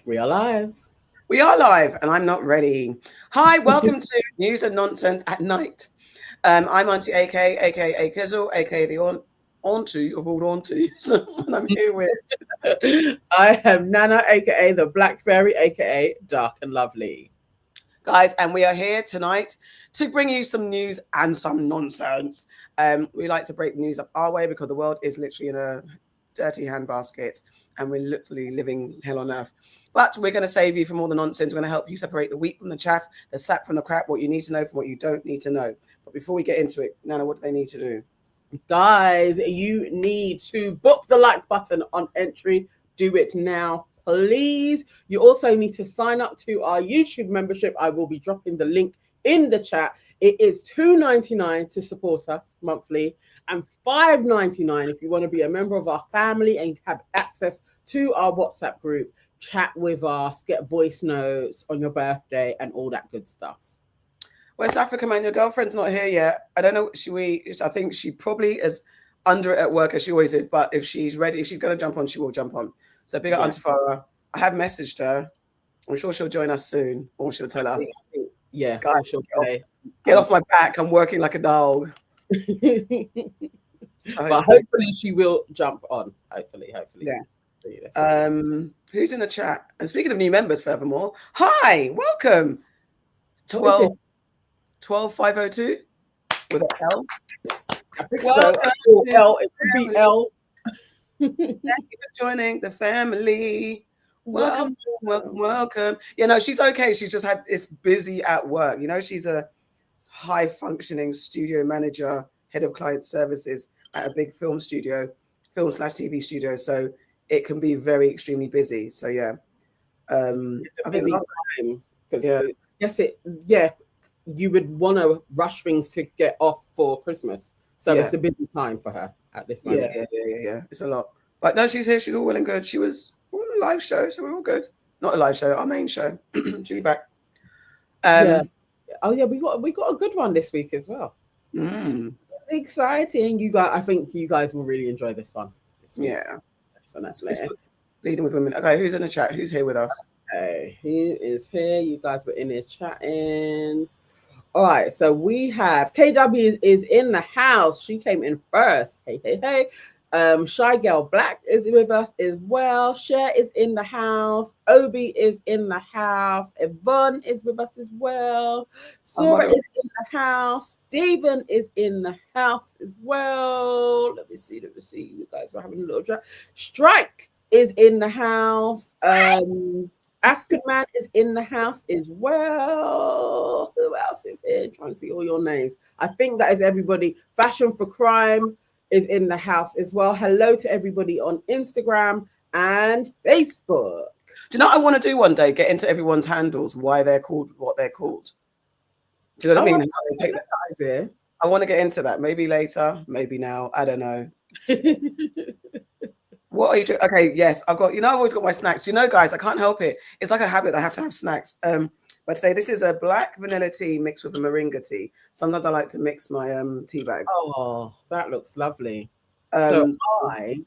We are live. We are live, and I'm not ready. Hi, welcome to News and Nonsense at Night. I'm Auntie AK, aka Kizzle, aka the auntie of all aunties, and I'm here with I am Nana, aka the Black Fairy, aka Dark and Lovely. guys, and we are here tonight to bring you some news and some nonsense. We like to break news up our way because the world is literally in a dirty handbasket, and we're literally living hell on earth. But we're going to save you from all the nonsense. We're going to help you separate the wheat from the chaff, the sap from the crap, what you need to know from what you don't need to know. But before we get into it, Nana, what do they need to do? Guys, you need to book the like button on entry. Do it now, please. You also need to sign up to our YouTube membership. I will be dropping the link in the chat. It is $2.99 to support us monthly and $5.99 if you want to be a member of our family and have access to our WhatsApp group, chat with us, get voice notes on your birthday and all that good stuff. West Africa, man, your girlfriend's not here yet. I don't know. I think she probably is under it at work as she always is. But if she's ready, if she's going to jump on, she will jump on. So big up Auntie Farrah. I have messaged her. I'm sure she'll join us soon, or she'll tell us. Yeah, guys, she'll say. Get off my back. I'm working like a dog. But hopefully she will jump on. Hopefully. Yeah. Who's in the chat? And speaking of new members, furthermore, hi, welcome. 12502 with an L. Welcome. L. It could be L. Thank you for joining the family. Welcome. Yeah, no, she's okay. She's just it's busy at work. You know, she's a high functioning studio manager, head of client services at a big film /TV studio. So it can be very extremely busy. So yeah. It's a busy time. Yeah, you would want to rush things to get off for Christmas. So it's a busy time for her at this moment. Yeah. It's a lot. But no, she's here. She's all well and good. She was on a live show, so we're all good. Not a live show, our main show. She'll be back. Yeah. Oh yeah, we got a good one this week as well. Exciting. You guys, I think you guys will really enjoy this one. Yeah. Definitely. Leading with women. Okay, who's in the chat? Who's here with us? Okay, who is here? You guys were in here chatting. All right, so we have KW is in the house. She came in first. Hey. Shy Girl Black is with us as well. Cher is in the house. Obi is in the house. Yvonne is with us as well. Sora is in the house. Steven is in the house as well. Let me see. You guys were having a little chat. Strike is in the house. African Man is in the house as well. Who else is here? I'm trying to see all your names. I think that is everybody. Fashion for Crime is in the house as well. Hello to everybody on Instagram and Facebook. Do you know what I want to do one day? Get into everyone's handles, why they're called what they're called. Do you know what I mean? Idea. I want to get into that. Maybe later, maybe now. I don't know. What are you doing? Okay, yes, I've always got my snacks. You know, guys, I can't help it. It's like a habit. I have to have snacks. But today, this is a black vanilla tea mixed with a moringa tea. Sometimes I like to mix my tea bags. Oh, that looks lovely. So I'm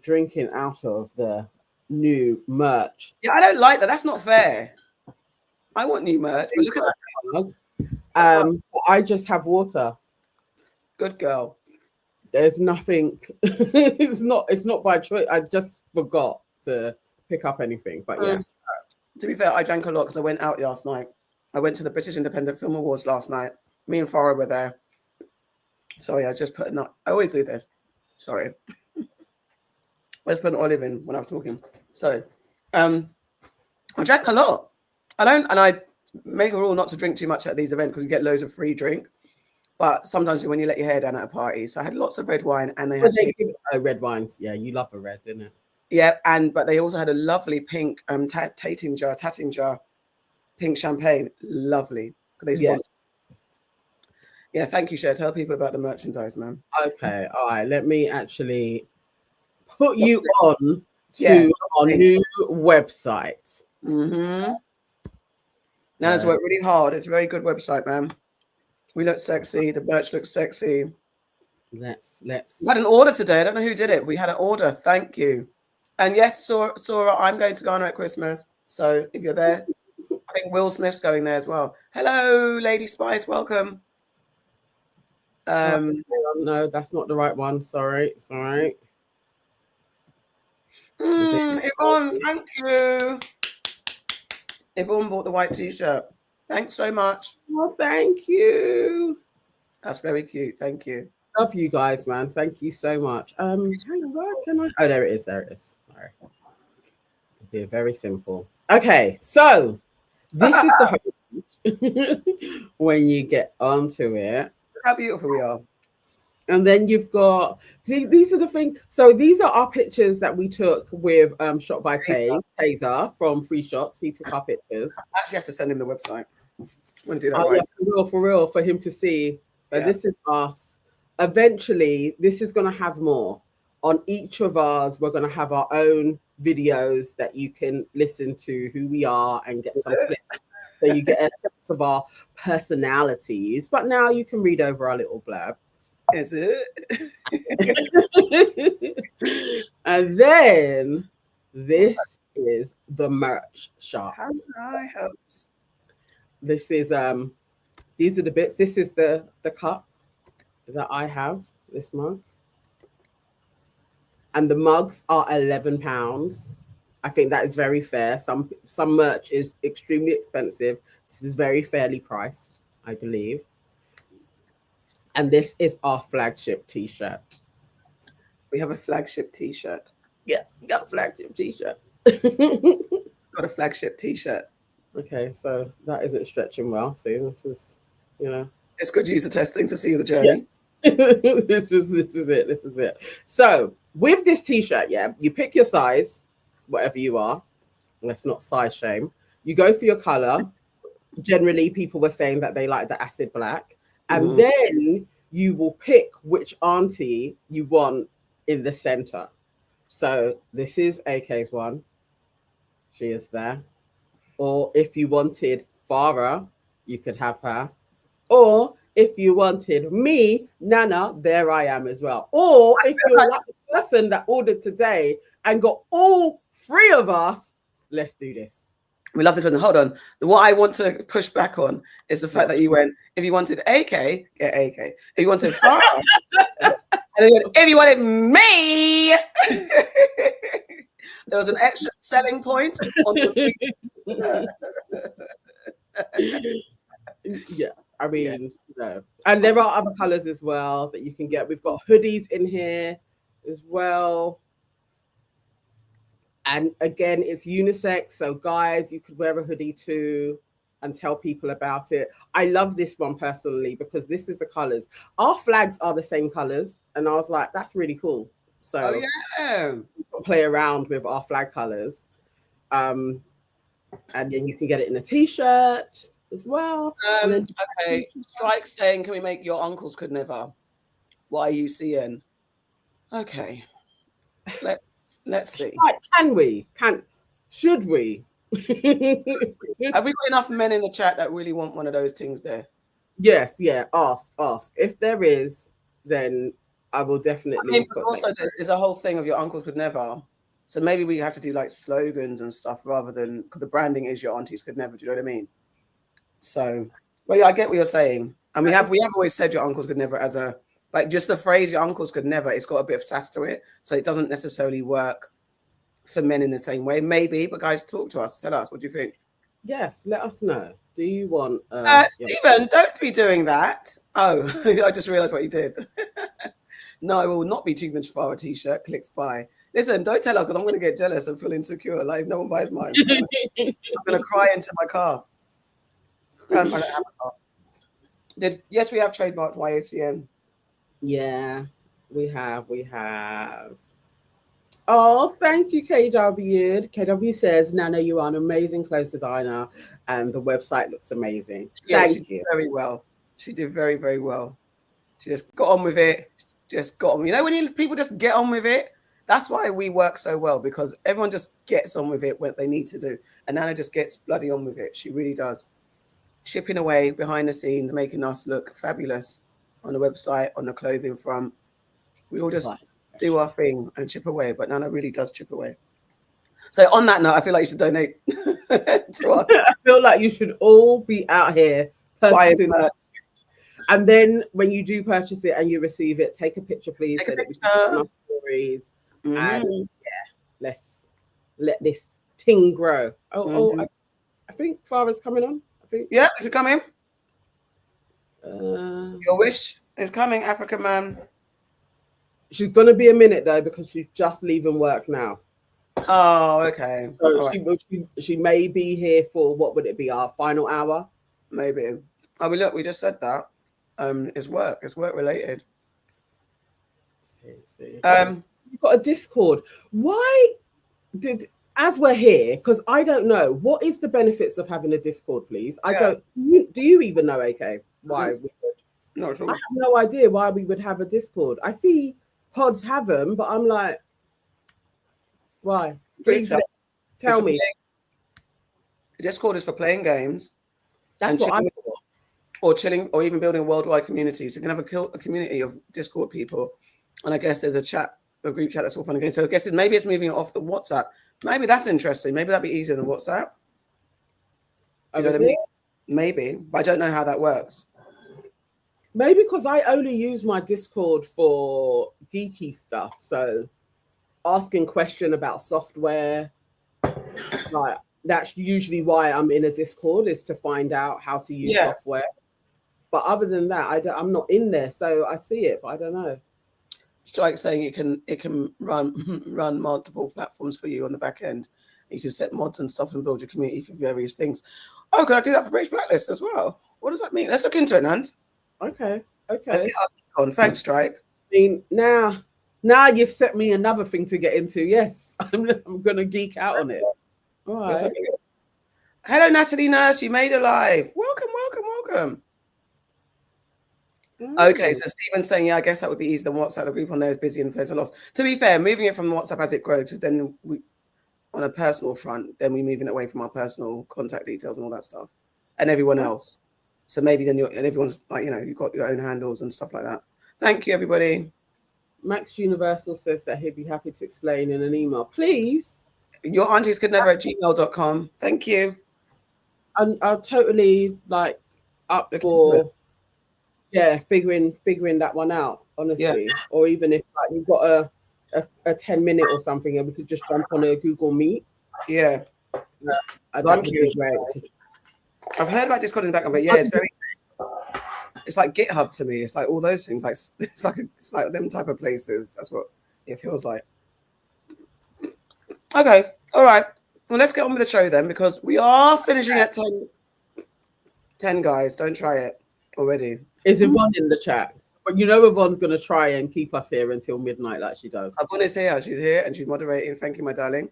drinking out of the new merch. Yeah, I don't like that. That's not fair. I want new merch. But look at that. I just have water. Good girl. There's nothing. It's not by choice. I just forgot to pick up anything. But yeah. To be fair, I drank a lot because I went out last night. I went to the British Independent Film Awards last night. Me and Farrah were there. Sorry, I just put a nut. I always do this. Sorry. Let's put an olive in when I was talking. So, I drank a lot. I make a rule not to drink too much at these events because you get loads of free drink. But sometimes when you let your hair down at a party, so I had lots of red wine, and they had red wines. Yeah, you love a red, didn't it? Yeah, but they also had a lovely pink Tattinger pink champagne. Lovely. Yeah, thank you, Cher. Tell people about the merchandise, man. Okay, all right. Let me actually put you on to our new website. Nana's worked really hard. It's a very good website, man. We look sexy. The merch looks sexy. Let's. We had an order today. I don't know who did it. We had an order. Thank you. And yes, Sora, I'm going to Ghana at Christmas. So if you're there, I think Will Smith's going there as well. Hello, Lady Spice, welcome. No, that's not the right one. Sorry, it's all right. Yvonne, thank you. Yvonne bought the white t-shirt. Thanks so much. Well, thank you. That's very cute. Thank you. Love you guys, man. Thank you so much. Hang on, where can I? Oh, there it is. There it is. Sorry. Be very simple. Okay, so this is the when you get onto it. Look how beautiful we are. And then you've got, see, these are the things. So these are our pictures that we took with Shot by Taser from Free Shots. He took our pictures. I actually have to send him the website. I'm going to do that right. Yeah, for real, for him to see. But this is us. Eventually, this is going to have more. On each of ours, we're going to have our own videos that you can listen to who we are and get some clips. So you get a sense of our personalities. But now you can read over our little blurb. Is it? And then this is the merch shop. Hi, hopes. This is these are the bits. This is the cup that I have, this mug. And the mugs are £11. I think that is very fair. Some merch is extremely expensive. This is very fairly priced, I believe. And this is our flagship t-shirt. We have a flagship t-shirt. Yeah, got a flagship t-shirt. Got a flagship t-shirt. Okay, so that isn't stretching well. See, this is, It's good user testing to see the journey. Yeah. This is it. So with this t-shirt, you pick your size, whatever you are. Let's not size shame. You go for your color. Generally, people were saying that they like the acid black. And then you will pick which auntie you want in the center. So this is AK's one. She is there. Or if you wanted Farrah, you could have her. Or if you wanted me, Nana, there I am as well. Or if you're like the person that ordered today and got all three of us, let's do this. We love this one. Hold on. What I want to push back on is the fact that you went, if you wanted AK, get AK. If you wanted Farrah, and then if you wanted me, there was an extra selling point on the Yeah, I mean, no. And there are other colors as well that you can get. We've got hoodies in here as well. And again, it's unisex. So guys, you could wear a hoodie too and tell people about it. I love this one personally because this is the colors. Our flags are the same colors. And I was like, that's really cool. So play around with our flag colors. And then you can get it in a t-shirt as well. Okay. Strike saying, can we make your uncles could never? YUCN. Okay. Let's see. Can we? Should we? Have we got enough men in the chat that really want one of those things there? Yes, yeah. Ask. If there is, then I will definitely. Also, there's a whole thing of your uncles could never. So maybe we have to do like slogans and stuff rather than, because the branding is your aunties could never. Do you know what I mean? So, well, yeah, I get what you're saying, and we have always said your uncles could never as a. Like just the phrase "your uncles could never," it's got a bit of sass to it, so it doesn't necessarily work for men in the same way. Maybe, but guys, talk to us. Tell us, what do you think? Yes, let us know. Do you want? Stephen, don't be doing that. Oh, I just realised what you did. No, I will not be taking the Farrah t-shirt. Clicks buy. Listen, don't tell her because I'm going to get jealous and feel insecure. Like if no one buys mine, I'm going to cry into my car. I don't have a car. Yes, we have trademarked YACN. Yeah, we have. Oh, thank you, KW. KW says, Nana, you are an amazing clothes designer, and the website looks amazing. Yeah, thank you. Very well. She did very, very well. She just got on with it. Just got on. You know, when people just get on with it, that's why we work so well, because everyone just gets on with it what they need to do. And Nana just gets bloody on with it. She really does. Chipping away behind the scenes, making us look fabulous on the website, on the clothing front. We all just do our thing and chip away, but Nana really does chip away. So on that note, I feel like you should donate to us. I feel like you should all be out here purchasing it. And then when you do purchase it and you receive it, take a picture, please, so that we can put it on our stories. And let's let this thing grow. I think Farrah's coming on. I think. Yeah, she's coming. Your wish is coming, African man. She's gonna be a minute though because she's just leaving work now. Oh, okay. So she may be here for, what would it be, our final hour? Maybe. Oh, look, we just said that. It's work. It's work related. You've got a Discord. Why did, as we're here, because I don't know, what is the benefits of having a Discord, please? I don't. Do you even know, AK, why we would? No, sure. I have no idea why we would have a Discord. I see pods have them, but I'm like, why? Please tell me. Discord is for playing games. That's what I thought. Or chilling, or even building a worldwide community. So you can have a community of Discord people. And I guess there's a group chat that's all fun and games. So I guess maybe it's moving it off the WhatsApp. Maybe that's interesting. Maybe that'd be easier than WhatsApp. You know what I mean? Maybe, but I don't know how that works. Maybe because I only use my Discord for geeky stuff. So asking question about software, like that's usually why I'm in a Discord, is to find out how to use software. But other than that, I'm not in there, so I see it, but I don't know. Strike saying it can run multiple platforms for you on the back end. You can set mods and stuff and build your community for various things. Oh, can I do that for British Blacklist as well? What does that mean? Let's look into it, Nance. Okay. Let's get on. Thanks, Strike. I mean, now you've set me another thing to get into. Yes, I'm gonna geek out on it. All right. Hello, Natalie Nurse. You made it live. Welcome. Okay, so Stephen's saying, yeah, I guess that would be easier than WhatsApp. The group on there is busy and there's a loss. To be fair, moving it from WhatsApp as it grows, then we, on a personal front, then we're moving it away from our personal contact details and all that stuff, and everyone else. So maybe then everyone's like, you've got your own handles and stuff like that. Thank you, everybody. Max Universal says that he'd be happy to explain in an email. Please. Your aunties could never at gmail.com. Thank you. I'm totally up for figuring that one out, honestly. Or even if you've got a 10-minute or something and we could just jump on a Google Meet. Yeah. That'd be great. I've heard about Discord in the background, but it's like GitHub to me. It's like all those things. It's like them type of places. That's what it feels like. Okay. All right. Well, let's get on with the show then, because we are finishing at 10 guys. Don't try it already. Is Yvonne in the chat? But Yvonne's going to try and keep us here until midnight like she does. Yvonne is here. She's here and she's moderating. Thank you, my darling.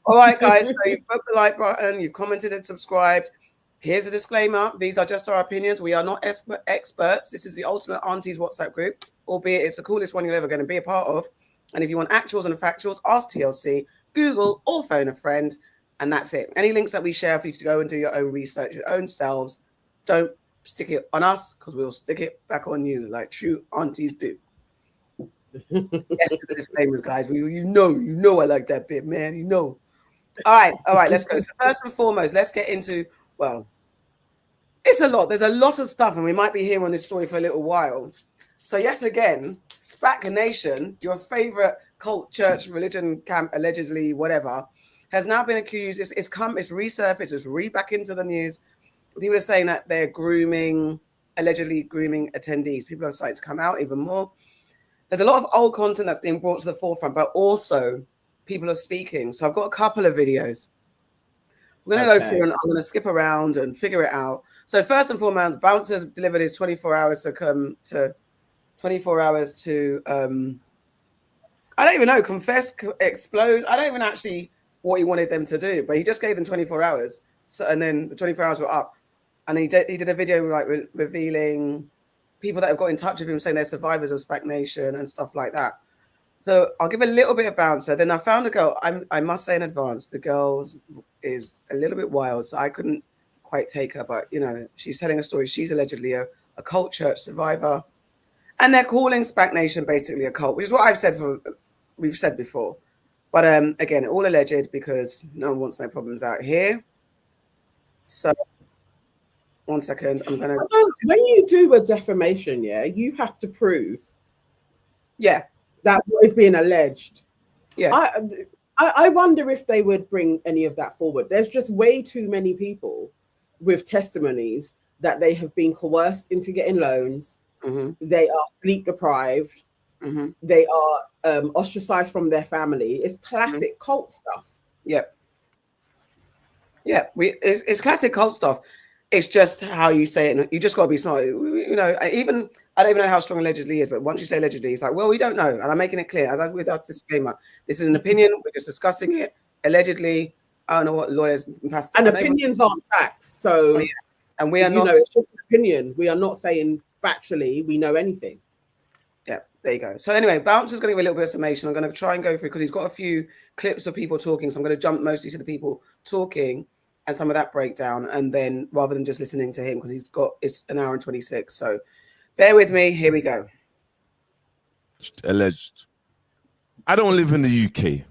All right, guys. So you've put the like button. You've commented and subscribed. Here's a disclaimer. These are just our opinions. We are not experts. This is the Ultimate Aunties WhatsApp group, albeit it's the coolest one you're ever going to be a part of. And if you want actuals and factuals, ask TLC, Google, or phone a friend. And that's it. Any links that we share for you to go and do your own research, your own selves. Don't stick it on us, because we'll stick it back on you like true aunties do. Yes, to the disclaimers, guys. You know I like that bit, man. All right, let's go. So first and foremost, let's get into, well, it's a lot. There's a lot of stuff, and we might be here on this story for a little while. So yet again, Spac Nation, your favorite cult, church, religion camp, allegedly, whatever, has now been accused. It's resurfaced, it's back into the news. People are saying that they're allegedly grooming attendees. People are starting to come out even more. There's a lot of old content that's being brought to the forefront, but also people are speaking. So I've got a couple of videos. We're going to go through and I'm going to skip around and figure it out. So first and foremost, Bouncers delivered his 24 hours to come to 24 hours to, I don't even know, confess, explode. I don't even actually what he wanted them to do, but he just gave them 24 hours. So, and then the 24 hours were up. And he did a video revealing people that have got in touch with him saying they're survivors of Spac Nation and stuff like that. So I'll give a little bit of Bouncer. Then I found a girl, I must say in advance, the girl is a little bit wild, so I couldn't quite take her, but she's telling a story. She's allegedly a cult church survivor. And they're calling Spac Nation basically a cult, which is what we've said before. But again, all alleged because no one wants no problems out here. So 1 second, I'm gonna. When you do a defamation, yeah, you have to prove. Yeah. That what is being alleged. Yeah. I wonder if they would bring any of that forward. There's just way too many people with testimonies that they have been coerced into getting loans. They are sleep deprived. They are ostracized from their family. It's classic cult stuff. Yeah. Yeah. It's classic cult stuff. It's just how you say it. You just got to be smart. You know, I don't even know how strong allegedly is, but once you say allegedly, it's like, well, we don't know. And I'm making it clear, as with our disclaimer, this is an opinion. We're just discussing it. Allegedly, I don't know what lawyers and pastors. And opinions aren't facts. So, yeah. And we are not. It's just an opinion. We are not saying factually we know anything. Yeah, there you go. So anyway, Bouncer's going to give a little bit of summation. I'm going to try and go through because he's got a few clips of people talking. So I'm going to jump mostly to the people talking and some of that breakdown, and then rather than just listening to him, because it's an hour and 26. So bear with me. Here we go. Alleged. I don't live in the UK.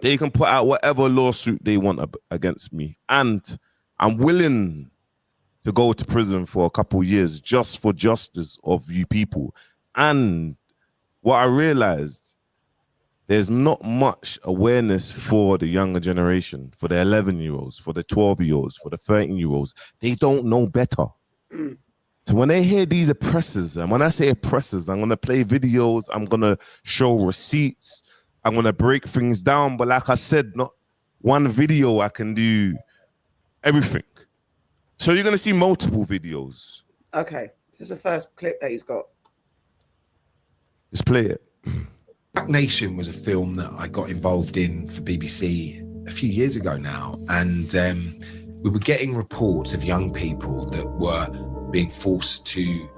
They can put out whatever lawsuit they want against me, and I'm willing to go to prison for a couple of years just for justice of you people. And what I realized, there's not much awareness for the younger generation, for the 11-year-olds, for the 12-year-olds, for the 13-year-olds. They don't know better. So when they hear these oppressors, and when I say oppressors, I'm going to play videos, I'm going to show receipts, I'm going to break things down. But like I said, not one video I can do everything. So you're going to see multiple videos. Okay. This is the first clip that he's got. Let's play it. Black Nation was a film that I got involved in for BBC a few years ago now. And we were getting reports of young people that were being forced to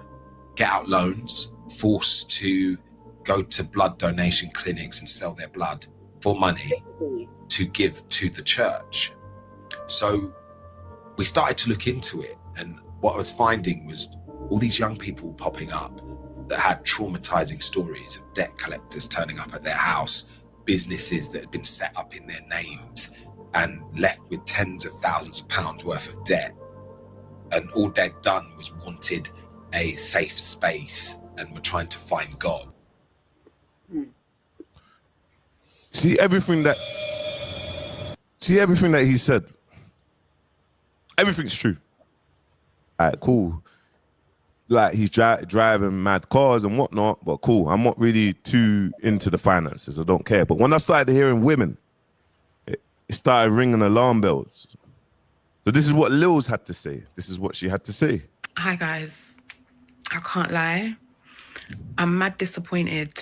get out loans, forced to go to blood donation clinics and sell their blood for money to give to the church. So we started to look into it. And what I was finding was all these young people popping up that had traumatizing stories of debt collectors turning up at their house, businesses that had been set up in their names and left with tens of thousands of pounds worth of debt. And all they'd done was wanted a safe space and were trying to find God. See everything that he said. Everything's true. All right, cool. Like he's driving mad cars and whatnot, but cool. I'm not really too into the finances. I don't care. But when I started hearing women, it started ringing alarm bells. So this is what Lils had to say. This is what she had to say. Hi guys, I can't lie. I'm mad disappointed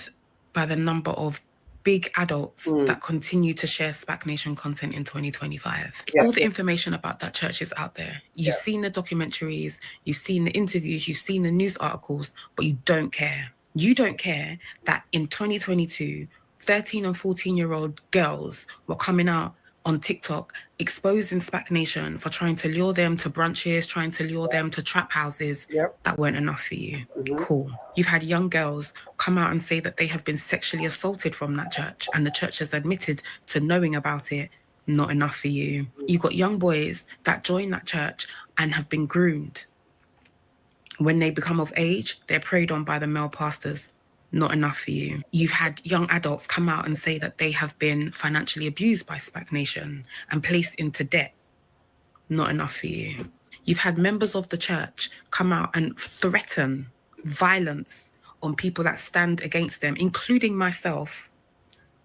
by the number of big adults that continue to share Spac Nation content in 2025. All the information about that church is out there. You've seen the documentaries, you've seen the interviews, you've seen the news articles, but you don't care. You don't care that in 2022, 13 and 14-year-old girls were coming out on TikTok exposing Spac Nation for trying to lure them to brunches, trying to lure them to trap houses. That weren't enough for you. Cool. You've had young girls come out and say that they have been sexually assaulted from that church and the church has admitted to knowing about it. Not enough for you. You've got young boys that join that church and have been groomed. When they become of age, they're preyed on by the male pastors. Not enough for you. You've had young adults come out and say that they have been financially abused by Spac Nation and placed into debt. Not enough for you. You've had members of the church come out and threaten violence on people that stand against them, including myself.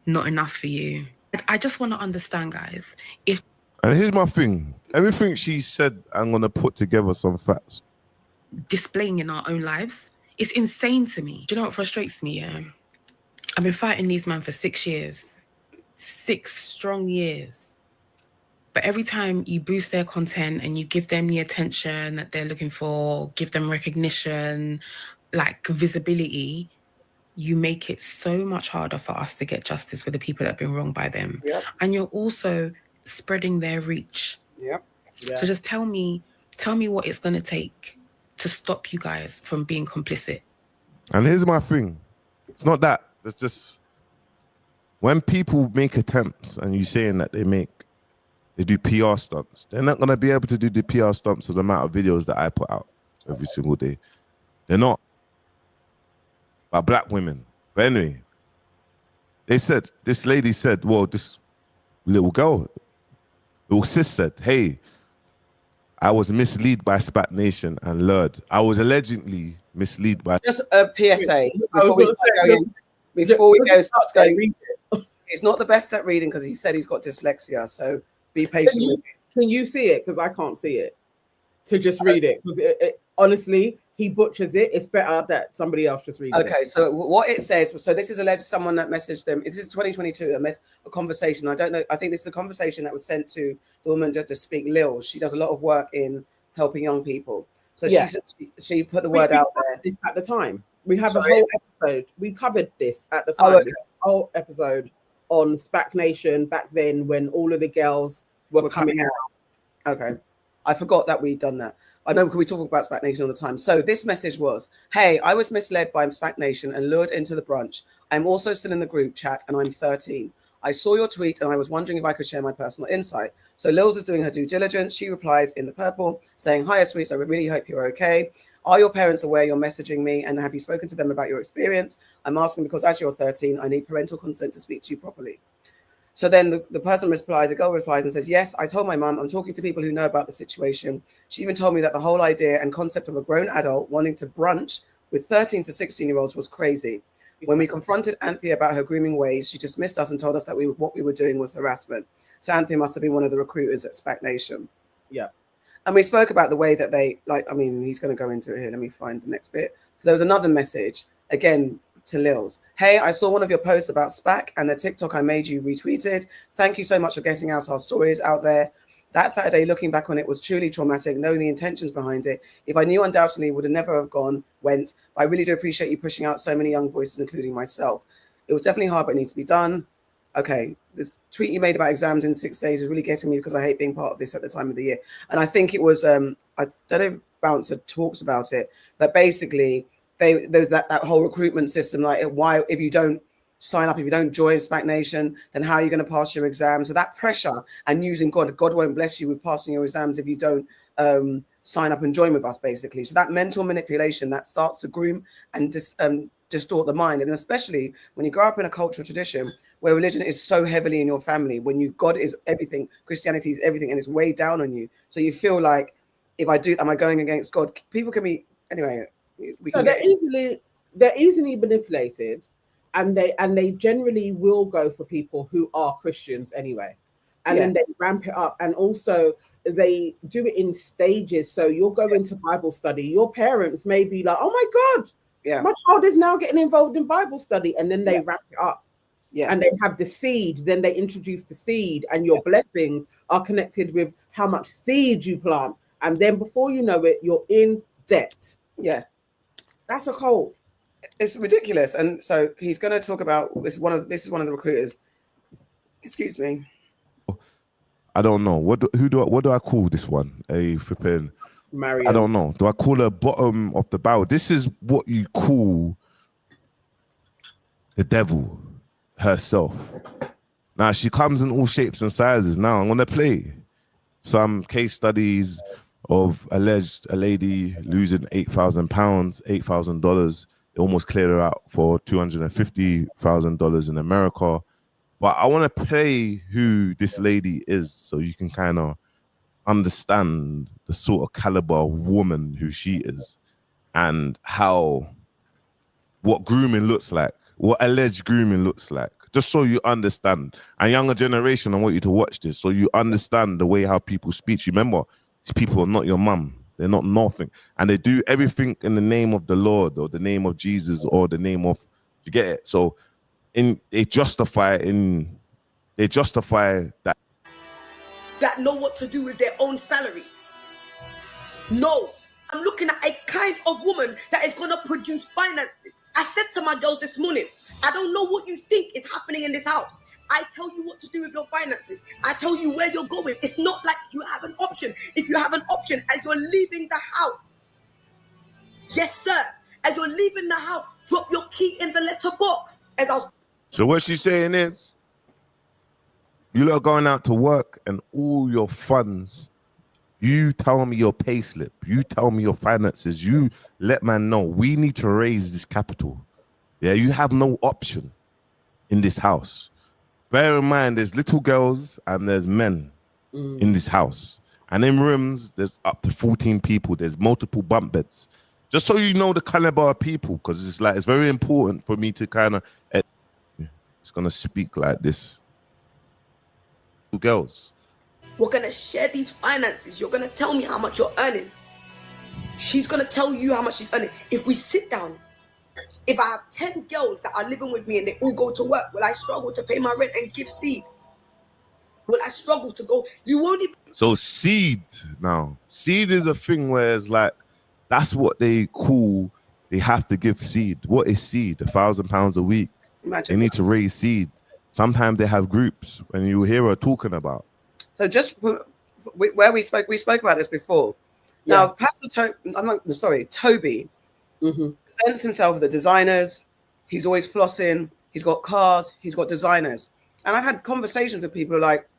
Not enough for you. I just want to understand, guys, And here's my thing. Everything she said, I'm going to put together some facts. Displaying in our own lives, it's insane to me. Do you know what frustrates me? I've been fighting these men for 6 years. 6 strong years. But every time you boost their content and you give them the attention that they're looking for, give them recognition, like visibility, you make it so much harder for us to get justice for the people that have been wronged by them. And you're also spreading their reach. So just tell me what it's going to take to stop you guys from being complicit. And here's my thing. It's not that. It's just when people make attempts and you saying that they do PR stunts, they're not gonna be able to do the PR stunts of the amount of videos that I put out every single day. They're not. But black women. But anyway, this lady said, well, this little sis said, hey, I was misled by Spac Nation and lured. I was allegedly misled by. Just a PSA before we start going. He's not the best at reading because he said he's got dyslexia. So be patient. Can you see it? Because I can't see it. To just read it, because honestly, he butchers it. It's better that somebody else just reads it. Okay, so what it says, so this is alleged someone that messaged them. This is 2022, a conversation. I don't know. I think this is the conversation that was sent to the woman to speak, Lil. She does a lot of work in helping young people. So she put the word out there. At the time, we have a whole episode. We covered this at the time. A whole episode on Spac Nation back then when all of the girls were coming out. Okay. I forgot that we'd done that. I know we talk about Spac Nation all the time. So this message was, hey, I was misled by Spac Nation and lured into the brunch. I'm also still in the group chat and I'm 13. I saw your tweet and I was wondering if I could share my personal insight. So Lils is doing her due diligence. She replies in the purple saying, hiya, sweets. I really hope you're okay. Are your parents aware you're messaging me and have you spoken to them about your experience? I'm asking because as you're 13, I need parental consent to speak to you properly. So then the person replies, the girl replies and says, yes, I told my mum, I'm talking to people who know about the situation. She even told me that the whole idea and concept of a grown adult wanting to brunch with 13 to 16-year-olds was crazy. When we confronted Anthea about her grooming ways, she dismissed us and told us that what we were doing was harassment. So Anthea must have been one of the recruiters at Spac Nation. Yeah. And we spoke about the way that they, he's going to go into it here. Let me find the next bit. So there was another message, again, to Lils. Hey, I saw one of your posts about Spac and the TikTok I made you retweeted. Thank you so much for getting out our stories out there. That Saturday, looking back on it, was truly traumatic, knowing the intentions behind it. If I knew, undoubtedly would have never have went. But I really do appreciate you pushing out so many young voices, including myself. It was definitely hard, but it needs to be done. Okay, the tweet you made about exams in 6 days is really getting me because I hate being part of this at the time of the year. And I think it was, I don't know if Bouncer talks about it, but basically, there's that whole recruitment system, like why if you don't sign up, if you don't join Spac Nation, then how are you going to pass your exams? So that pressure and using God won't bless you with passing your exams if you don't sign up and join with us, basically. So that mental manipulation that starts to groom and distort the mind, and especially when you grow up in a cultural tradition where religion is so heavily in your family, when God is everything, Christianity is everything, and it's way down on you. So you feel like, if I do, am I going against God? People can be anyway. They're easily manipulated, and they generally will go for people who are Christians anyway, and then they ramp it up, and also they do it in stages. So you'll go into Bible study, your parents may be like, oh my God, my child is now getting involved in Bible study, and then they ramp it up. And they have the seed, then they introduce the seed, and your blessings are connected with how much seed you plant, and then before you know it, you're in debt. That's a cult. It's ridiculous. And so he's going to talk about this. This is one of the recruiters. Excuse me. I don't know. What do I call this one? A flipping Mariam. I don't know. Do I call her bottom of the barrel? This is what you call the devil herself. Now she comes in all shapes and sizes. Now I'm gonna play some case studies of a lady losing £8,000, $8,000. They almost cleared her out for $250,000 in America. But I want to play who this lady is so you can kind of understand the sort of caliber of woman who she is and what grooming looks like, what alleged grooming looks like. Just so you understand. And younger generation, I want you to watch this so you understand the way how people speak. Remember, these people are not your mum. They're not nothing. And they do everything in the name of the Lord or the name of Jesus or the name of, you get it? So they justify that. That know what to do with their own salary. No, I'm looking at a kind of woman that is going to produce finances. I said to my girls this morning, I don't know what you think is happening in this house. I tell you what to do with your finances. I tell you where you're going. It's not like you have an option. If you have an option as you're leaving the house, yes, sir, as you're leaving the house, drop your key in the letterbox. As I was So what she's saying is, you lot are going out to work and all your funds, you tell me your pay slip, you tell me your finances, you let man know we need to raise this capital. Yeah, you have no option in this house. Bear in mind, there's little girls and there's men in this house. And in rooms, there's up to 14 people. There's multiple bunk beds. Just so you know the caliber of people, because it's like, it's very important for me to kind of, it's going to speak like this. Girls. We're going to share these finances. You're going to tell me how much you're earning. She's going to tell you how much she's earning. If we sit down, if I have 10 girls that are living with me and they all go to work, will I struggle to pay my rent and give seed? Will I struggle to go? You won't even... So seed now. Seed is a thing where it's like, that's what they call, they have to give seed. What is seed? £1,000 a week. Imagine they need to raise seed. Sometimes they have groups when you hear her talking about. So just where we spoke about this before. Yeah. Now, Pastor Tobi presents himself with the designers. He's always flossing. He's got cars. He's got designers. And I've had conversations with people like,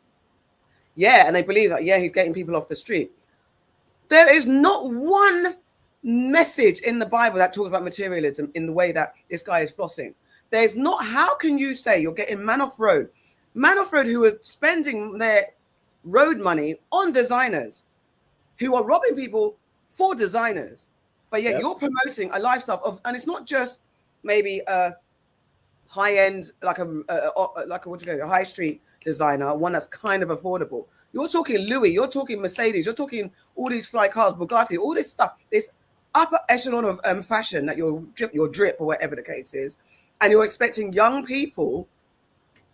yeah, and they believe that, yeah, he's getting people off the street. There is not one message in the Bible that talks about materialism in the way that this guy is flossing. There's not, how can you say you're getting man off road who are spending their road money on designers, who are robbing people for designers, but yet you're promoting a lifestyle of, and it's not just maybe a high-end, like a high street designer, one that's kind of affordable. You're talking Louis, you're talking Mercedes, you're talking all these fly cars, Bugatti, all this stuff, this upper echelon of fashion that your drip or whatever the case is. And you're expecting young people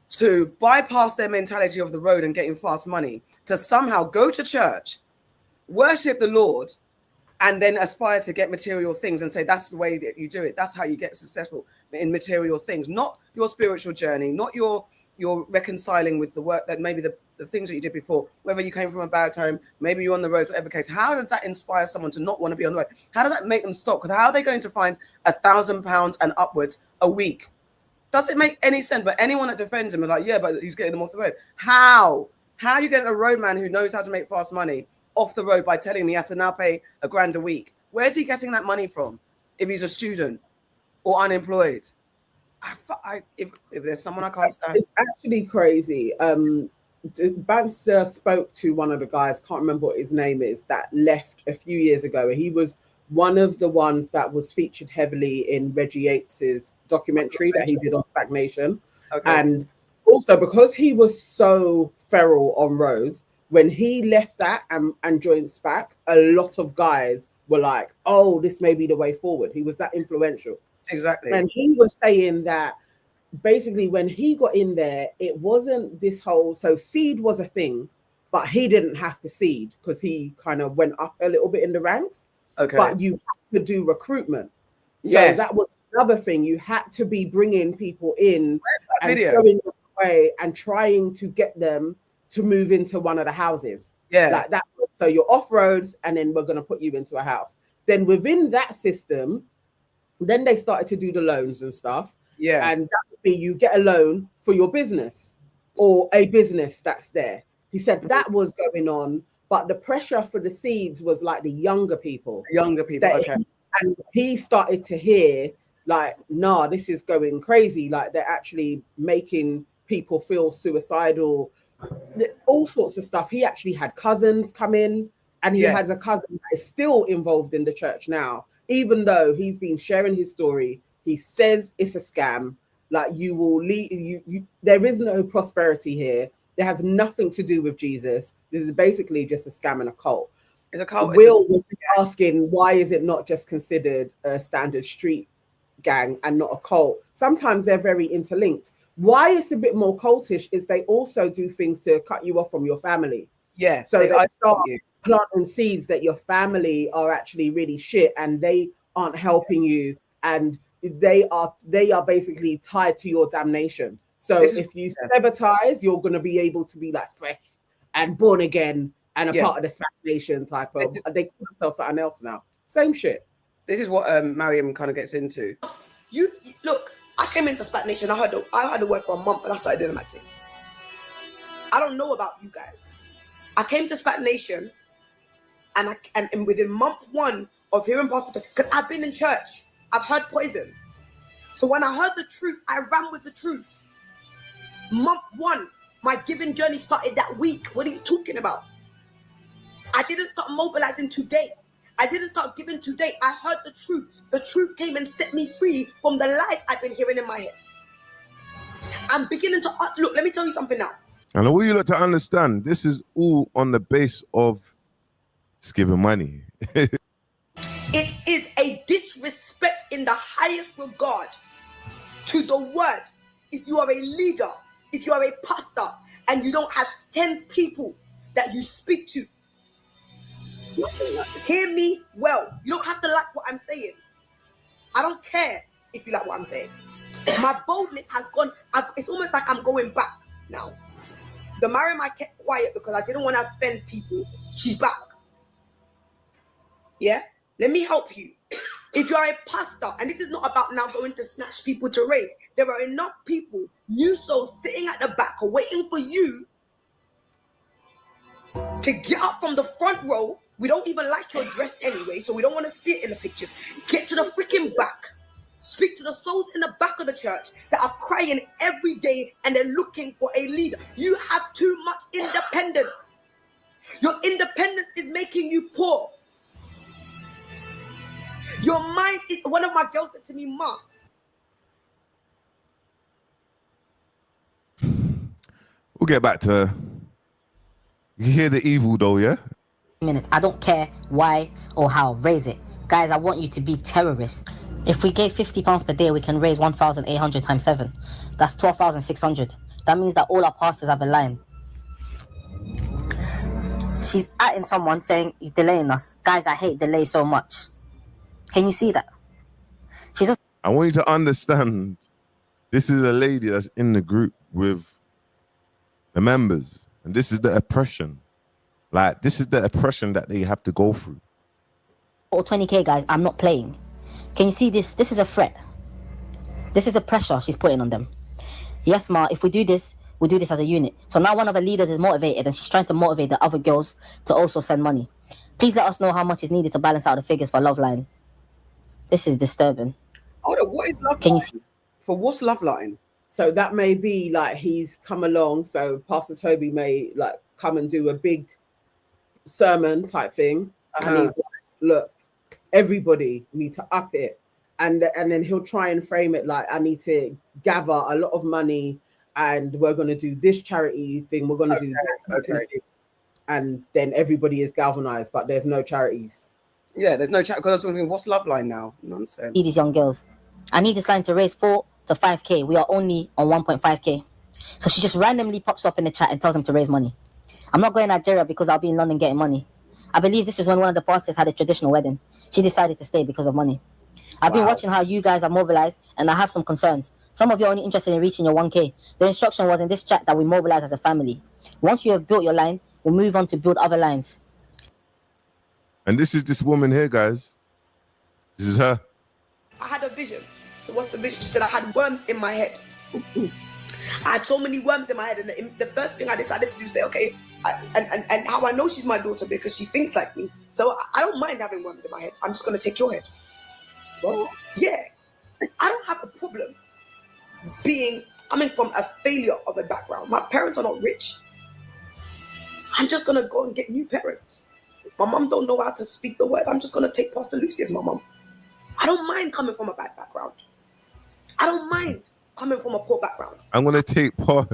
to bypass their mentality of the road and getting fast money to somehow go to church, worship the Lord, and then aspire to get material things and say that's the way that you do it. That's how you get successful in material things, not your spiritual journey, not your reconciling with the work that maybe the things that you did before, whether you came from a bad home, maybe you're on the road, whatever the case. How does that inspire someone to not want to be on the road? How does that make them stop? Because how are they going to find £1,000 and upwards a week? Does it make any sense? But anyone that defends him is like, yeah, but he's getting them off the road. How? How are you getting a roadman who knows how to make fast money off the road by telling him he has to now pay £1,000 a week? Where's he getting that money from if he's a student or unemployed? If there's someone I can't stand. It's actually crazy. Banks spoke to one of the guys, can't remember what his name is, that left a few years ago. He was one of the ones that was featured heavily in Reggie Yates's documentary that he did on Spac Nation. Okay. And also because he was so feral on roads, when he left that and joined Spac, a lot of guys were like, oh, this may be the way forward. He was that influential. Exactly. And he was saying that basically when he got in there, it wasn't this whole, so seed was a thing, but he didn't have to seed because he kind of went up a little bit in the ranks. Okay. But you had to do recruitment. Yes. So that was another thing. You had to be bringing people in and showing them the way and trying to get them to move into one of the houses. Yeah. Like that. So you're off roads and then we're going to put you into a house. Then within that system, then they started to do the loans and stuff. Yeah. And that would be you get a loan for your business or a business that's there. He said that was going on, but the pressure for the seeds was like the younger people. Okay. And he started to hear like, nah, this is going crazy. Like they're actually making people feel suicidal, all sorts of stuff. He actually had cousins come in and he has a cousin that is still involved in the church now. Even though he's been sharing his story, he says it's a scam. Like you will leave, there is no prosperity here. It has nothing to do with Jesus. This is basically just a scam and a cult. It's a cult. Will was asking, why is it not just considered a standard street gang and not a cult? Sometimes they're very interlinked. Why it's a bit more cultish is they also do things to cut you off from your family. Yeah. So they start planting seeds that your family are actually really shit and they aren't helping you and they are basically tied to your damnation. So if you sever ties, you're going to be able to be like fresh and born again and a part of the Spac Nation type of. They call themselves something else now. Same shit. This is what Mariam kind of gets into. You look, I came into Spac Nation. I had the word for a month, and I started doing my thing. I don't know about you guys. I came to Spac Nation, and within month 1 of hearing Pastor, because I've been in church, I've heard poison. So when I heard the truth, I ran with the truth. Month 1, my giving journey started that week. What are you talking about? I didn't start mobilizing today. I didn't start giving today. I heard the truth. The truth came and set me free from the lies I've been hearing in my head. I'm beginning to look. Let me tell you something now. And I want you lot to understand, this is all on the base of just giving money. It is a disrespect in the highest regard to the word. If you are a leader, if you are a pastor, and you don't have 10 people that you speak to, hear me well. You don't have to like what I'm saying. I don't care if you like what I'm saying. My boldness has gone. It's almost like I'm going back now. The Mariam I kept quiet because I didn't want to offend people. She's back. Yeah? Let me help you. If you are a pastor, and this is not about now going to snatch people to raise, there are enough people, new souls, sitting at the back waiting for you to get up from the front row. We don't even like your dress anyway, so we don't want to see it in the pictures. Get to the freaking back. Speak to the souls in the back of the church that are crying every day and they're looking for a leader. You have too much independence. Your independence is making you poor. Your mind is, one of my girls said to me, Ma. We'll get back to her. You hear the evil though, yeah? Minutes. I don't care why or how. Raise it. Guys, I want you to be terrorists. If we gave £50 per day, we can raise 1,800 times 7. That's 12,600. That means that all our pastors have a line. She's atting someone saying, you're delaying us. Guys, I hate delay so much. Can you see that? She's just... I want you to understand, this is a lady that's in the group with the members. And this is the oppression. Like, this is the oppression that they have to go through. Or 20k, guys, I'm not playing. Can you see this? This is a threat. This is a pressure she's putting on them. Yes, Ma, if we do this, we'll do this as a unit. So now one of the leaders is motivated and she's trying to motivate the other girls to also send money. Please let us know how much is needed to balance out the figures for Love Line. This is disturbing. Hold on, what is Love Can Line? you see? For what's Love Line? So that may be like he's come along. So Pastor Tobi may like come and do a big sermon type thing. And he's like, look, everybody need to up it. And then he'll try and frame it like, I need to gather a lot of money and we're going to do this charity thing. We're going to do that. Okay. And then everybody is galvanized, but there's no charities. Yeah, there's no chat. Because I was thinking, what's Love Line now? Nonsense. See these young girls. I need this line to raise 4 to 5k. We are only on 1.5k. So she just randomly pops up in the chat and tells them to raise money. I'm not going to Nigeria because I'll be in London getting money. I believe this is when one of the pastors had a traditional wedding. She decided to stay because of money. I've been watching how you guys are mobilized and I have some concerns. Some of you are only interested in reaching your 1k. The instruction was in this chat that we mobilize as a family. Once you have built your line, we'll move on to build other lines. And this is this woman here, guys. This is her. I had a vision. So what's the vision? She said I had worms in my head. I had so many worms in my head, and the first thing I decided to do, say, okay, and how I know she's my daughter because she thinks like me. So I don't mind having worms in my head. I'm just gonna take your head. Well, yeah, I don't have a problem coming from a failure of a background. My parents are not rich. I'm just gonna go and get new parents. My mom don't know how to speak the word. I'm just gonna take Pastor Lucy as my mom. I don't mind coming from a bad background. I don't mind coming from a poor background. I'm gonna take part.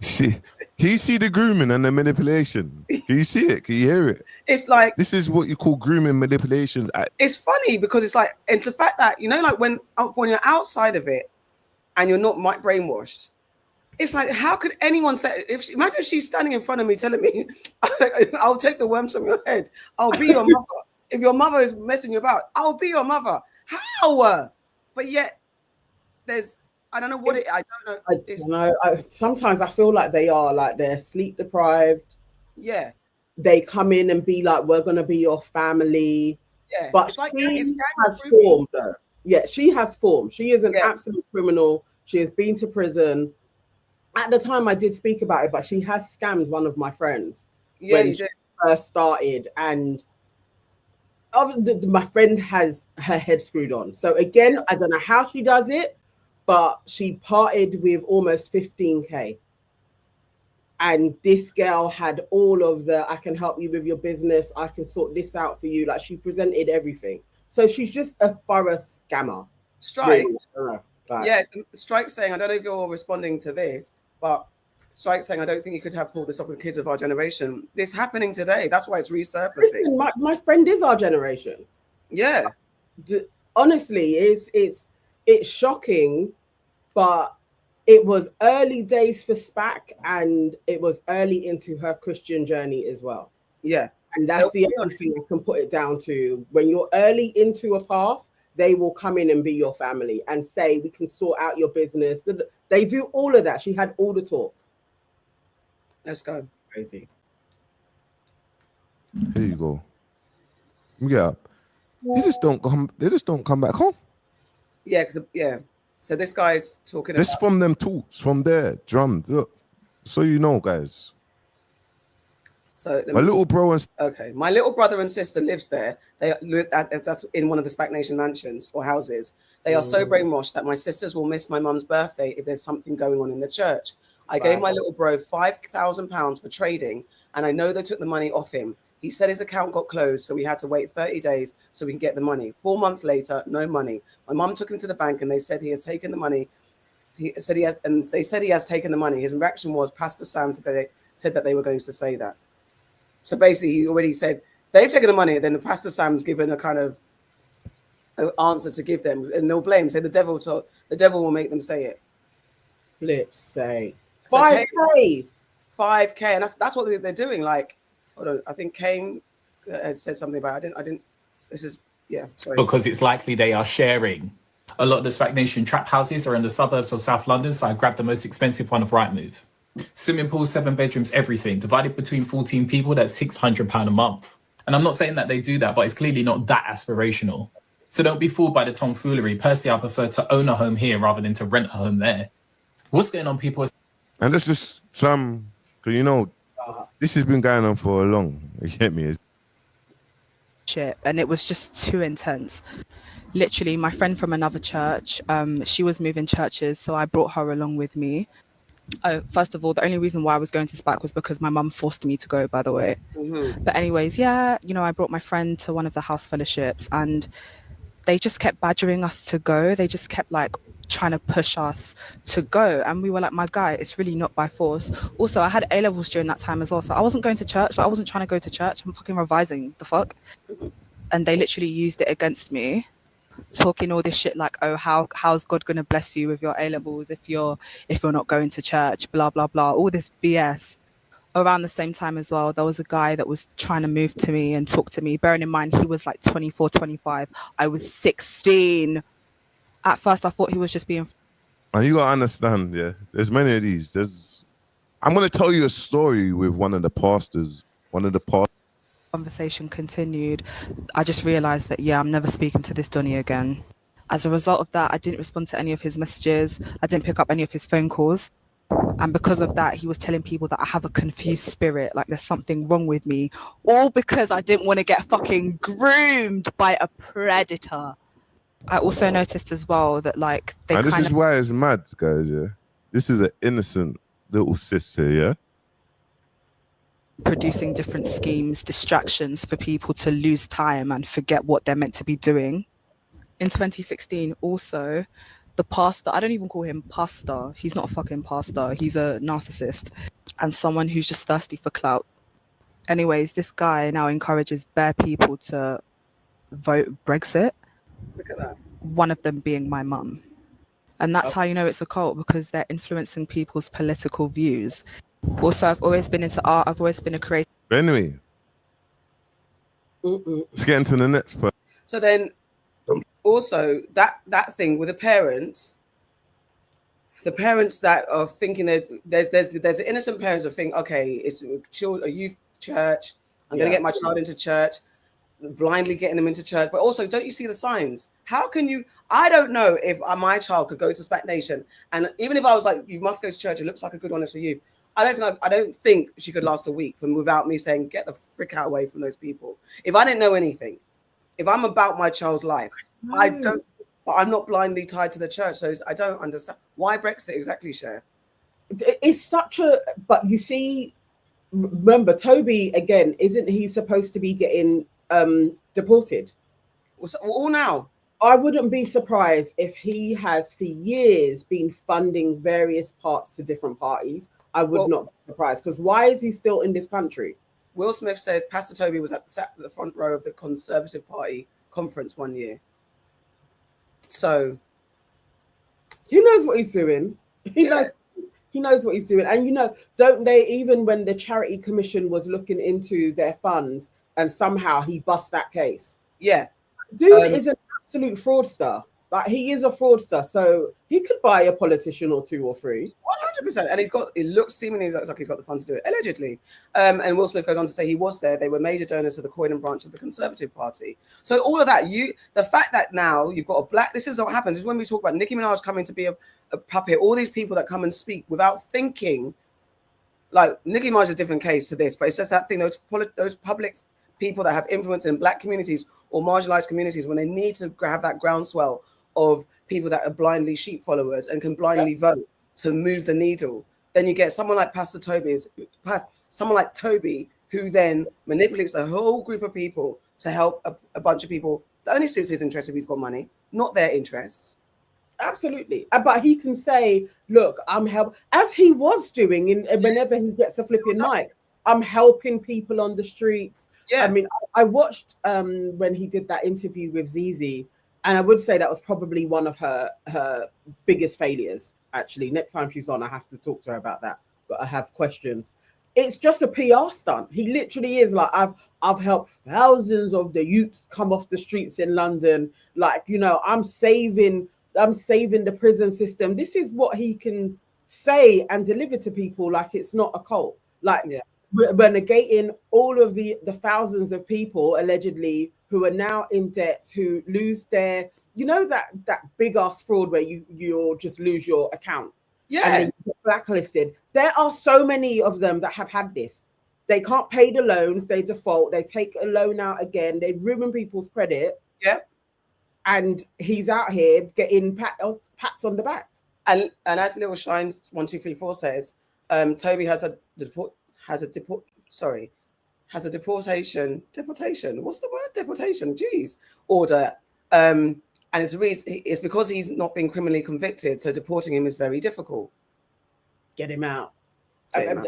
Can you see the grooming and the manipulation? Can you see it? Can you hear it? It's like, this is what you call grooming manipulations. It's funny because it's like, and the fact that, you know, like when you're outside of it and you're not brainwashed, it's like, how could anyone say, imagine if she's standing in front of me telling me, I'll take the worms from your head. I'll be your mother. If your mother is messing you about, I'll be your mother. How? But yet, I don't know what it. I don't know. Sometimes I feel like they're sleep deprived. Yeah. They come in and be like, "We're gonna be your family." Yeah. But it's like she has formed though. Yeah, she has form. She is an Yeah. absolute criminal. She has been to prison. At the time, I did speak about it, but she has scammed one of my friends Yeah, when you she did. first started, and my friend has her head screwed on. So again, I don't know how she does it, but she parted with almost 15K. And this girl had all of the, I can help you with your business, I can sort this out for you. Like, she presented everything. So she's just a thorough scammer. Strike. Really. Like, Yeah, Strike saying, I don't know if you're responding to this, but Strike saying, I don't think you could have pulled this off with kids of our generation. This happening today. That's why it's resurfacing. listen, my friend is our generation. Yeah. Honestly, it's shocking, but it was early days for Spac, and it was early into her Christian journey as well. Yeah. And that's the only thing I can put it down to. When you're early into a path, they will come in and be your family and say, we can sort out your business. They do all of that. She had all the talk. Let's go. Crazy. Here you go. Yeah. They just don't come back home. Yeah, yeah. So this guy's talking This about from them tools, from there, drums. Look. So you know, guys. So My little bro and okay, my little brother and sister lives there. They live that's in one of the Spac Nation mansions or houses. They are so brainwashed that my sisters will miss my mum's birthday if there's something going on in the church. I gave my little bro £5,000 for trading, and I know they took the money off him. He said his account got closed, so we had to wait 30 days so we can get the money. 4 months later, no money. My mum took him to the bank, and they said he has taken the money. They said he has taken the money. His reaction was, Pastor Sam said that they were going to say that. So basically, he already said they've taken the money. Then the Pastor Sam's given a kind of answer to give them, and they'll blame. Say the devil will make them say it. Flip's sake. So 5K. 5K, and that's what they're doing. Like, hold on, I think Kane had said something about. I didn't. This is sorry. Because it's likely they are sharing. A lot of the Spac Nation trap houses are in the suburbs of South London, so I grabbed the most expensive one of Rightmove. Swimming pool, 7 bedrooms, everything. Divided between 14 people, that's £600 a month. And I'm not saying that they do that, but it's clearly not that aspirational. So don't be fooled by the tomfoolery. Personally, I prefer to own a home here rather than to rent a home there. What's going on, people? And this is some, because you know, this has been going on for a long. You get me? Shit, and it was just too intense. Literally, my friend from another church, she was moving churches, so I brought her along with me. First of all, the only reason why I was going to Spac was because my mum forced me to go, by the way. But anyways, I brought my friend to one of the house fellowships, and they just kept badgering us to go. They just kept like trying to push us to go, and we were like, my guy, it's really not by force. Also, I had A-levels during that time as well, so I wasn't going to church. I wasn't trying to go to church. I'm fucking revising. The fuck? And they literally used it against me, talking all this shit like, oh, how's God gonna bless you with your A-levels if you're not going to church, blah blah blah, all this BS. Around the same time as well, there was a guy that was trying to move to me and talk to me, bearing in mind he was like 24, 25. I was 16. At first I thought he was just being, and you gotta understand, there's many of these. I'm gonna tell you a story with one of the pastors. Conversation continued. I just realized that I'm never speaking to this Donny again. As a result of that, I didn't respond to any of his messages. I didn't pick up any of his phone calls. And because of that, he was telling people that I have a confused spirit, like there's something wrong with me, all because I didn't want to get fucking groomed by a predator. I also noticed as well that like they and this is why it's mad, guys. This is an innocent little sister, producing different schemes, distractions for people to lose time and forget what they're meant to be doing. In 2016, also, the pastor, I don't even call him pastor. He's not a fucking pastor. He's a narcissist and someone who's just thirsty for clout. Anyways, this guy now encourages bare people to vote Brexit. Look at that. One of them being my mum. And that's how you know it's a cult, because they're influencing people's political views. Also, I've always been into art. I've always been a creator. But anyway, let's get into the next part. So then, also that thing with the parents that are thinking that there's innocent parents that think, okay, it's a youth church. I'm going to get my child into church. blindly getting them into church, but also, don't you see the signs? How can you? I don't know if my child could go to Spac Nation, and even if I was like, you must go to church, it looks like a good one for youth. I don't think she could last a week without me saying, get the frick out away from those people. If I didn't know anything, if I'm about my child's life, I don't. But I'm not blindly tied to the church, so I don't understand why Brexit exactly, Cher. It's such a. But you see, remember, Tobi again, isn't he supposed to be getting deported? All now. I wouldn't be surprised if he has for years been funding various parts to different parties. I would not be surprised, because why is he still in this country? Will Smith says Pastor Tobi was sat at the front row of the Conservative Party conference one year. So he knows what he's doing. He knows what he's doing. And don't they, even when the Charity Commission was looking into their funds and somehow he bust that case? Yeah. Dude is an absolute fraudster. Like, he is a fraudster, so he could buy a politician or two or three. 100%. And it seemingly looks like he's got the funds to do it, allegedly. And Will Smith goes on to say he was there. They were major donors to the Croydon branch of the Conservative Party. So all of that, the fact that now you've got this is what happens. Is when we talk about Nicki Minaj coming to be a puppet, all these people that come and speak without thinking. Like, Nicki Minaj is a different case to this, but it's just that thing, those public people that have influence in Black communities or marginalized communities, when they need to have that groundswell of people that are blindly sheep followers and can blindly vote to move the needle, then you get someone like someone like Tobi, who then manipulates a whole group of people to help a bunch of people that only suits his interest if he's got money, not their interests. Absolutely. But he can say, look, I'm helping, as he was doing whenever he gets a flipping mic, I'm helping people on the streets. Yeah. I mean, I watched when he did that interview with Zizi, and I would say that was probably one of her biggest failures, actually. Next time she's on, I have to talk to her about that, but I have questions. It's just a PR stunt. He literally is like, I've helped thousands of the youths come off the streets in London. Like, I'm saving the prison system. This is what he can say and deliver to people like it's not a cult. Like, we're negating all of the thousands of people allegedly who are now in debt, who lose their, that big ass fraud where you'll just lose your account. Yeah. And then you get blacklisted. There are so many of them that have had this. They can't pay the loans, they default, they take a loan out again, they ruin people's credit. Yeah. And he's out here getting pats on the back. And as Little Shines 1234 says, Tobi has a deportation. What's the word? Deportation. Jeez. Order. And it's because he's not been criminally convicted, so deporting him is very difficult. Get him out. Get him out.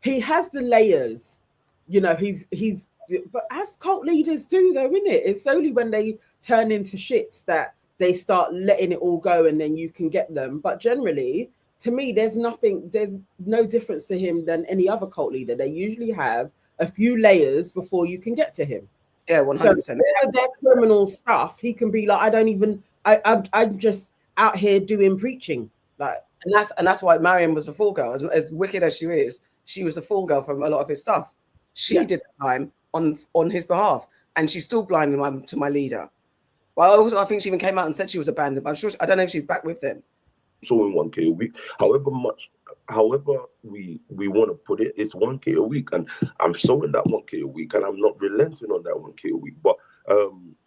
He has the layers. He's but as cult leaders do, though, isn't it? It's only when they turn into shits that they start letting it all go, and then you can get them. But generally, to me, there's no difference to him than any other cult leader. They usually have a few layers before you can get to him. Yeah, 100%. So their criminal stuff, he can be like, I'm just out here doing preaching. Like, and that's why Mariam was a fall girl. As wicked as she is, she was a fall girl from a lot of his stuff. She did the time on his behalf, and she's still blind to my leader. Well, I think she even came out and said she was abandoned. But I don't know if she's back with them. So in 1K a week, however we want to put it, it's 1K a week, and I'm sowing that 1K a week, and I'm not relenting on that 1K a week. But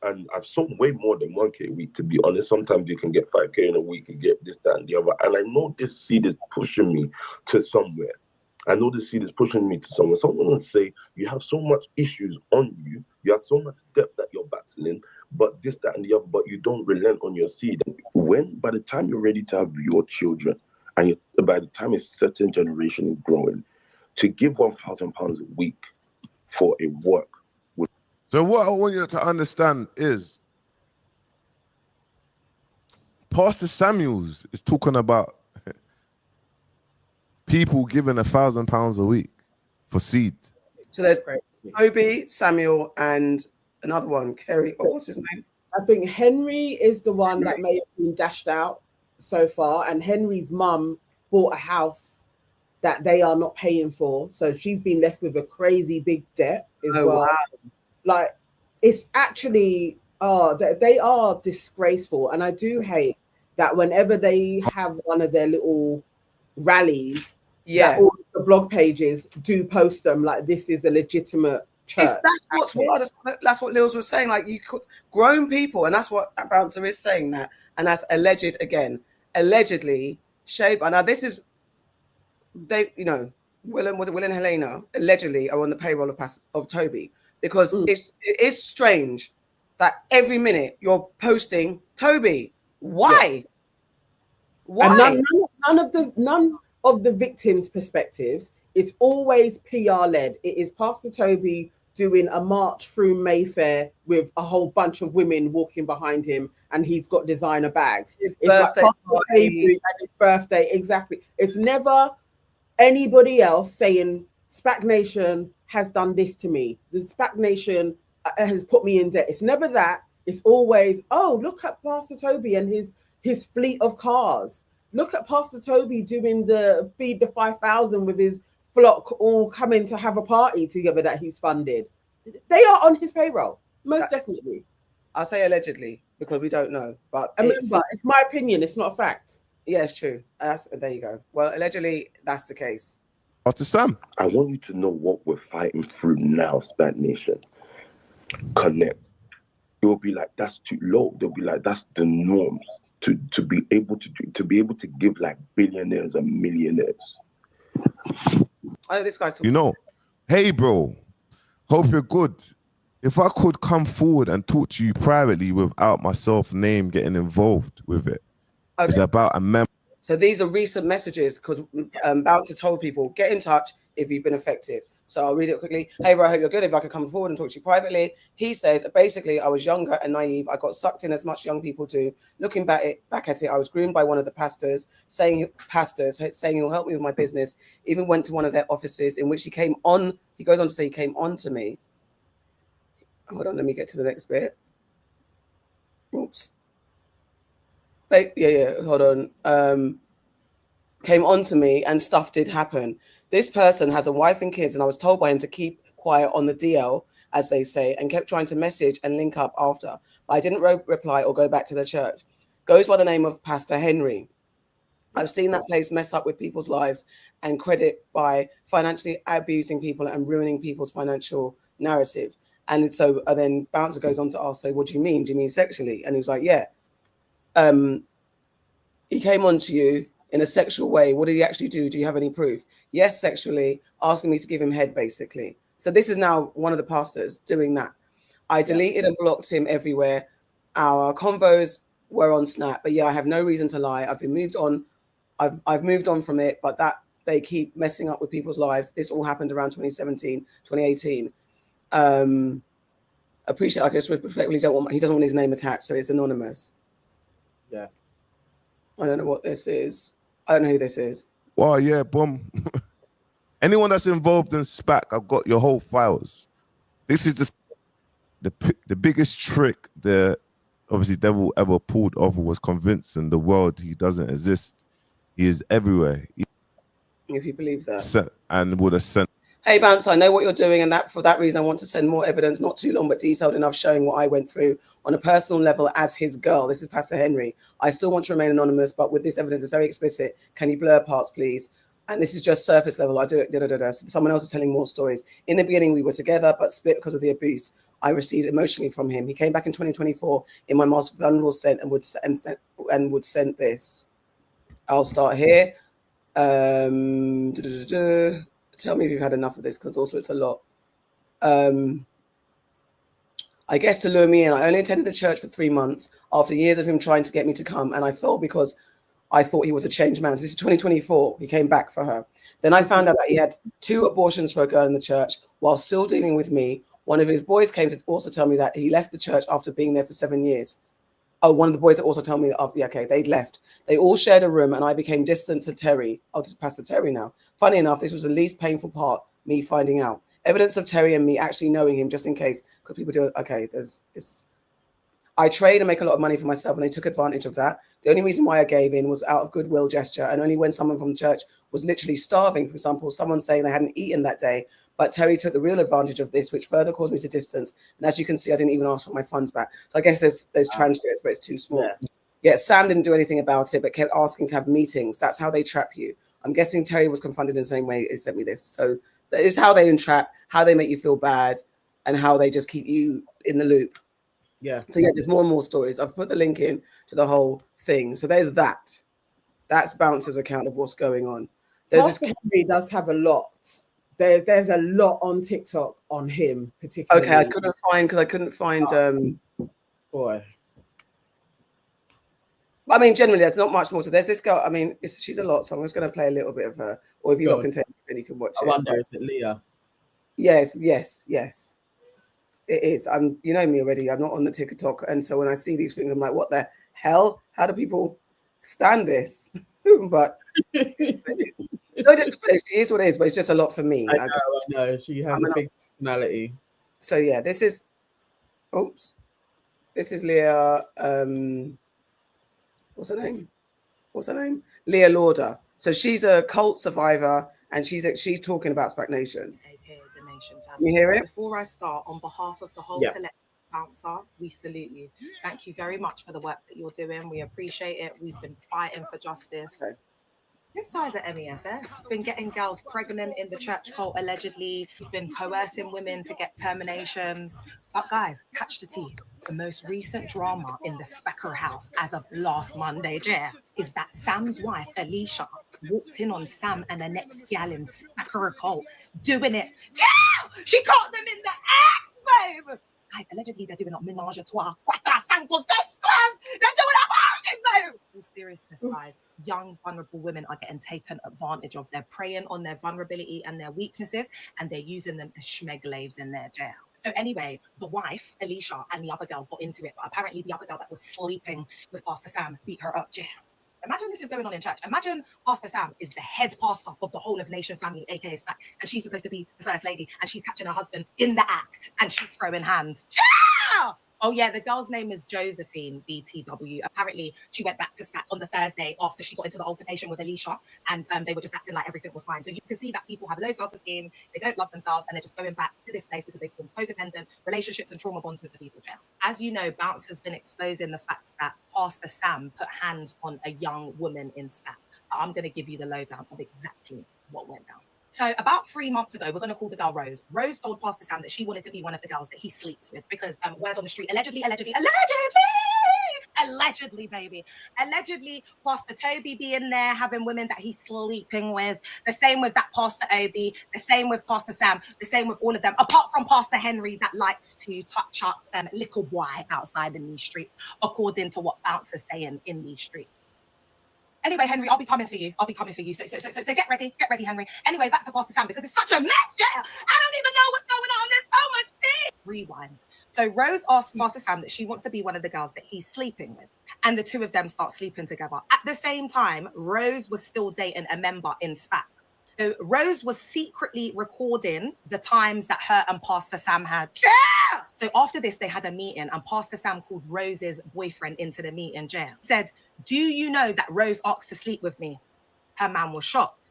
and I've sown way more than 1K a week, to be honest. Sometimes you can get 5K in a week, you get this, that, and the other. And I know this seed is pushing me to somewhere. Someone would say, you have so much issues on you, you have so much debt that you're battling, but this, that, and the other, but you don't relent on your seed. By the time you're ready to have your children, and by the time a certain generation is growing, to give £1,000 a week for a work. So what I want you to understand is, Pastor Samuels is talking about people giving £1,000 a week for seed. So there's Tobi, Samuel, and another one, Kerry. Oh, what's his name? I think Henry is the one that may have been dashed out so far, and Henry's mum bought a house that they are not paying for, so she's been left with a crazy big debt as well. Wow. Like, it's actually they are disgraceful, and I do hate that whenever they have one of their little rallies, that all the blog pages do post them like this is a legitimate church. That's what's wild. That's what Lils was saying. Like, you could, grown people, and that's what that bouncer is saying, that, and that's alleged again. Allegedly, Sheba. Now this is, they, you know, Will and Helena allegedly are on the payroll of Toby, because it is strange that every minute you're posting Toby. Why? Yeah. Why? And none of the victims' perspectives. It's always PR led. It is Pastor Toby doing a march through Mayfair with a whole bunch of women walking behind him, and he's got designer bags. It's like Pastor Toby and his birthday. Exactly. It's never anybody else saying Spac Nation has done this to me. The Spac Nation has put me in debt. It's never that. It's always, oh, look at Pastor Toby and his fleet of cars. Look at Pastor Toby doing the Feed the 5,000 with his flock all coming to have a party together that he's funded. They are on his payroll, most definitely. I'll say allegedly because we don't know, but remember, it's my opinion. It's not a fact. Yeah, it's true. There you go. Well, allegedly, that's the case. After Sam, I want you to know what we're fighting through now, Spac Nation. Connect. It will be like, that's too low. They'll be like, that's the norms to be able to give like billionaires and millionaires. Oh, this guy's talking. you know, hey bro, hope you're good. If I could come forward and talk to you privately without myself name getting involved with it. Okay. It's about a member. So these are recent messages, because Bouncer told people, get in touch if you've been affected. So I'll read it quickly. Hey, bro, I hope you're good. If I could come forward and talk to you privately. He says, basically, I was younger and naive. I got sucked in as much young people do. Looking back at it, I was groomed by one of the pastors saying he'll help me with my business. Even went to one of their offices in which he came on. He goes on to say he came on to me. Hold on, let me get to the next bit. Oops. Hold on. Came on to me and stuff did happen. This person has a wife and kids, and I was told by him to keep quiet on the DL, as they say, and kept trying to message and link up after. But I didn't reply or go back to the church. Goes by the name of Pastor Henry. I've seen that place mess up with people's lives and credit by financially abusing people and ruining people's financial narrative. And so then Bouncer goes on to ask, so what do you mean? Do you mean sexually? And he was like, yeah. He came on to you in a sexual way. What did he actually do? Do you have any proof? Yes, sexually, asking me to give him head, basically. So this is now one of the pastors doing that. I deleted and blocked him everywhere. Our convos were on Snap, but yeah, I have no reason to lie. I've been moved on. I've moved on from it, but that they keep messing up with people's lives. This all happened around 2017, 2018. Appreciate, I guess, respectfully he doesn't want his name attached, so it's anonymous. Yeah. I don't know what this is. I don't know who this is. Well, yeah, boom. Anyone that's involved in Spac, I've got your whole files. This is just the biggest trick the obviously devil ever pulled off, was convincing the world he doesn't exist. He is everywhere. If you believe that. And would have sent. Hey, Bounce, I know what you're doing, and that for that reason, I want to send more evidence, not too long, but detailed enough, showing what I went through on a personal level as his girl. This is Pastor Henry. I still want to remain anonymous, but with this evidence, it's very explicit. Can you blur parts, please? And this is just surface level. I do it. So someone else is telling more stories. In the beginning, we were together, but split because of the abuse I received emotionally from him. He came back in 2024 in my most vulnerable state and would send this. I'll start here. Tell me if you've had enough of this, because also it's a lot. I guess to lure me in, I only attended the church for 3 months after years of him trying to get me to come, and I fell because I thought he was a changed man. So this is 2024. He came back for her. Then I found out that he had 2 abortions for a girl in the church while still dealing with me. One of his boys came to also tell me that he left the church after being there for 7 years. Oh, one of the boys that also told me that, they'd left. They all shared a room, and I became distant to Terry. Oh, this is Pastor Terry now. Funny enough, this was the least painful part, me finding out. Evidence of Terry and me actually knowing him, just in case, because people do it. Okay, I trade and make a lot of money for myself, and they took advantage of that. The only reason why I gave in was out of goodwill gesture, and only when someone from the church was literally starving, for example, someone saying they hadn't eaten that day. But Terry took the real advantage of this, which further caused me to distance. And as you can see, I didn't even ask for my funds back. So I guess there's transcripts, but it's too small. Yeah, Sam didn't do anything about it, but kept asking to have meetings. That's how they trap you. I'm guessing Terry was confronted in the same way he sent me this. So that is how they entrap, how they make you feel bad, and how they just keep you in the loop. Yeah. So yeah, there's more and more stories. I've put the link in to the whole thing. So there's that. That's Bouncer's account of what's going on. There's Pastor Henry does have a lot. There's a lot on TikTok on him particularly. Okay, I couldn't find boy. I mean, generally, there's not much more. So there's this girl. I mean, she's a lot. So I'm just going to play a little bit of her. Or if you're not content, then you can watch it. I wonder, is it Leah? Yes. It is. You know me already. I'm not on the TikTok, and so when I see these things, I'm like, what the hell? How do people stand this? But no, just it is what it is. But it's just a lot for me. I know. She has a big personality. So yeah, this is. Oops. This is Leah. What's her name? Leah Lauder. So she's a cult survivor, and she's talking about Spac Nation. You hear it? Before I start, on behalf of the whole collective Bouncer, we salute you. Thank you very much for the work that you're doing. We appreciate it. We've been fighting for justice. Okay. This guy's at MESS. He's been getting girls pregnant in the church cult, allegedly. He's been coercing women to get terminations. But guys, catch the tea. The most recent drama in the Specker house as of last Monday, is that Sam's wife, Alicia, walked in on Sam and the next gal in Specker cult doing it. She caught them in the act, babe! Guys, allegedly they're doing a menage a trois. They're doing a babe! In seriousness, guys, young, vulnerable women are getting taken advantage of. They're preying on their vulnerability and their weaknesses, and they're using them as schmeglaves in their jail. So anyway, the wife, Alicia, and the other girl got into it, but apparently the other girl that was sleeping with Pastor Sam beat her up. Imagine this is going on in church. Imagine Pastor Sam is the head pastor of the whole of Nation family, aka Spac, and she's supposed to be the first lady, and she's catching her husband in the act, and she's throwing hands. Oh yeah, the girl's name is Josephine BTW. Apparently, she went back to Spac on the Thursday after she got into the altercation with Alicia, and they were just acting like everything was fine. So you can see that people have low self-esteem, they don't love themselves, and they're just going back to this place because they've formed codependent relationships and trauma bonds with the people jail. As you know, Bounce has been exposing the fact that Pastor Sam put hands on a young woman in Spac. I'm going to give you the lowdown of exactly what went down. So about 3 months ago, we're going to call the girl Rose. Rose told Pastor Sam that she wanted to be one of the girls that he sleeps with because word on the street, allegedly, baby. Allegedly, Pastor Tobi be in there having women that he's sleeping with. The same with that Pastor Obi. The same with Pastor Sam. The same with all of them. Apart from Pastor Henry that likes to touch up little boy outside in these streets, according to what Bouncer's saying in these streets. Anyway, Henry, I'll be coming for you. So get ready, Henry. Anyway, back to Pastor Sam because it's such a mess, jail. I don't even know what's going on. There's so much tea. Rewind. So Rose asked Pastor Sam that she wants to be one of the girls that he's sleeping with. And the two of them start sleeping together. At the same time, Rose was still dating a member in Spac. So Rose was secretly recording the times that her and Pastor Sam had. Yeah! So after this, they had a meeting and Pastor Sam called Rose's boyfriend into the meeting, jail. Said, do you know that Rose asked to sleep with me? Her man was shocked.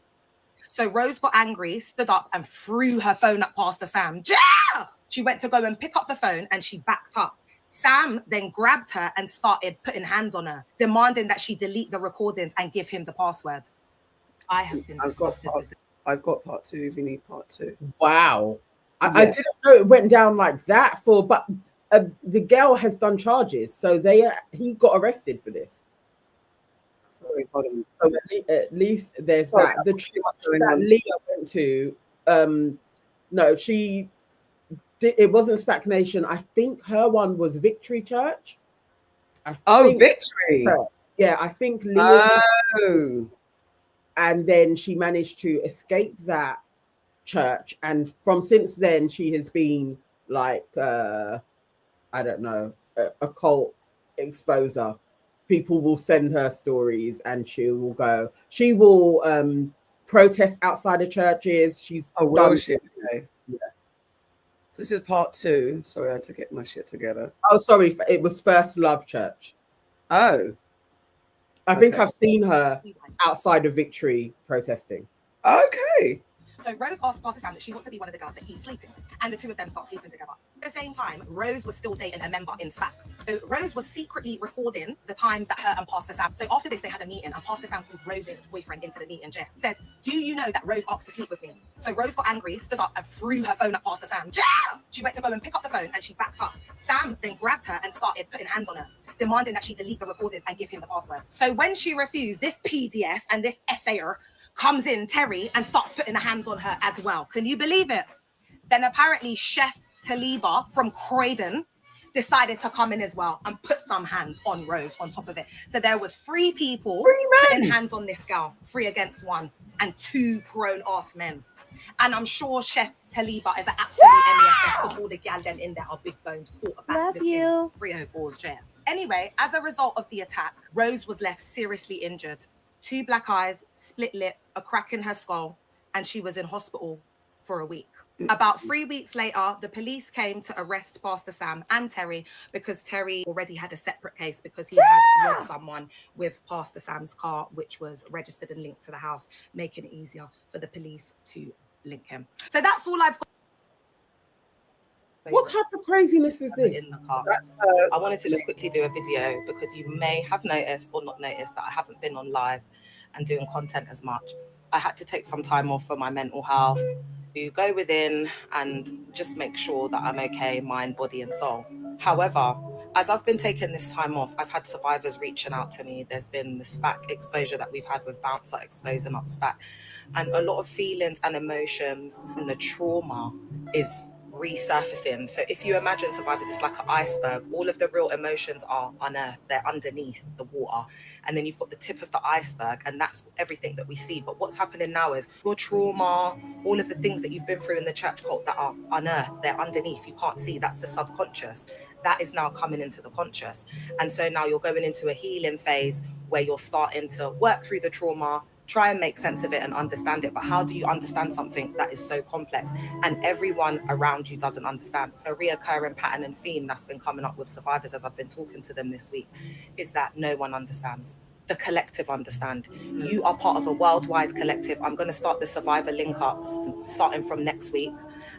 So Rose got angry, stood up and threw her phone at Pastor Sam. Yeah! She went to go and pick up the phone and she backed up. Sam then grabbed her and started putting hands on her, demanding that she delete the recordings and give him the password. I have been disgusted with this. I've got part two if you need part two. Wow. I didn't know it went down like that but the girl has done charges. So he got arrested for this. Sorry, pardon. So at least there's that. The church that Leah went to, it wasn't Spac Nation. I think her one was Victory Church. Victory. Yeah, I think Leah's and then she managed to escape that church, and since then she has been like I don't know, a cult exposer. People will send her stories and she will protest outside of churches. She's shit. Okay. Yeah. So this is part 2. Sorry, I had to get my shit together. Oh, sorry, it was First Love Church. Oh. I think I've seen her outside of Victory protesting. Okay. So Rose asked Pastor Sam that she wants to be one of the girls that he's sleeping with, and the two of them start sleeping together. At the same time, Rose was still dating a member in SPAC. So Rose was secretly recording the times that her and Pastor Sam. So after this, they had a meeting, and Pastor Sam called Rose's boyfriend into the meeting chair. Said, "Do you know that Rose asked to sleep with me?" So Rose got angry, stood up, and threw her phone at Pastor Sam. She went to go and pick up the phone, and she backed up. Sam then grabbed her and started putting hands on her, demanding that she delete the recordings and give him the password. So when she refused, this PDF and this essayer comes in, Terry, and starts putting the hands on her as well. Can you believe it? Then apparently Chef Taliba from Croydon decided to come in as well and put some hands on Rose on top of it. So there was 3 people putting hands on this girl, 3 against 1, and 2 grown-ass men. And I'm sure Chef Taliba is an absolute MESS because all the gal them in there are big-boned quarterbacks. Love you. 304's chair. Anyway, as a result of the attack, Rose was left seriously injured. 2 black eyes, split lip, a crack in her skull, and she was in hospital for a week. About 3 weeks later, the police came to arrest Pastor Sam and Terry because Terry already had a separate case because he had robbed someone with Pastor Sam's car, which was registered and linked to the house, making it easier for the police to link him. So that's all I've got. What type of craziness is this? In the car. I wanted to just quickly do a video because you may have noticed or not noticed that I haven't been on live and doing content as much. I had to take some time off for my mental health, to go within and just make sure that I'm okay, mind, body and soul. However, as I've been taking this time off, I've had survivors reaching out to me. There's been the SPAC exposure that we've had with Bouncer exposing up SPAC, and a lot of feelings and emotions, and the trauma is resurfacing. So if you imagine survivors, it's like an iceberg. All of the real emotions are unearthed, they're underneath the water, and then you've got the tip of the iceberg, and that's everything that we see. But what's happening now is your trauma, all of the things that you've been through in the church cult that are unearthed, they're underneath, you can't see. That's the subconscious. That is now coming into the conscious, and so now you're going into a healing phase where you're starting to work through the trauma, try and make sense of it and understand it. But how do you understand something that is so complex and everyone around you doesn't understand? A reoccurring pattern and theme that's been coming up with survivors as I've been talking to them this week is that no one understands. The collective understand. You are part of a worldwide collective. I'm going to start the survivor link ups starting from next week.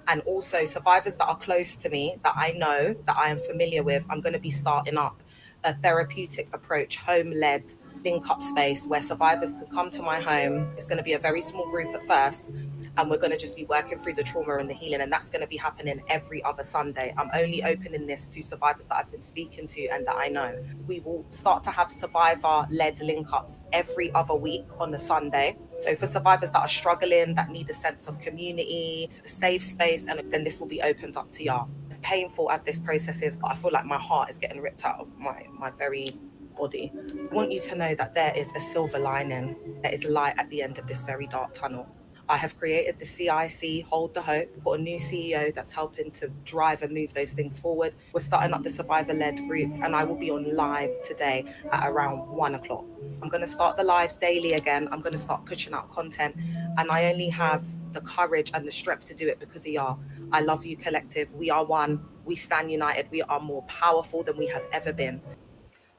And also survivors that are close to me, that I know, that I am familiar with, I'm going to be starting up a therapeutic approach, home-led link up space where survivors can come to my home. It's going to be a very small group at first, and we're going to just be working through the trauma and the healing, and that's going to be happening every other Sunday. I'm only opening this to survivors that I've been speaking to and that I know. We will start to have survivor-led link ups every other week on the Sunday. So for survivors that are struggling, that need a sense of community, a safe space, and then this will be opened up to y'all. As painful as this process is, I feel like my heart is getting ripped out of my very body. I want you to know that there is a silver lining. There is light at the end of this very dark tunnel. I have created the CIC, Hold the Hope. We've got a new CEO that's helping to drive and move those things forward. We're starting up the survivor-led groups, and I will be on live today at around 1 o'clock. I'm going to start the lives daily again. I'm going to start pushing out content, and I only have the courage and the strength to do it because of y'all. I love you, collective. We are one. We stand united. We are more powerful than we have ever been.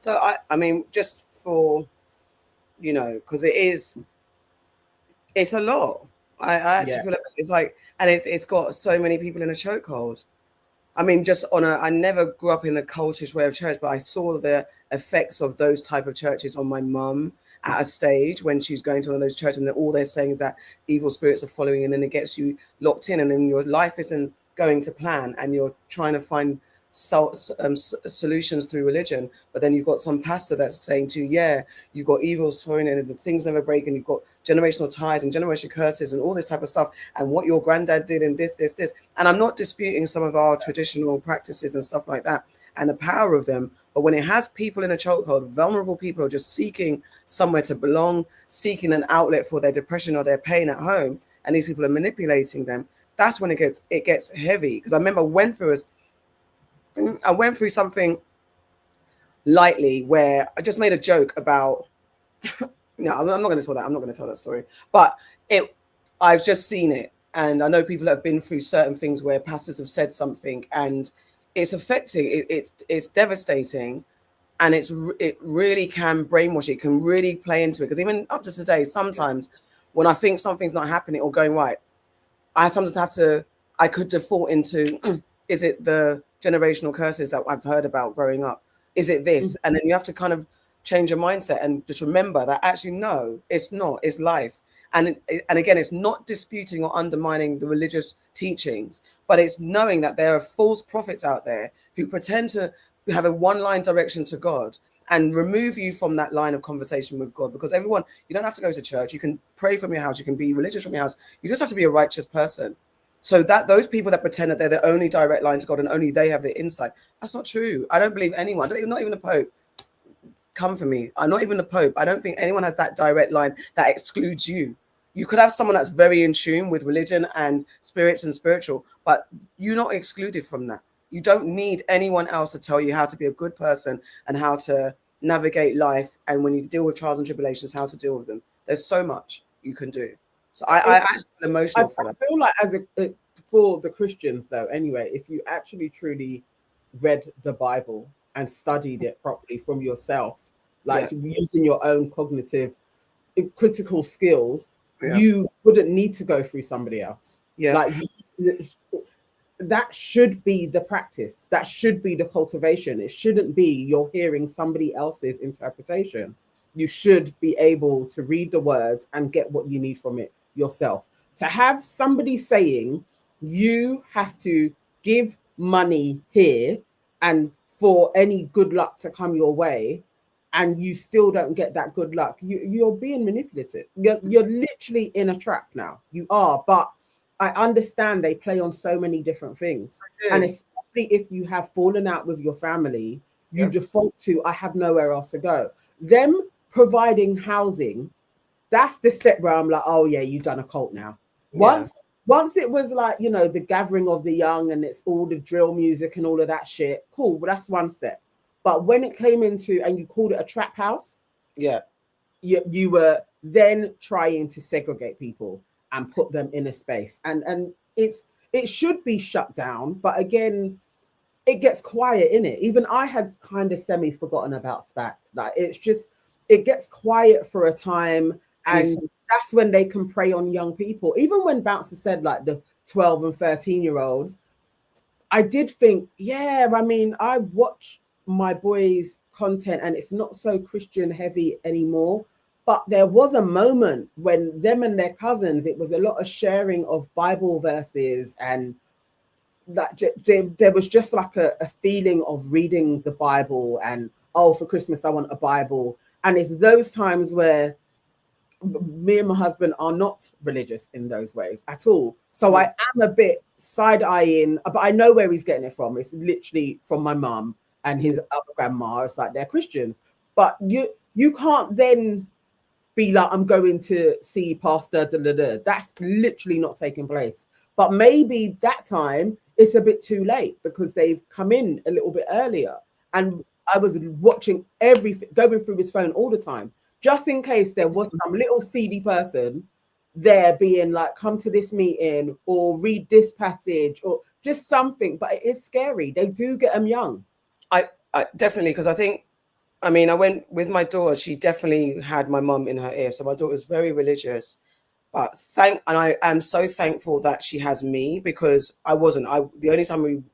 So I mean, just for, you know, because it's a lot. I actually feel like it's like, and it's got so many people in a chokehold. I mean, just I never grew up in the cultish way of church, but I saw the effects of those type of churches on my mum at a stage when she was going to one of those churches, and all they're saying is that evil spirits are following, and then it gets you locked in, and then your life isn't going to plan, and you're trying to find solutions through religion, but then you've got some pastor that's saying to you, yeah, you've got evils thrown in and the things never break, and you've got generational ties and generational curses and all this type of stuff, and what your granddad did and this. And I'm not disputing some of our traditional practices and stuff like that and the power of them, but when it has people in a chokehold, vulnerable people are just seeking somewhere to belong, seeking an outlet for their depression or their pain at home, and these people are manipulating them, that's when it gets heavy. Because I remember I went through something lightly where I just made a joke about, no, I'm not going to tell that. I'm not going to tell that story, but I've just seen it. And I know people have been through certain things where pastors have said something and it's affecting, it's devastating. And it really can brainwash. It can really play into it. Because even up to today, sometimes when I think something's not happening or going right, I sometimes I could default into, is it the generational curses that I've heard about growing up? Is it this? And then you have to kind of change your mindset and just remember that actually, no, it's not. It's life. And again, it's not disputing or undermining the religious teachings, but it's knowing that there are false prophets out there who pretend to have a one-line direction to God and remove you from that line of conversation with God. Because everyone, you don't have to go to church. You can pray from your house. You can be religious from your house. You just have to be a righteous person. So that those people that pretend that they're the only direct line to God and only they have the insight, that's not true. I don't believe anyone, not even the Pope. Come for me. I'm not even the Pope. I don't think anyone has that direct line that excludes you. You could have someone that's very in tune with religion and spirits and spiritual, but you're not excluded from that. You don't need anyone else to tell you how to be a good person and how to navigate life. And when you deal with trials and tribulations, how to deal with them. There's so much you can do. So I actually feel emotional for that. I feel like for the Christians though, anyway, if you actually truly read the Bible and studied it properly from yourself, like using your own cognitive critical skills, you wouldn't need to go through somebody else. Like that should be the practice. That should be the cultivation. It shouldn't be you're hearing somebody else's interpretation. You should be able to read the words and get what you need from it yourself. To have somebody saying you have to give money here and for any good luck to come your way, and you still don't get that good luck, you're being manipulative. You're literally in a trap now. You are, but I understand they play on so many different things. And especially if you have fallen out with your family, you default to, I have nowhere else to go. Them providing housing, that's the step where I'm like, oh yeah, you've done a cult now. Once it was like, you know, the gathering of the young and it's all the drill music and all of that shit, cool, but that's one step. But when it came into, and you called it a trap house, you were then trying to segregate people and put them in a space. And it should be shut down. But again, it gets quiet in it. Even I had kind of semi-forgotten about Spac. Like it gets quiet for a time. And that's when they can prey on young people. Even when Bouncer said like the 12 and 13-year-olds, I did think, I mean, I watch my boys' content and it's not so Christian heavy anymore. But there was a moment when them and their cousins, it was a lot of sharing of Bible verses, and that there was just like a feeling of reading the Bible and, oh, for Christmas, I want a Bible. And it's those times where me and my husband are not religious in those ways at all. So I am a bit side-eyeing, but I know where he's getting it from. It's literally from my mum and his other grandma. It's like they're Christians. But you can't then be like, I'm going to see Pastor da-da-da. That's literally not taking place. But maybe that time it's a bit too late because they've come in a little bit earlier. And I was watching everything, going through his phone all the time, just in case there was some little seedy person there being like, come to this meeting or read this passage or just something. But it is scary. They do get them young. I definitely, because I went with my daughter. She definitely had my mum in her ear. So my daughter is very religious. But I am so thankful that she has me, because I wasn't. The only time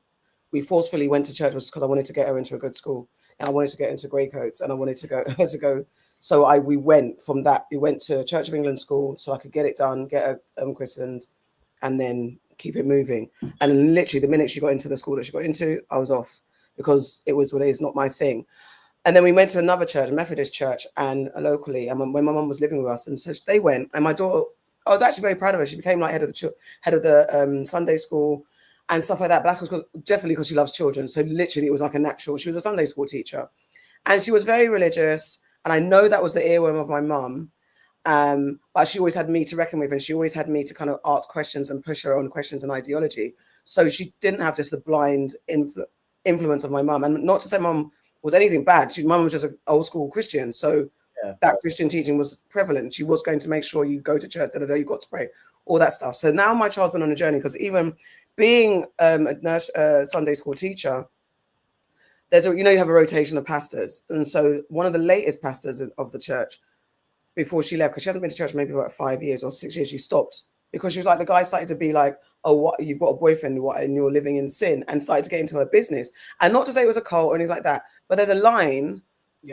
we forcefully went to church was because I wanted to get her into a good school. And I wanted to get into Greycoats, and I wanted to go. So we went from that. We went to Church of England school so I could get it done, get her christened, and then keep it moving. And literally the minute she got into the school that she got into, I was off, because it was not my thing. And then we went to another church, a Methodist church, and locally. And when my mum was living with us, and so they went, and my daughter, I was actually very proud of her. She became like head of the Sunday school and stuff like that. But that's definitely because she loves children. So literally, it was like a natural. She was a Sunday school teacher, and she was very religious. And I know that was the earworm of my mum. But she always had me to reckon with, and she always had me to kind of ask questions and push her on questions and ideology. So she didn't have just the blind influence of my mum. And not to say mum was anything bad. Mum was just an old school Christian. So that Christian teaching was prevalent. She was going to make sure you go to church, you got to pray. all that stuff. So now my child's been on a journey, because even being a nurse, Sunday school teacher, there's you have a rotation of pastors. And so one of the latest pastors of the church, before she left, because she hasn't been to church maybe about 5 years or 6 years, she stopped, because she was like, the guy started to be like, oh, what, you've got a boyfriend, what, and you're living in sin, and started to get into her business. And not to say it was a cult or anything like that, but there's a line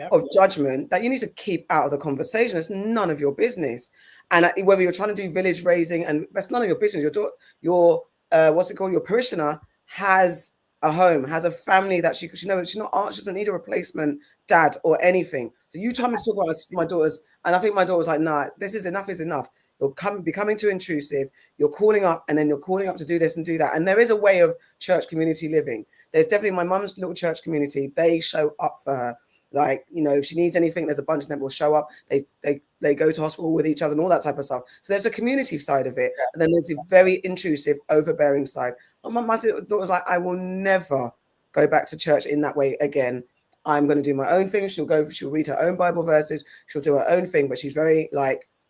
of judgment that you need to keep out of the conversation. It's none of your business. And whether you're trying to do village raising, and that's none of your business. Your what's it called? Your parishioner has a home, has a family that she knows. She doesn't need a replacement dad or anything. So you tell me to talk about my daughters, and I think my daughter was like, nah, this is enough. Is enough. You're becoming too intrusive. You're calling up, and then you're calling up to do this and do that. And there is a way of church community living. There's definitely my mum's little church community. They show up for her. Like, if she needs anything, there's a bunch of them will show up. They go to hospital with each other and all that type of stuff. So there's a community side of it. And then there's a very intrusive, overbearing side. My daughter's like, I will never go back to church in that way again. I'm going to do my own thing. She'll read her own Bible verses. She'll do her own thing. But she's very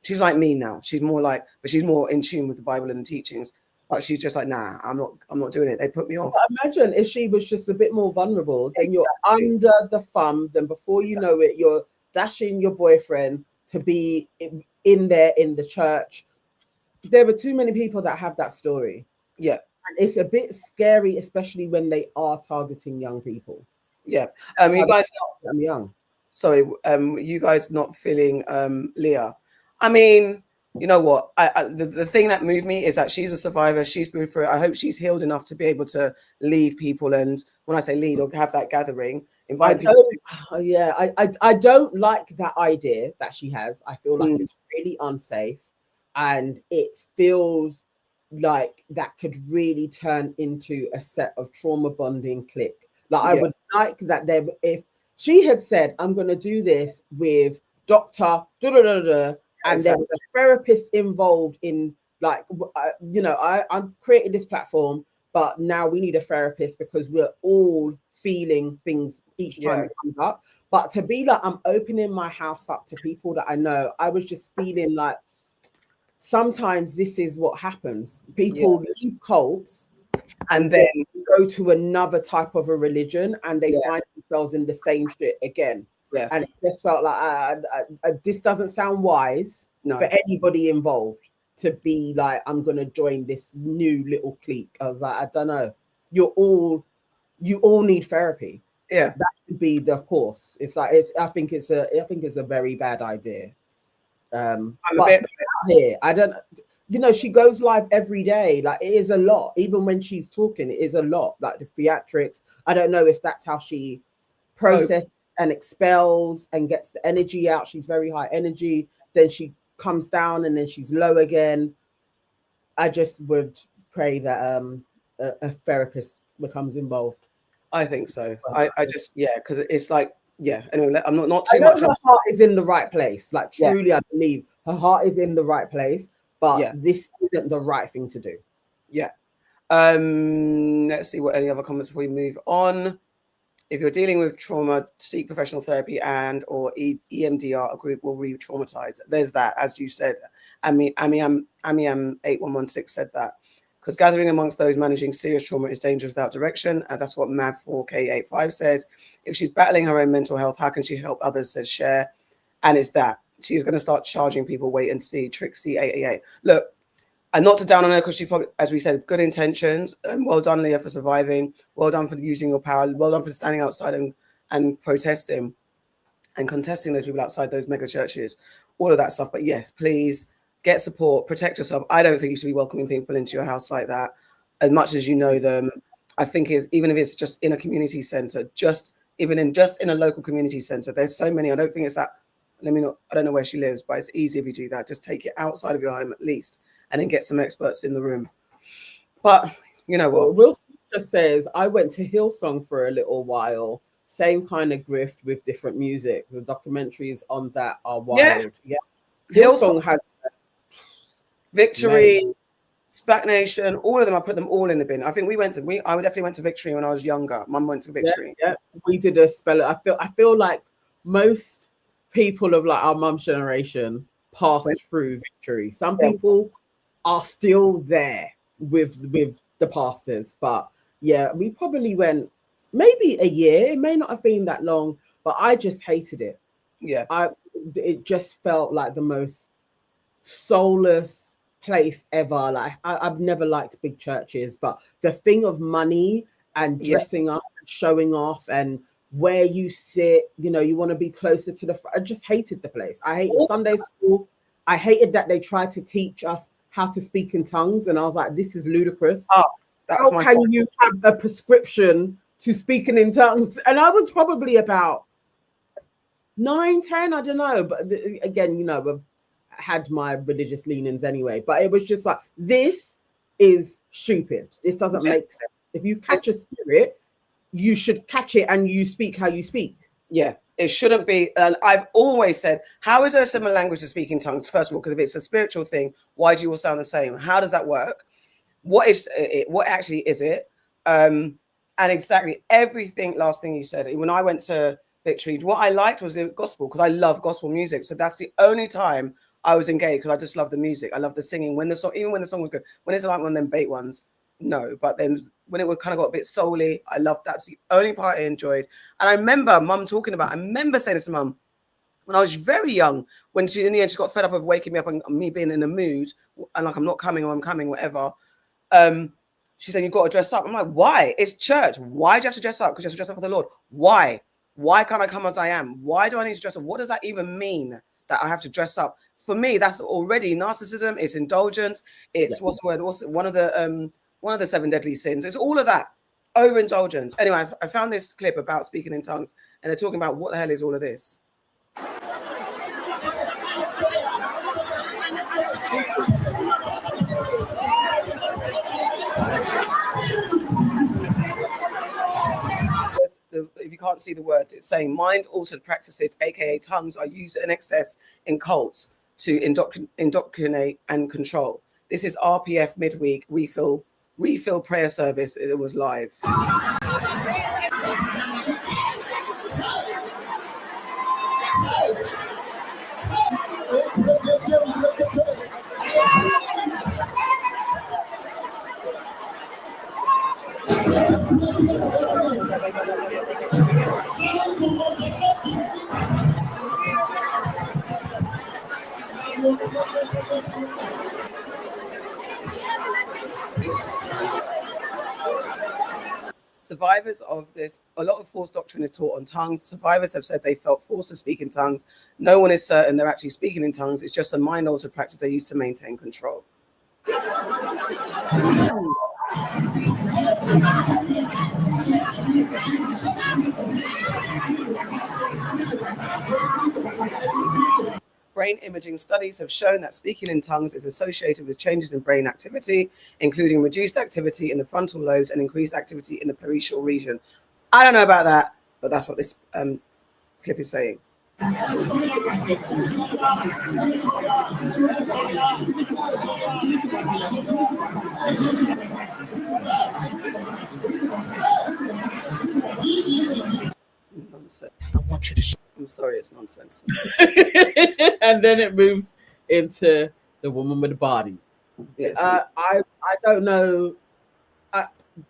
she's like me now. She's more in tune with the Bible and the teachings. But she's just like, nah, I'm not doing it. They put me off. Imagine if she was just a bit more vulnerable, then you're under the thumb. Then before you know it, you're dashing your boyfriend to be in there in the church. There are too many people that have that story. Yeah. And it's a bit scary, especially when they are targeting young people. Yeah. You guys, I'm young. Sorry, you guys not feeling Leah. I mean, you know what? The thing that moved me is that she's a survivor. She's been through it. I hope she's healed enough to be able to lead people. And when I say lead, or have that gathering, invite people. I don't like that idea that she has. I feel like it's really unsafe, and it feels like that could really turn into a set of trauma bonding clique. I would like that if she had said, I'm going to do this with Dr. And there was a therapist involved in I'm creating this platform, but now we need a therapist because we're all feeling things each time it comes up. But to be like, I'm opening my house up to people that I know, I was just feeling like sometimes this is what happens. People leave cults and then go to another type of a religion, and they find themselves in the same shit again. Yeah. And it just felt like this doesn't sound wise for anybody involved to be like, I'm going to join this new little clique. I was like, I don't know. You all need therapy. Yeah. That should be the course. I think it's a very bad idea. I'm a bit here. I don't, she goes live every day. Like, it is a lot. Even when she's talking, it is a lot. Like the theatrics. I don't know if that's how she processes and expels and gets the energy out. She's very high energy, then she comes down, and then she's low again. I just would pray that a therapist becomes involved. I think so. I just because it's like anyway, I'm not too much. Her heart is in the right place. Like, truly, I believe her heart is in the right place, but this isn't the right thing to do. Let's see what any other comments before we move on. If you're dealing with trauma, seek professional therapy or EMDR. A group will re-traumatize. There's that, as you said. Amiam 8116 said that. Because gathering amongst those managing serious trauma is dangerous without direction. And that's what MAV4K85 says. If she's battling her own mental health, how can she help others, says Cher. And it's that. She's going to start charging people, wait and see, Trixie 888. Look, and not to down on her, because she probably, as we said, good intentions. And well done, Leah, for surviving. Well done for using your power. Well done for standing outside and protesting and contesting those people outside those mega churches. All of that stuff. But yes, please get support, protect yourself. I don't think you should be welcoming people into your house like that, as much as you know them. I think even if it's just in a community center, just in a local community center, there's so many. I don't think it's that. I don't know where she lives, but it's easy if you do that. Just take it outside of your home at least, and then get some experts in the room. But you know what? Wilson just says, I went to Hillsong for a little while. Same kind of grift with different music. The documentaries on that are wild. Yeah. Hillsong has Victory, Spac Nation, all of them. I put them all in the bin. I think I definitely went to Victory when I was younger. Mum went to Victory. Yeah. We did a spell. I feel like most people of like our mum's generation passed through Victory. Some people are still there with the pastors. But yeah, we probably went maybe a year. It may not have been that long, but I just hated it. Yeah. It just felt like the most soulless place ever. Like I've never liked big churches, but the thing of money and dressing up, showing off, and where you sit, you want to be closer to the front. I just hated the place. I hated Sunday school. I hated that they tried to teach us how to speak in tongues, and I was like, this is ludicrous. How can you have a prescription to speaking in tongues? And I was probably about 9, 10, I don't know. But again, I had my religious leanings anyway. But it was just like, this is stupid. This doesn't make sense. If you catch a spirit, you should catch it and you speak how you speak. Yeah, it shouldn't be. And I've always said, how is there a similar language to speak in tongues? First of all, because if it's a spiritual thing, why do you all sound the same? How does that work? What is it? What actually is it? And exactly everything, last thing you said. When I went to Victory, what I liked was the gospel, because I love gospel music. So that's the only time I was engaged, because I just love the music. I love the singing. When the song, even when the song was good, when it's like one of them bait ones, no. But then when it kind of got a bit souly, I loved. That's the only part I enjoyed. And I remember Mum talking about. I remember saying this to Mum when I was very young. When she, in the end, she got fed up of waking me up and me being in a mood and like I'm not coming or I'm coming, whatever. She said, you've got to dress up. I'm like, why? It's church. Why do you have to dress up? Because you have to dress up for the Lord. Why? Why can't I come as I am? Why do I need to dress up? What does that even mean, that I have to dress up? For me, that's already narcissism. It's indulgence. It's what's the word? What's one of the 7 deadly sins? It's all of that. Overindulgence. Anyway, I found this clip about speaking in tongues, and they're talking about what the hell is all of this. If you can't see the words, it's saying mind-altered practices, aka tongues, are used in excess in cults to indoctrinate and control. This is RPF midweek refill prayer service. It was live. Survivors of this, a lot of false doctrine is taught on tongues. Survivors have said they felt forced to speak in tongues. No one is certain they're actually speaking in tongues. It's just a mind-altered practice they use to maintain control. Brain imaging studies have shown that speaking in tongues is associated with changes in brain activity, including reduced activity in the frontal lobes and increased activity in the peripheral region. I don't know about that, but that's what this clip is saying. Nonsense. I want you to. I'm sorry, it's nonsense. And then it moves into the woman with the body. Yes. I don't know.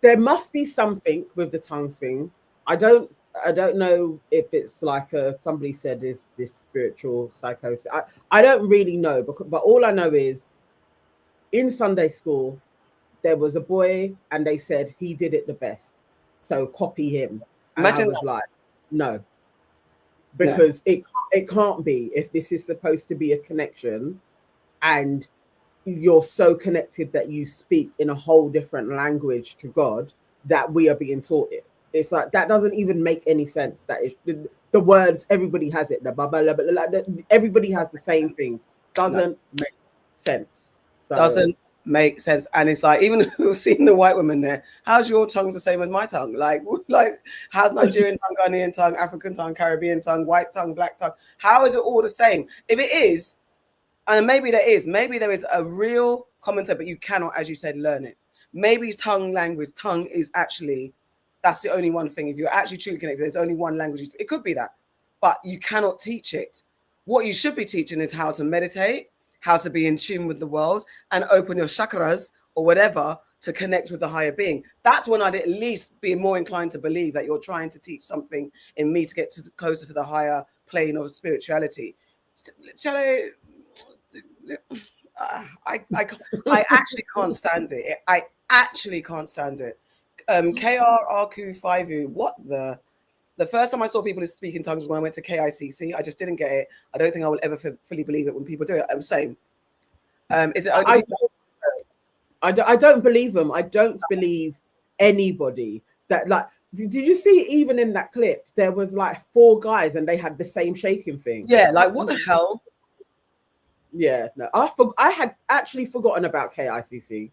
There must be something with the tongues thing. I don't know if it's like somebody said is this spiritual psychosis. I don't really know, but all I know is in Sunday school there was a boy and they said he did it the best, so copy him. And I was like, no, because it can't be, if this is supposed to be a connection and you're so connected that you speak in a whole different language to God, that we are being taught it. It's like, that doesn't even make any sense. That is the words, everybody has it. Everybody has the same things. Doesn't make sense. So, doesn't make sense. And it's like, even we've seen the white woman there. How's your tongues the same as my tongue? Like how's Nigerian tongue, Ghanaian tongue, African tongue, Caribbean tongue, white tongue, black tongue? How is it all the same? If it is, and maybe there is a real commentator, but you cannot, as you said, learn it. Maybe tongue is actually, that's the only one thing. If you're actually truly connected, there's only one language. It could be that, but you cannot teach it. What you should be teaching is how to meditate, how to be in tune with the world and open your chakras or whatever to connect with the higher being. That's when I'd at least be more inclined to believe that you're trying to teach something in me to get closer to the higher plane of spirituality. I actually can't stand it. I actually can't stand it. KRRQ5U, what the first time I saw people speak in tongues was when I went to KICC. I just didn't get it. I don't think I will ever fully believe it when people do it. I'm saying, is it only I don't believe them. I don't believe anybody that, like, did you see even in that clip, there was like 4 guys and they had the same shaking thing? Yeah, like what the hell? Yeah, no, I had actually forgotten about KICC.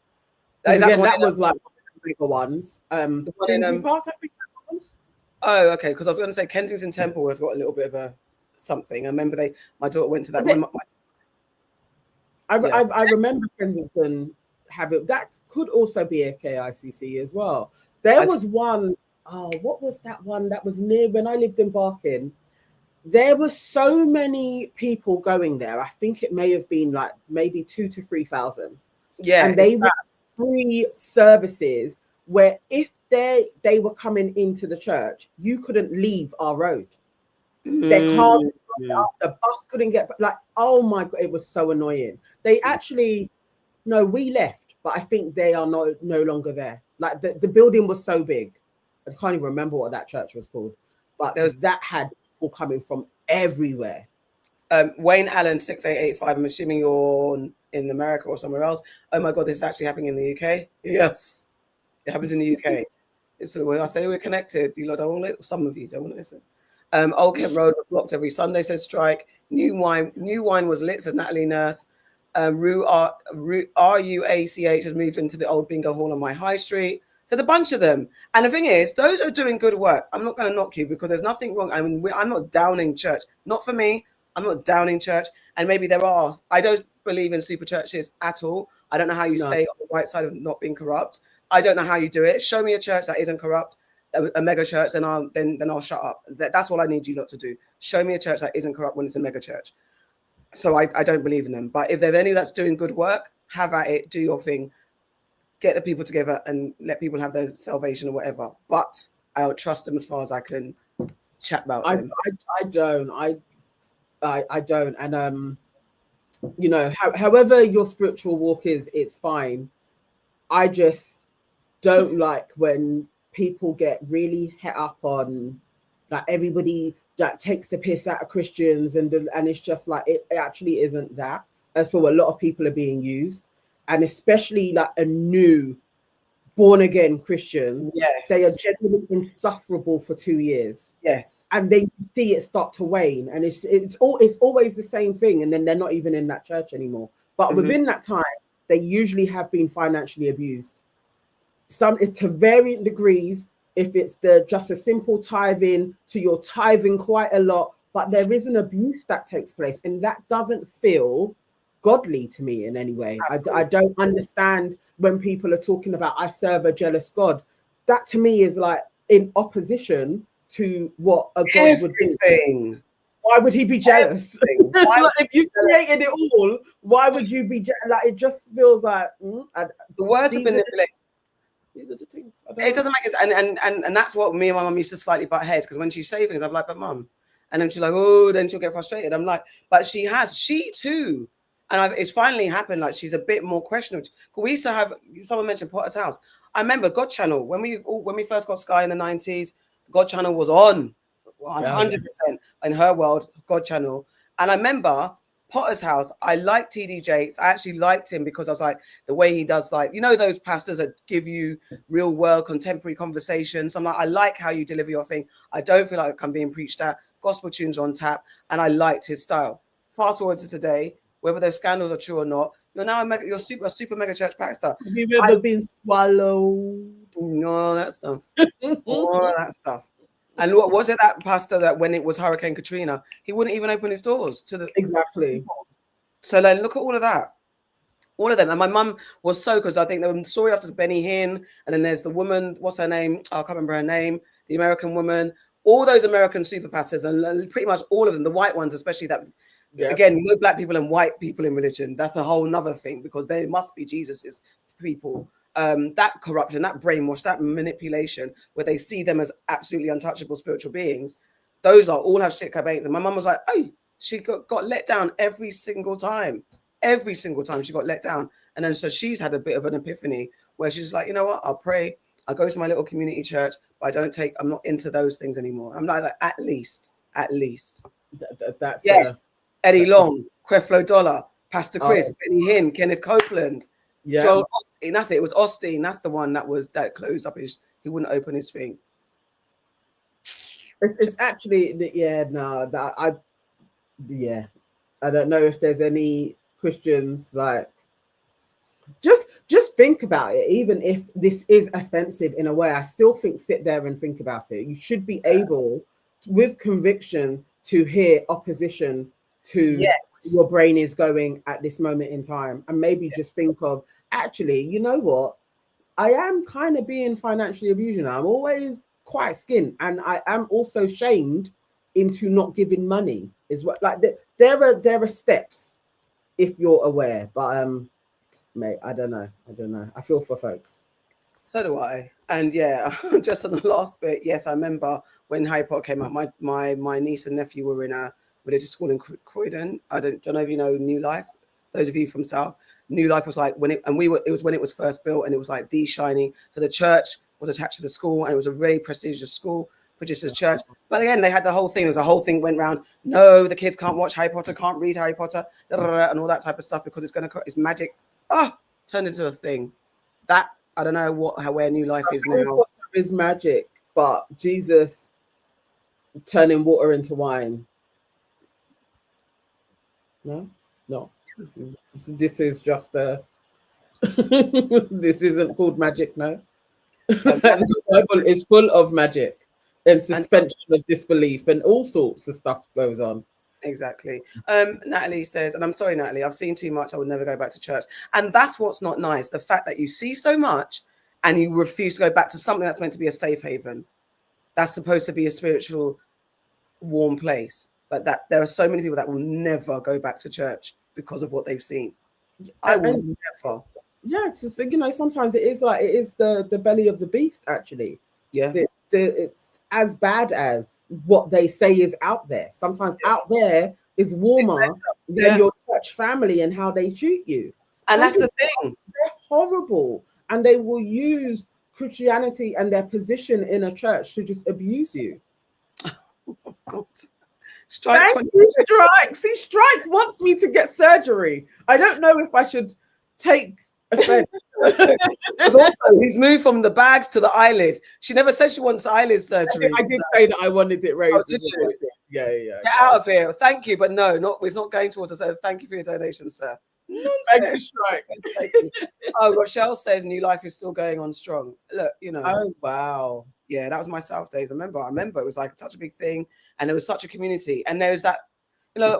Is Again, that was like one of the bigger ones. The one in Park, I think that was. Oh, okay. Because I was going to say Kensington Temple has got a little bit of a something. I remember my daughter went to that. I remember Kensington having that. Could also be a KICC as well. There was one. Oh, what was that one that was near when I lived in Barking? There were so many people going there. I think it may have been like maybe 2,000 to 3,000. Yeah, and they were free services where if they were coming into the church, you couldn't leave our road. They can't. The bus couldn't get. Like, oh my god, it was so annoying. They actually, no, we left, but I think they are no longer there. Like the building was so big, I can't even remember what that church was called, but that had people coming from everywhere. Wayne Allen 6885. I'm assuming you're in America or somewhere else. Oh my god, this is actually happening in the UK. Yes, it happens in the UK. So when I say we're connected, you lot don't want to. Some of you don't want to listen. Old Kent Road was blocked every Sunday, says Strike. New wine was lit, says Natalie Nurse. RUACH has moved into the old bingo hall on my high street. So the bunch of them. And the thing is, those are doing good work. I'm not going to knock you because there's nothing wrong. I mean, I'm not downing church. Not for me. I'm not downing church. And maybe there are. I don't believe in super churches at all. I don't know how you stay on the right side of not being corrupt. I don't know how you do it. Show me a church that isn't corrupt, a mega church, then I'll shut up. That's all I need you lot to do. Show me a church that isn't corrupt when it's a mega church. So I don't believe in them. But if there's any that's doing good work, have at it, do your thing, get the people together and let people have their salvation or whatever. But I don't trust them as far as I can chat about them. I don't. I don't. And you know, however your spiritual walk is, it's fine. I just don't like when people get really het up on like everybody that takes the piss out of Christians and it's just like it actually isn't that. As for a lot of people are being used, and especially like a new born again Christian, yes, they are generally insufferable for 2 years. Yes, and then you see it start to wane, and it's always the same thing, and then they're not even in that church anymore. But within that time, they usually have been financially abused. Some is to varying degrees. If it's just a simple tithing to you're tithing quite a lot, but there is an abuse that takes place, and that doesn't feel godly to me in any way. I don't understand when people are talking about I serve a jealous God. That to me is like in opposition to what a God would do. Why would he be jealous? If you created it all, why would you be like? It just feels like the words have been manipulated. These are the things. It doesn't make sense, and that's what me and my mum used to slightly butt heads, because when she say things, I'm like, but mum, and then she's like, oh, then she'll get frustrated. I'm like, but she too, and it's finally happened. Like she's a bit more questionable. We used to have, someone mentioned Potter's House. I remember God Channel when we first got Sky in the 90s. God Channel was on 100% in her world. God Channel, and I remember Potter's House. I liked TD Jakes. I actually liked him because I was like, the way he does, like, you know, those pastors that give you real world contemporary conversations. I'm like, I like how you deliver your thing. I don't feel like I'm being preached at. Gospel tunes on tap, and I liked his style. Fast forward to today, whether those scandals are true or not, you're now a super mega church pastor. Have you ever been swallowed? All that stuff. All of that stuff. And what was it, that pastor that when it was Hurricane Katrina, he wouldn't even open his doors to the exactly. So then look at all of that, all of them. And my mum was so, because I think the story after Benny Hinn, and then there's the woman, what's her name? Oh, I can't remember her name. The American woman. All those American super pastors, and pretty much all of them, the white ones especially, that Yeah. Again, no black people and white people in religion. That's a whole nother thing, because they must be Jesus's people. That corruption, that brainwash, that manipulation, where they see them as absolutely untouchable spiritual beings, those are all have shit cabanes. And my mum was like, oh, she got let down every single time. Every single time she got let down. And then so she's had a bit of an epiphany where she's like, you know what, I'll pray, I'll go to my little community church, but I'm not into those things anymore. I'm like at least. That's yes. Eddie that's Long, Creflo Dollar, Pastor Chris, Benny Hinn, Kenneth Copeland, Joel Osteen. That's it. It was Osteen. That's the one that closed up he wouldn't open his thing. It's actually I don't know if there's any Christians like just think about it. Even if this is offensive in a way, I still think sit there and think about it. You should be able with conviction to hear opposition to your brain is going at this moment in time, and maybe just think of, actually, you know what, I am kind of being financially abused. I'm always quite skinned, and I am also shamed into not giving money. Is what, like, there are steps if you're aware, but mate, I don't know. I feel for folks. So do I. And yeah, just on the last bit, yes, I remember when Harry Potter came out, my niece and nephew were in a religious school in Croydon. I don't know if you know New Life. Those of you from South, New Life was like it was when it was first built, and it was like the shiny. So the church was attached to the school, and it was a really prestigious school, prestigious church. But again, they had the whole thing. There was a whole thing went round. No, the kids can't watch Harry Potter, can't read Harry Potter, and all that type of stuff, because it's magic. Turned into a thing. That I don't know where New Life is now. Is magic, but Jesus turning water into wine. No. This is just this isn't called magic, no. The Bible is full of magic and suspension of disbelief and all sorts of stuff goes on. Exactly. Natalie says, and I'm sorry, Natalie, I've seen too much. I would never go back to church. And that's what's not nice. The fact that you see so much and you refuse to go back to something that's meant to be a safe haven. That's supposed to be a spiritual warm place. But that there are so many people that will never go back to church because of what they've seen. I will never. Yeah, sometimes it is the belly of the beast, actually. Yeah. It's as bad as what they say is out there. Sometimes out there is warmer than your church family and how they treat you. And that's the thing. They're horrible. And they will use Christianity and their position in a church to just abuse you. Oh, God. Strike wants me to get surgery. I don't know if I should take offense. Also, he's moved from the bags to the eyelid. She never said she wants eyelid surgery. I did say that I wanted it raised. Oh, did you? Yeah. Get out of here. Thank you, but no, it's not going towards us. Thank you for your donation, sir. Nonsense. Thank you. Oh, Rochelle says New Life is still going on strong. Look, Oh, wow. Yeah, that was my South days. I remember it was like such a big thing, and there was such a community, and there was that.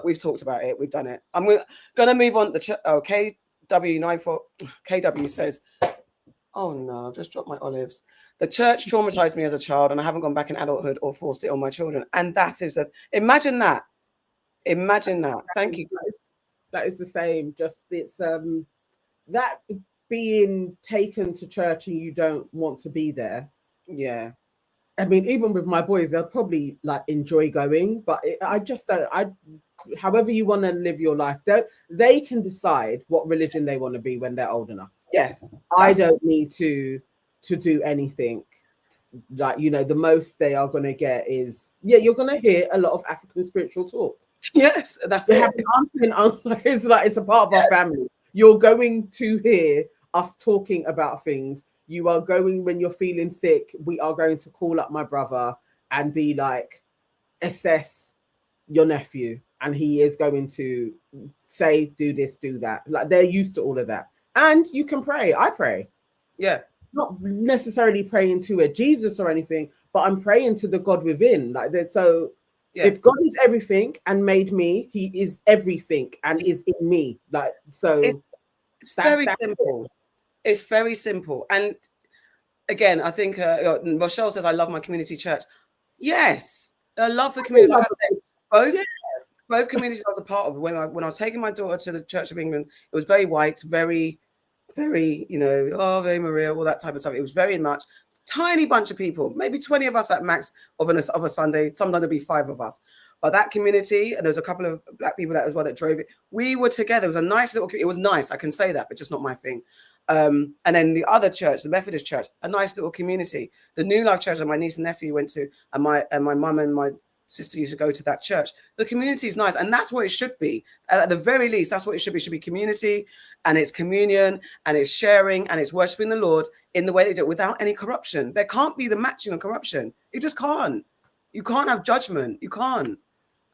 We've talked about it. We've done it. I'm gonna move on. KW says, "Oh no, I've just dropped my olives. The church traumatized me as a child, and I haven't gone back in adulthood or forced it on my children." And that is imagine that. Thank you, guys. That is the same. Just it's that being taken to church and you don't want to be there. Yeah. I mean, even with my boys, they'll probably enjoy going, but I just don't. However you want to live your life, they can decide what religion they want to be when they're old enough. Yes, I don't need to do anything. The most they are going to get is you're going to hear a lot of African spiritual talk. Yes, that's it. It's a part of our family. You're going to hear us talking about things. You are going, when you're feeling sick, we are going to call up my brother and be like, assess your nephew. And he is going to say, do this, do that. They're used to all of that. And you can pray. I pray. Yeah. Not necessarily praying to a Jesus or anything, but I'm praying to the God within. If God is everything and made me, he is everything and is in me. It's very simple. It's very simple. And again, I think Rochelle says, I love my community church. Yes, I love the community. Like I said, both. Yeah. both communities I was a part of. When I was taking my daughter to the Church of England, it was very white, very, very, Ave Maria, all that type of stuff. It was very much tiny bunch of people, maybe 20 of us at max of a Sunday. Sometimes there'd be 5 of us. But that community, and there was a couple of black people that as well that drove it. We were together. It was a nice little. It was nice. I can say that, but just not my thing. And then the other church, the Methodist church, a nice little community. The New Life church that my niece and nephew went to, and my mum and my sister used to go to that church. The community is nice, and that's what it should be. At the very least, that's what it should be. It should be community, and it's communion, and it's sharing, and it's worshiping the Lord in the way they do it without any corruption. There can't be the matching of corruption. It just can't. You can't have judgment. You can't.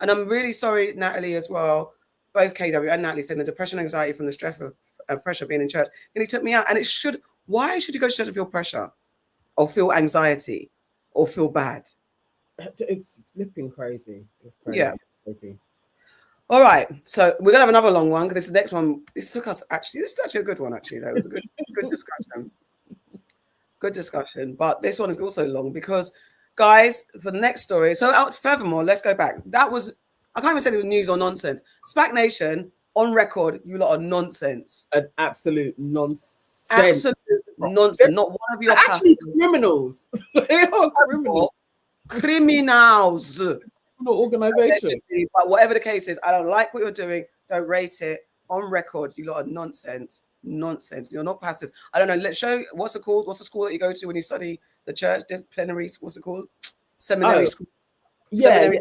And I'm really sorry, Natalie, as well. Both KW and Natalie said the depression, anxiety from the stress of pressure being in church. And he took me out. And it should. Why should you go to church and feel pressure, or feel anxiety, or feel bad? It's flipping crazy. It's crazy. Yeah. Crazy. All right. So we're gonna have another long one because this next one. This took us actually. This is actually a good one. Actually, though, it was a good discussion. Good discussion. But this one is also long because, guys, for the next story. So furthermore, let's go back. That was. I can't even say it was news or nonsense. Spac Nation on record. You lot are nonsense. An absolute nonsense. Absolute nonsense. Not one of your actually criminals. They are criminals. Criminals. Organization. But whatever the case is, I don't like what you're doing. Don't rate it. On record, you lot are nonsense. Nonsense. You're not pastors. I don't know. Let's show. What's it called? What's the school that you go to when you study the church? Plenary. What's it called? Seminary school. Seminary.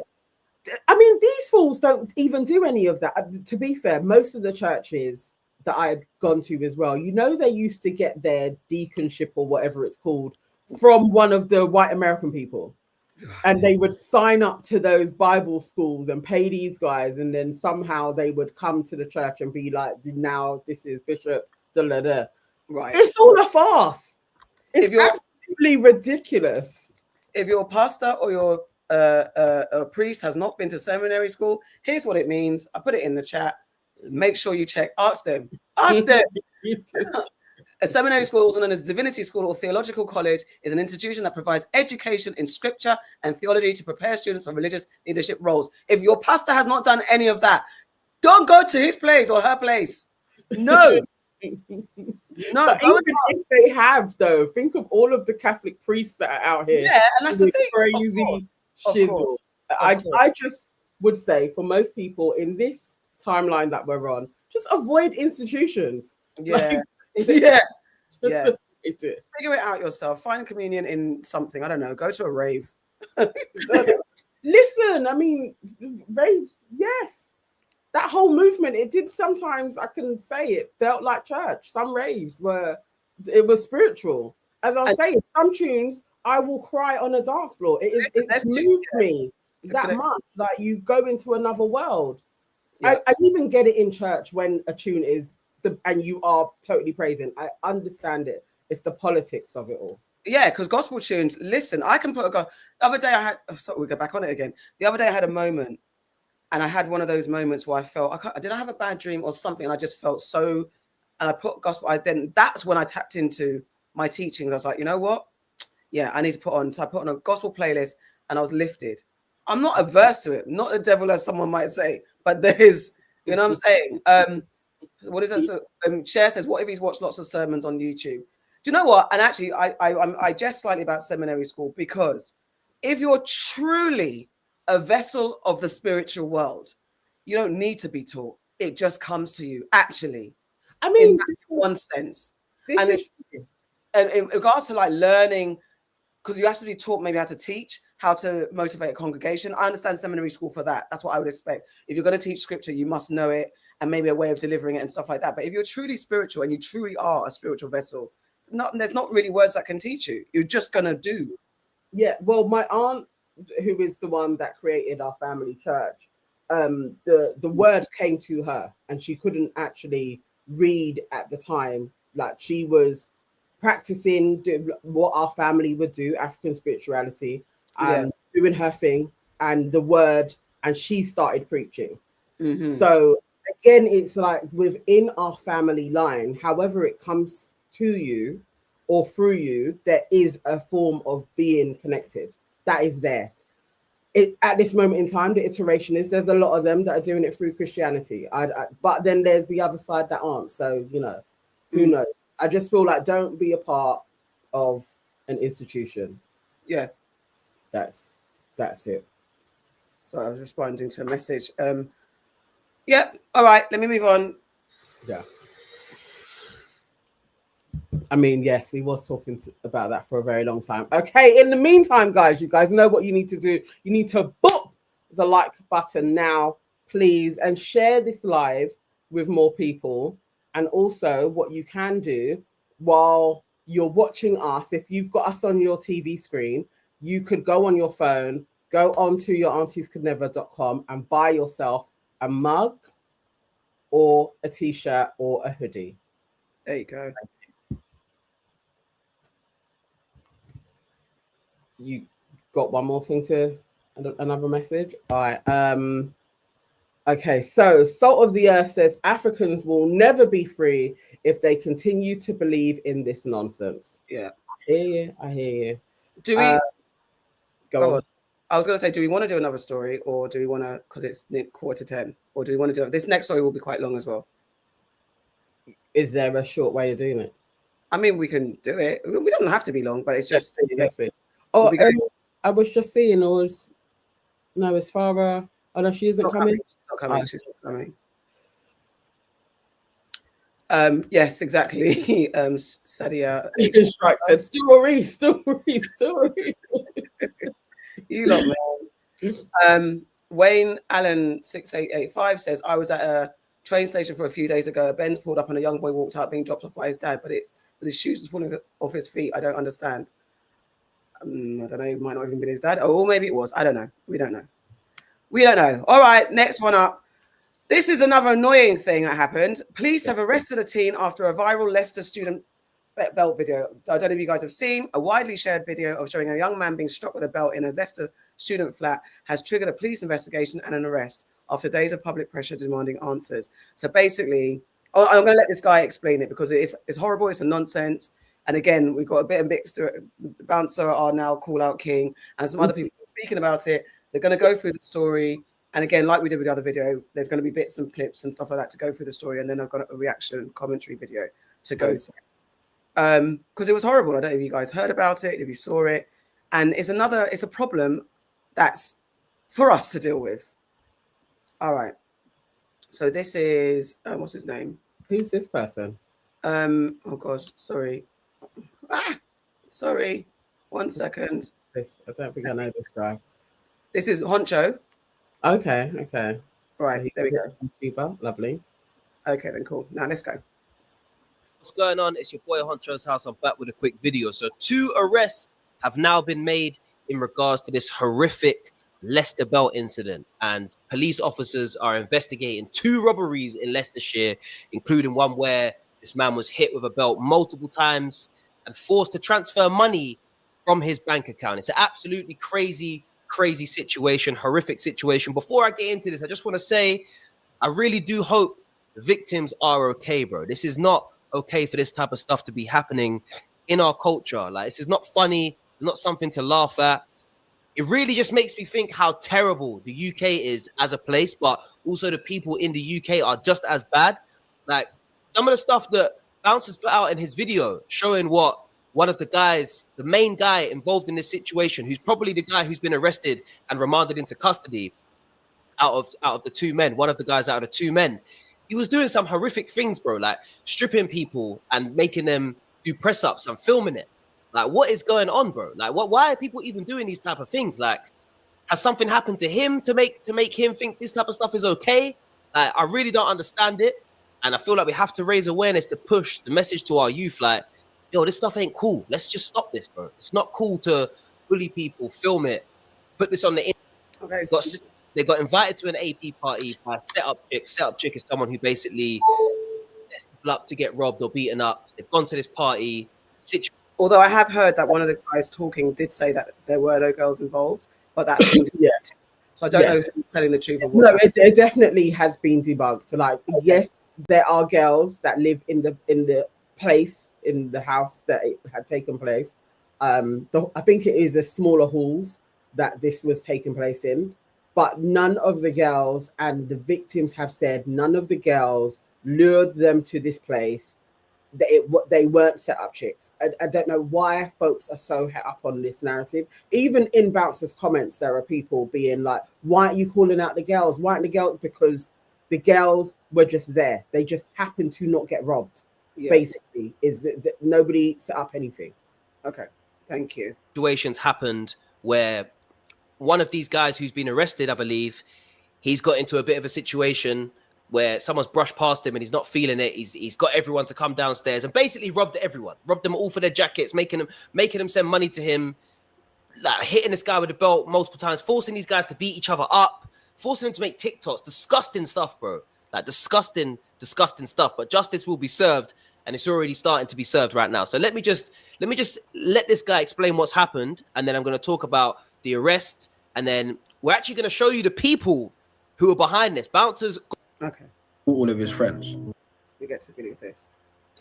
I mean, these fools don't even do any of that. To be fair, most of the churches that I've gone to as well, they used to get their deaconship or whatever it's called from one of the white American people. And they would sign up to those Bible schools and pay these guys. And then somehow they would come to the church and be like, now this is Bishop. Right. It's all a farce. It's absolutely ridiculous. If your pastor or your a priest has not been to seminary school, here's what it means. I put it in the chat. Make sure you check. Ask them. A seminary school, also known as divinity school or theological college, is an institution that provides education in scripture and theology to prepare students for religious leadership roles. If your pastor has not done any of that, don't go to his place or her place. No. No, but even if they have, though, think of all of the Catholic priests that are out here. Yeah, and that's the thing. Crazy shizzle. I just would say for most people in this timeline that we're on, just avoid institutions. Yeah. Yeah. Figure it out yourself. Find communion in something. I don't know. Go to a rave. Listen, I mean, raves, yes. That whole movement, it did sometimes, I can say it felt like church. Some raves it was spiritual. As I was saying, some tunes, I will cry on a dance floor. It moved me that much. Like you go into another world. Yeah. I even get it in church when a tune is, and you are totally praising. I understand it. It's the politics of it all. Yeah, because gospel tunes, listen, I can put the other day I had, we go back on it again. The other day I had a moment. And I had one of those moments where I felt, did I have a bad dream or something? And I just felt so, and I put gospel, that's when I tapped into my teachings. I was like, you know what? Yeah, I need to put on. So I put on a gospel playlist and I was lifted. I'm not averse to it. Not the devil, as someone might say, but there is, you know what I'm saying? What is that? So, Cher says, what if he's watched lots of sermons on YouTube? Do you know what? And actually, I jest slightly about seminary school because if you're truly a vessel of the spiritual world, you don't need to be taught. It just comes to you, actually. I mean, in one sense. And in regards to like learning, because you have to be taught maybe how to teach, how to motivate a congregation. I understand seminary school for that. That's what I would expect. If you're going to teach scripture, you must know it and maybe a way of delivering it and stuff like that. But if you're truly spiritual and you truly are a spiritual vessel, there's not really words that can teach you. You're just going to do. Yeah, well, my aunt, who is the one that created our family church, the word came to her and she couldn't actually read at the time. Like she was practicing what our family would do, African spirituality, doing her thing and the word, and she started preaching. Mm-hmm. So again, it's like within our family line, however it comes to you or through you, there is a form of being connected. That is there. at this moment in time, the iteration is there's a lot of them that are doing it through Christianity. But then there's the other side that aren't. So, you know, who knows? I just feel like don't be a part of an institution. Yeah. That's it. Sorry, I was responding to a message. Yeah, all right, let me move on. Yeah. I mean, yes, we was talking about that for a very long time. Okay, in the meantime, guys, you guys know what you need to do. You need to boop the like button now, please, and share this live with more people. And also what you can do while you're watching us, if you've got us on your TV screen, you could go on your phone, go onto yourauntiescouldnever.com and buy yourself a mug or a t-shirt or a hoodie. There you go. You got one more thing to another message? All right. Okay, so Salt of the Earth says Africans will never be free if they continue to believe in this nonsense. Yeah. I hear you. Do we go on? I was going to say, do we want to do another story, or do we want to, because it's 9:45, or do we want to do this next story? Will be quite long as well. Is there a short way of doing it? I mean, we can do it. It doesn't have to be long, but it's just. Oh, I was just seeing, it's Farrah. Oh no, she isn't coming. She's not coming. She's not coming. Yes, exactly. Sadia. Strike said story. You lot, man. Wayne Allen 6885 says, I was at a train station for a few days ago. A Benz pulled up and a young boy walked out being dropped off by his dad, but his shoes was falling off his feet. I don't understand. I don't know. It might not even been his dad. Or maybe it was. I don't know. We don't know. All right, next one up. This is another annoying thing that happened. Police have arrested a teen after a viral Leicester student belt video. I don't know if you guys have seen a widely shared video of showing a young man being struck with a belt in a Leicester student flat has triggered a police investigation and an arrest after days of public pressure demanding answers. So basically, I'm going to let this guy explain it because it's horrible. It's a nonsense. And again, we've got a bit of mixed. The bouncer are now call out king and some other people speaking about it. They're going to go through the story. And again, like we did with the other video, there's going to be bits and clips and stuff like that to go through the story. And then I've got a reaction commentary video to go through. Because it was horrible. I don't know if you guys heard about it, if you saw it. And it's a problem that's for us to deal with. All right. So this is, what's his name? Who's this person? Oh gosh, sorry. Sorry. 1 second. I don't think I know this guy. This is Honcho. Okay. Right, there we go. YouTuber, lovely. Okay, then cool. Now let's go. What's going on? It's your boy Honcho's house. I'm back with a quick video. So 2 arrests have now been made in regards to this horrific Leicester belt incident, and police officers are investigating 2 robberies in Leicestershire, including one where this man was hit with a belt multiple times and forced to transfer money from his bank account. It's an absolutely crazy situation, horrific situation. Before I get into this, I just want to say I really do hope the victims are okay, bro. This is not okay for this type of stuff to be happening in our culture. Like, this is not funny, not something to laugh at. It really just makes me think how terrible the UK is as a place, but also the people in the UK are just as bad. Like, some of the stuff that Bouncers put out in his video showing what one of the guys, the main guy involved in this situation, who's probably the guy who's been arrested and remanded into custody out of the 2 men, one of the guys out of the 2 men, he was doing some horrific things, bro, like stripping people and making them do press-ups and filming it. Like, what is going on, bro? Like, why are people even doing these type of things? Like, has something happened to him to make him think this type of stuff is okay? Like, I really don't understand it. And I feel like we have to raise awareness to push the message to our youth, like, yo, this stuff ain't cool. Let's just stop this, bro. It's not cool to bully people, film it, put this on the internet. Okay, they got invited to an AP party by Set Up Chick. Set Up Chick is someone who basically sets people up to get robbed or beaten up. They've gone to this party. Although I have heard that one of the guys talking did say that there were no girls involved, but that's been debunked. So I don't know who's telling the truth. No, it definitely has been debunked. So, like, yes, there are girls that live in the place, in the house that it had taken place. I think it is a smaller halls, that this was taking place in, but none of the girls, and the victims have said none of the girls lured them to this place. They weren't set up chicks. I don't know why folks are so het up on this narrative. Even in Bouncer's comments, there are people being like, why aren't you calling out the girls? Why aren't the girls? Because the girls were just there. They just happened to not get robbed. Yeah. Basically, is that nobody set up anything. Okay, thank you. Situations happened where one of these guys who's been arrested, I believe, he's got into a bit of a situation where someone's brushed past him and he's not feeling it. He's got everyone to come downstairs and basically robbed them all for their jackets, making them send money to him, like hitting this guy with a belt multiple times, forcing these guys to beat each other up, forcing them to make TikToks. Disgusting stuff, bro. Like disgusting stuff. But justice will be served, and it's already starting to be served right now. So let me just let this guy explain what's happened, and then I'm going to talk about the arrest, and then we're actually going to show you the people who are behind this. Bouncers. Okay. All of his friends. We get to the beginning of this.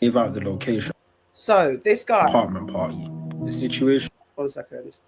Gave out the location. So this guy. Apartment party. The situation. 1 second.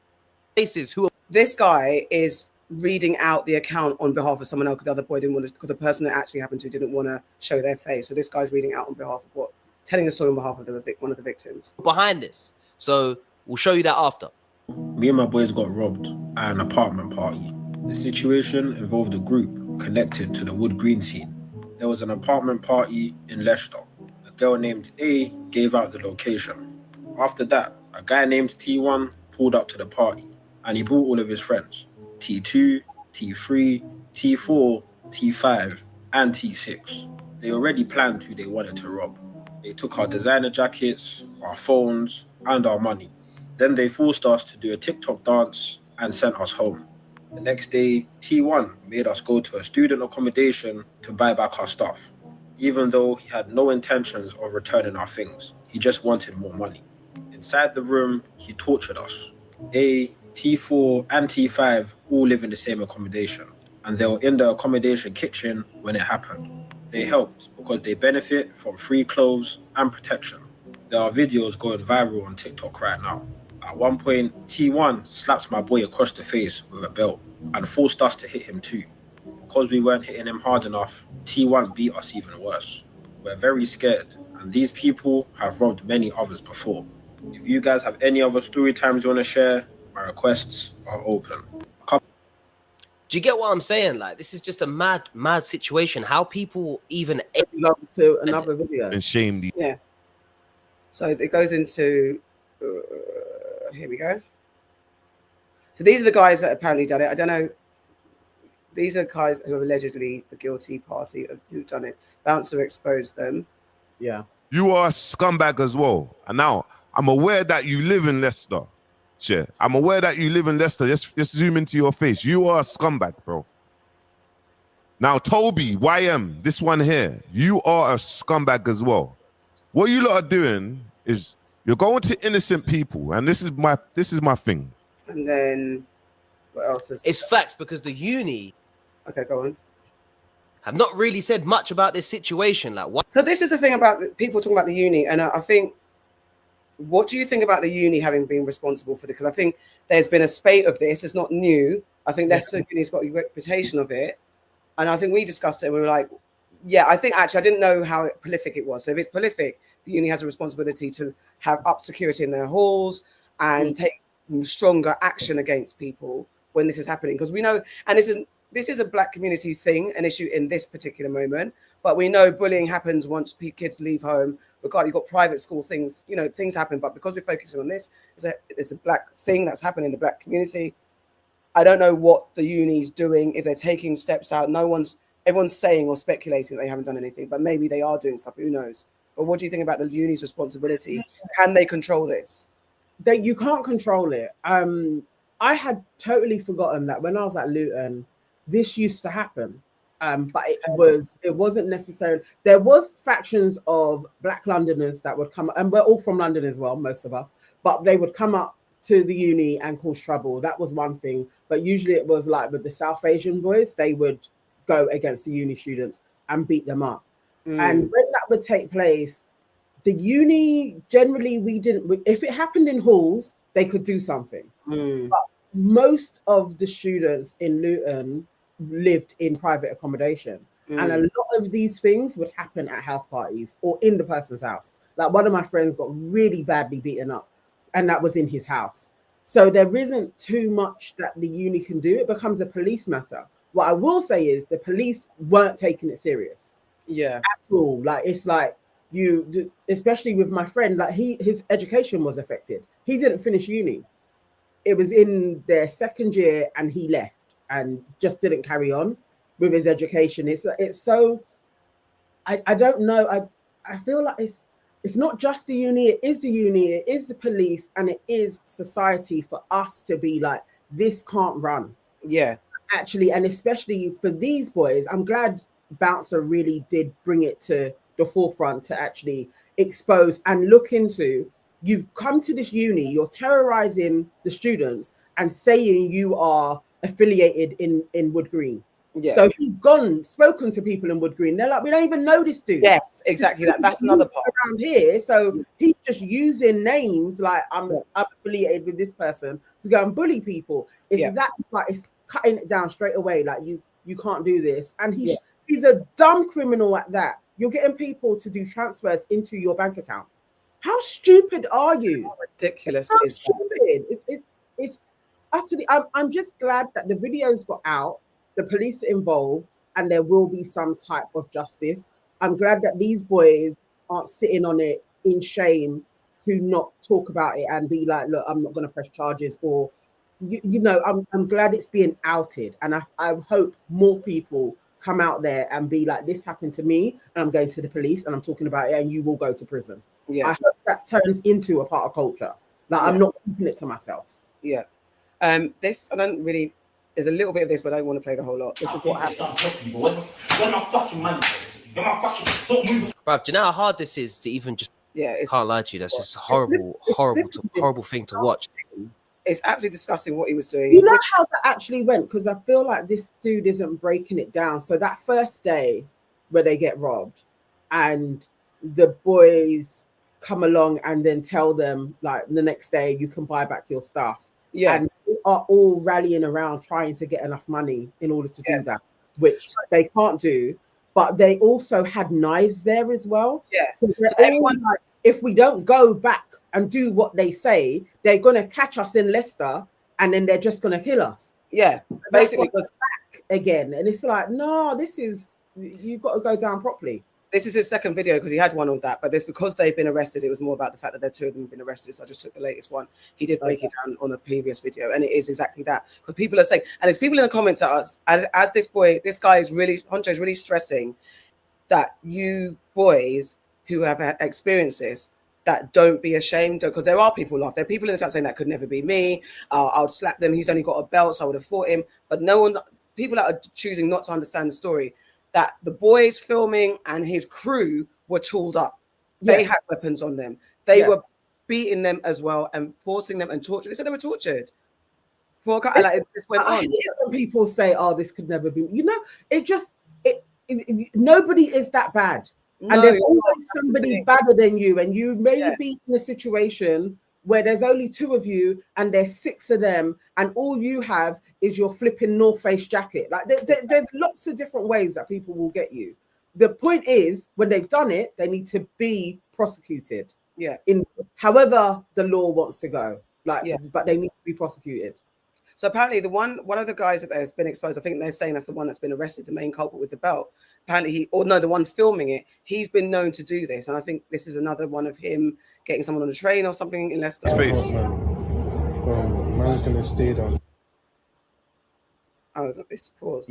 Faces who. This guy is reading out the account on behalf of someone else, because the other boy didn't want to, because the person that actually happened to didn't want to show their face. So this guy's reading out on behalf of what? Telling the story on behalf of one of the victims. Behind this. So we'll show you that after. Me and my boys got robbed at an apartment party. The situation involved a group connected to the Wood Green scene. There was an apartment party in Leicester. A girl named A gave out the location. After that, a guy named T1 pulled up to the party, and he brought all of his friends. T2, T3, T4, T5, and T6. They already planned who they wanted to rob. They took our designer jackets, our phones, and our money. Then they forced us to do a TikTok dance and sent us home. The next day, T1 made us go to a student accommodation to buy back our stuff. Even though he had no intentions of returning our things, he just wanted more money. Inside the room, he tortured us. A, T4, and T5 all live in the same accommodation, and they were in the accommodation kitchen when it happened. They helped because they benefit from free clothes and protection. There are videos going viral on TikTok right now. At one point, T1 slapped my boy across the face with a belt and forced us to hit him too. Because we weren't hitting him hard enough, T1 beat us even worse. We're very scared, and these people have robbed many others before. If you guys have any other story times you want to share, my requests are open. Do you get what I'm saying? Like, this is just a mad situation. How people even to another video and shamed. Yeah. So it goes into. Here we go. So these are the guys that apparently done it. I don't know. These are guys who are allegedly the guilty party of who done it. Bouncer exposed them. Yeah. You are a scumbag as well. And now I'm aware that you live in Leicester. Shit. I'm aware that you live in Leicester. Just zoom into your face. You are a scumbag, bro. Now, Tobi, YM, this one here, you are a scumbag as well. What you lot are doing is you're going to innocent people, and this is my thing. And then what else is it's facts, because the uni okay, go on. Have not really said much about this situation. Like what? So this is the thing about people talking about the uni, and I think, what do you think about the uni having been responsible for this? Because I think there's been a spate of this. It's not new. I think Leicester Uni's got a reputation of it, and I think we discussed it and we were like, yeah, I think actually I didn't know how prolific it was. So if it's prolific, the uni has a responsibility to have up security in their halls and take stronger action against people when this is happening. Because we know, and this is a Black community thing, an issue in this particular moment, but we know bullying happens once kids leave home. Regardless, you've got private school things, things happen, but because we're focusing on this, it's a Black thing that's happening in the Black community. I don't know what the uni's doing, if they're taking steps out. Everyone's saying or speculating that they haven't done anything, but maybe they are doing stuff, who knows? But what do you think about the uni's responsibility? Can they control this? You can't control it. I had totally forgotten that when I was at Luton, this used to happen. But it wasn't necessarily, there was factions of Black Londoners that would come, and we're all from London as well, most of us, but they would come up to the uni and cause trouble. That was one thing. But usually it was like with the South Asian boys, they would go against the uni students and beat them up. And when that would take place, the uni, generally, if it happened in halls, they could do something. But most of the students in Luton lived in private accommodation. And a lot of these things would happen at house parties or in the person's house. Like one of my friends got really badly beaten up, and that was in his house. So there isn't too much that the uni can do. It becomes a police matter. What I will say is the police weren't taking it serious. Yeah. At all. Like it's like you, especially with my friend, like his education was affected. He didn't finish uni. It was in their second year and he left and just didn't carry on with his education. It's so I don't know. I feel like it's not just the uni, it is the uni, it is the police, and it is society for us to be like, this can't run. Yeah. Actually, and especially for these boys, I'm glad Bouncer really did bring it to the forefront to actually expose and look into. You've come to this uni, you're terrorizing the students and saying you are affiliated in Wood Green. Yeah. So he's gone, spoken to people in Wood Green. They're like, we don't even know this dude. Yes, exactly. That's another part around here. So he's just using names like I'm affiliated with this person to go and bully people. It's that like it's cutting it down straight away. Like you can't do this. And he's a dumb criminal at that. You're getting people to do transfers into your bank account. How stupid are you? How ridiculous How is stupid? It's utterly. I'm just glad that the videos got out. The police are involved, and there will be some type of justice. I'm glad that these boys aren't sitting on it in shame to not talk about it and be like, look, I'm not going to press charges, or you know, I'm glad it's being outed, and I hope more people come out there and be like, this happened to me, and I'm going to the police and I'm talking about it, and you will go to prison. Yeah. I hope that turns into a part of culture. Like I'm not keeping it to myself. Yeah. This I don't really. There's a little bit of this, but I don't want to play the whole lot. This is what happened. Bruv, do you know how hard this is to even just? Yeah, can't lie to you. That's just a horrible thing to watch. It's absolutely disgusting what he was doing. You know how that actually went? Because I feel like this dude isn't breaking it down. So that first day where they get robbed and the boys come along and then tell them like the next day you can buy back your stuff. Yeah. And they are all rallying around trying to get enough money in order to do that, which they can't do. But they also had knives there as well. Yeah. So everyone like, if we don't go back and do what they say, they're gonna catch us in Leicester and then they're just gonna kill us. Yeah. Basically goes back again. And it's like, no, you've got to go down properly. This is his second video because he had one of that, but this because they've been arrested. It was more about the fact that the two of them have been arrested. So I just took the latest one. He did break it down on a previous video, and it is exactly that. Because people are saying, and there's people in the comments that are, as this guy is really, Honcho is really stressing that you boys who have experienced this, that don't be ashamed, because there are people there are people in the chat saying that could never be me. I would slap them. He's only got a belt, so I would have fought him. But no one, people that are choosing not to understand the story, that the boys filming and his crew were tooled up. They had weapons on them. They were beating them as well and forcing them and torturing. They said they were tortured. It just went on. When people say, "Oh, this could never be," you know, nobody is that bad, and there's always somebody badder than you, and you may be in a situation where there's only two of you and there's six of them, and all you have is your flipping North Face jacket. Like there's lots of different ways that people will get you. The point is, when they've done it, they need to be prosecuted. Yeah. In however the law wants to go. But they need to be prosecuted. So apparently one of the guys that has been exposed, I think they're saying that's the one that's been arrested, the main culprit with the belt. Apparently the one filming it, he's been known to do this. And I think this is another one of him getting someone on a train or something in Leicester. Man's gonna stay down. Oh, it's paused.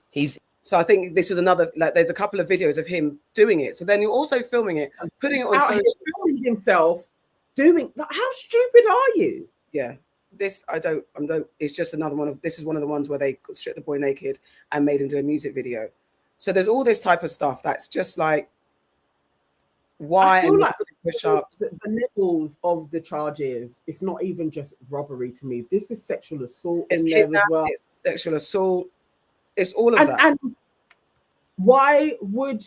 He's So I think this is another, like, there's a couple of videos of him doing it. So then you're also filming it, putting it on social. Filming himself doing, like, how stupid are you? Yeah. This, it's just another one of, this is one of the ones where they stripped the boy naked and made him do a music video. So there's all this type of stuff that's just like, why? I feel like push up the levels of the charges, it's not even just robbery to me. This is sexual assault in there as well. It's sexual assault. It's all of that. And why would,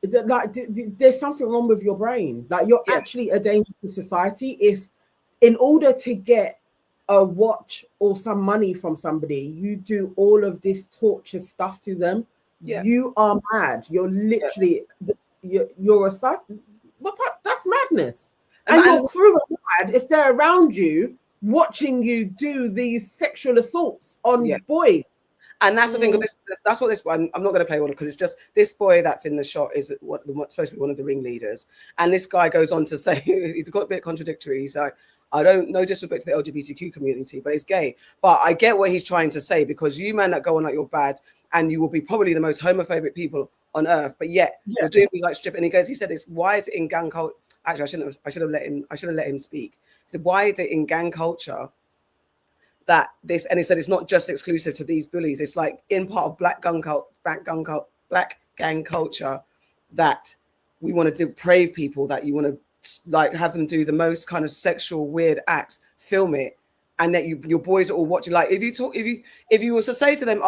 like, there's something wrong with your brain. Like, you're actually a danger to society if, in order to get a watch or some money from somebody, you do all of this torture stuff to them. Yeah. You are mad. You're literally you're a psycho. That's madness. And your crew are mad if they're around you watching you do these sexual assaults on boys. And that's the thing. That's what this. I'm not going to play all of it because it's just this boy that's in the shot is supposed to be one of the ringleaders, and this guy goes on to say he's got a bit contradictory. He's like, I don't know disrespect to the LGBTQ community, but it's gay. But I get what he's trying to say because you men that go on like you're bad, and you will be probably the most homophobic people on earth, but yet you're doing things like stripping. And he said, "It's why is it in gang culture?" Actually, I should have let him speak. He said, "Why is it in gang culture?" That this, and he said it's not just exclusive to these bullies. It's like in part of black gang culture that we want to deprave people, that you want to like have them do the most kind of sexual weird acts, film it, and that your boys are all watching. Like if you were to say to them,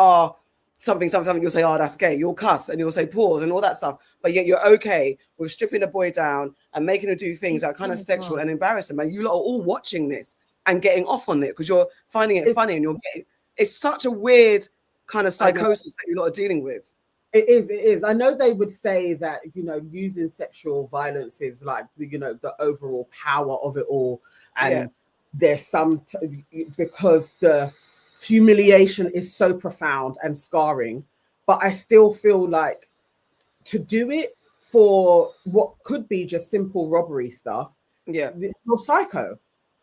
something, you'll say, that's gay. You'll cuss and you'll say pause and all that stuff. But yet you're okay with stripping a boy down and making him do things that are kind of sexual and embarrassing. And you lot are all watching this and getting off on it because you're finding it funny and you're getting. It's such a weird kind of psychosis that you lot are dealing with. It is. I know they would say that, using sexual violence is like, the overall power of it all. And there's because the humiliation is so profound and scarring. But I still feel like to do it for what could be just simple robbery stuff, you're psycho.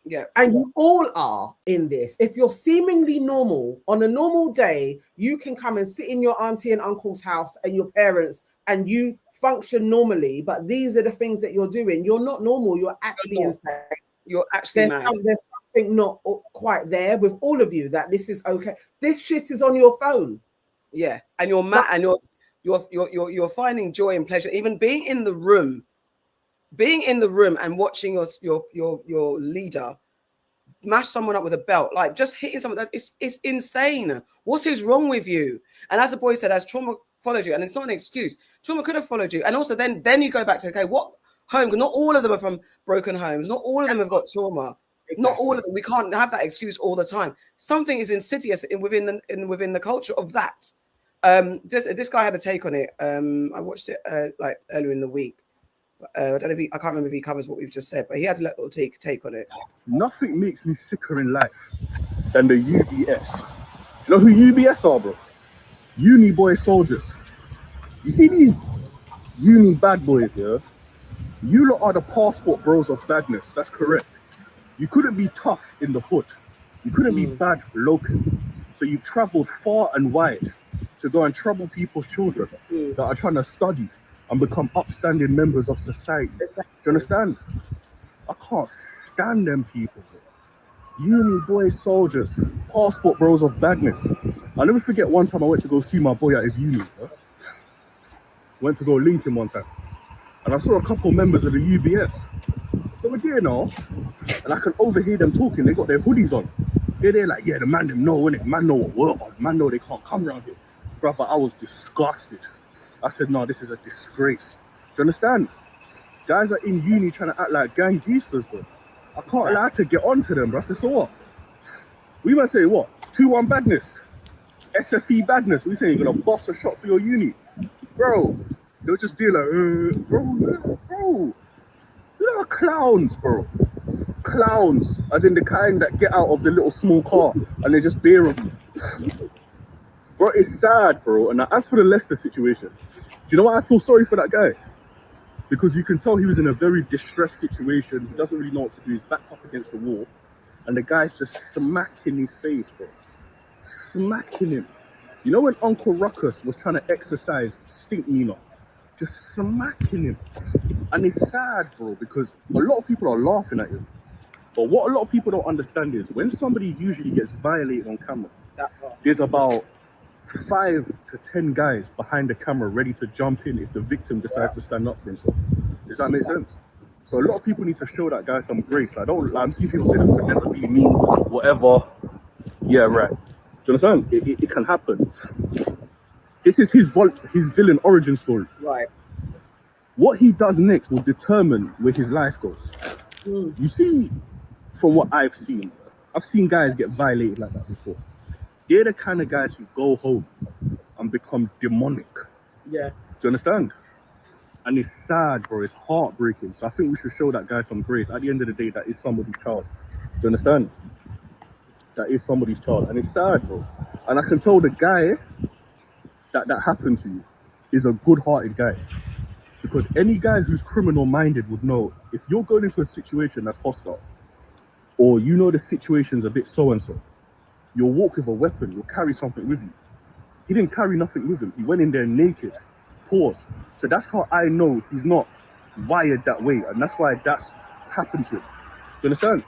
Yeah. And you all are in this. If you're seemingly normal, on a normal day, you can come and sit in your auntie and uncle's house and your parents and you function normally, but these are the things that you're doing. You're not normal. You're actually insane. You're actually mad. There's something not quite there with all of you that this is okay. This shit is on your phone. Yeah. And you're mad and you're finding joy and pleasure, even being in the room and watching your leader mash someone up with a belt, like just hitting someone. It's insane. What is wrong with you? And as the boy said, as trauma followed you, and it's not an excuse. Trauma could have followed you, and also then you go back to what home? Not all of them are from broken homes. Not all of them have got trauma. Exactly. Not all of them. We can't have that excuse all the time. Something is insidious within the culture of that. This guy had a take on it. I watched it like earlier in the week. I don't know I can't remember if he covers what we've just said, but he had a little take on it. Nothing makes me sicker in life than the UBS. Do you know who UBS are, bro? Uni boy soldiers. You see these uni bad boys, yeah? You lot are the passport bros of badness. That's correct. You couldn't be tough in the hood. You couldn't be bad locally. So you've traveled far and wide to go and trouble people's children that are trying to study and become upstanding members of society. Do you understand? I can't stand them people. Uni boy soldiers, passport bros of badness. I'll never forget one time I went to go see my boy at his uni. Went to go link him one time. And I saw a couple members of the UBS. So we're there now, and I can overhear them talking. They got their hoodies on. They're like, the man them know, innit? Man know what we're on. Man know they can't come around here. Brother, I was disgusted. I said, no, this is a disgrace. Do you understand? Guys are in uni trying to act like gangsters, bro. I can't allow to get on to them, bro. I said, so what? We might say, what? 2-1 badness. SFE badness. We say you're going to bust a shot for your uni. Bro, they'll just deal like, bro. Little clowns, bro. Clowns. As in the kind that get out of the little small car and they just bear of you. Bro, it's sad, bro. And as for the Leicester situation, do you know what? I feel sorry for that guy. Because you can tell he was in a very distressed situation. He doesn't really know what to do. He's backed up against the wall. And the guy's just smacking his face, bro. Smacking him. You know when Uncle Ruckus was trying to exercise Stink Nina? Just smacking him. And it's sad, bro, because a lot of people are laughing at him. But what a lot of people don't understand is when somebody usually gets violated on camera, there's about 5 to 10 guys behind the camera ready to jump in if the victim decides to stand up for himself. Does that make sense? So a lot of people need to show that guy some grace. I'm seeing people say that could never be me, whatever. Yeah, right. Do you understand? It can happen. This is his villain origin story. Right. What he does next will determine where his life goes. You see, from what I've seen, I've seen guys get violated like that before. They're the kind of guys who go home and become demonic. Yeah. Do you understand? And it's sad, bro. It's heartbreaking. So I think we should show that guy some grace. At the end of the day, that is somebody's child. Do you understand? That is somebody's child. And it's sad, bro. And I can tell the guy that happened to you is a good-hearted guy. Because any guy who's criminal-minded would know, if you're going into a situation that's hostile, or you know the situation's a bit so-and-so, you'll walk with a weapon, you'll carry something with you. He didn't carry nothing with him. He went in there naked. Pause. So that's how I know he's not wired that way. And that's why that's happened to him. Do you understand?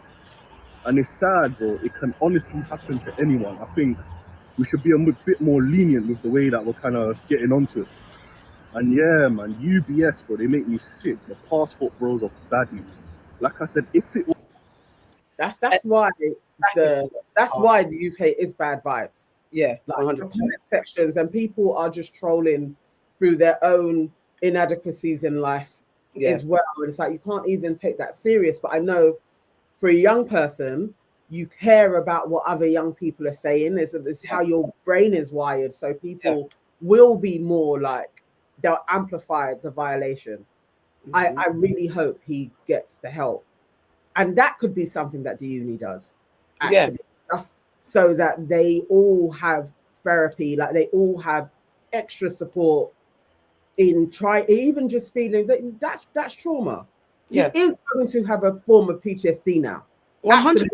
And it's sad, bro. It can honestly happen to anyone. I think we should be a bit more lenient with the way that we're kind of getting onto it. And yeah, man, UBS, bro, they make me sick. The passport bros of badness. Like I said, if it was... That's why why the UK is bad vibes. Yeah, like 100%. Sections, and people are just trolling through their own inadequacies in life as well. And it's like you can't even take that serious. But I know for a young person, you care about what other young people are saying. It's how your brain is wired. So people will be more like, they'll amplify the violation. Mm-hmm. I really hope he gets the help. And that could be something that the uni does. Actually. Just so that they all have therapy, like they all have extra support in even just feeling that's trauma. Yeah. He is going to have a form of PTSD now. 100%.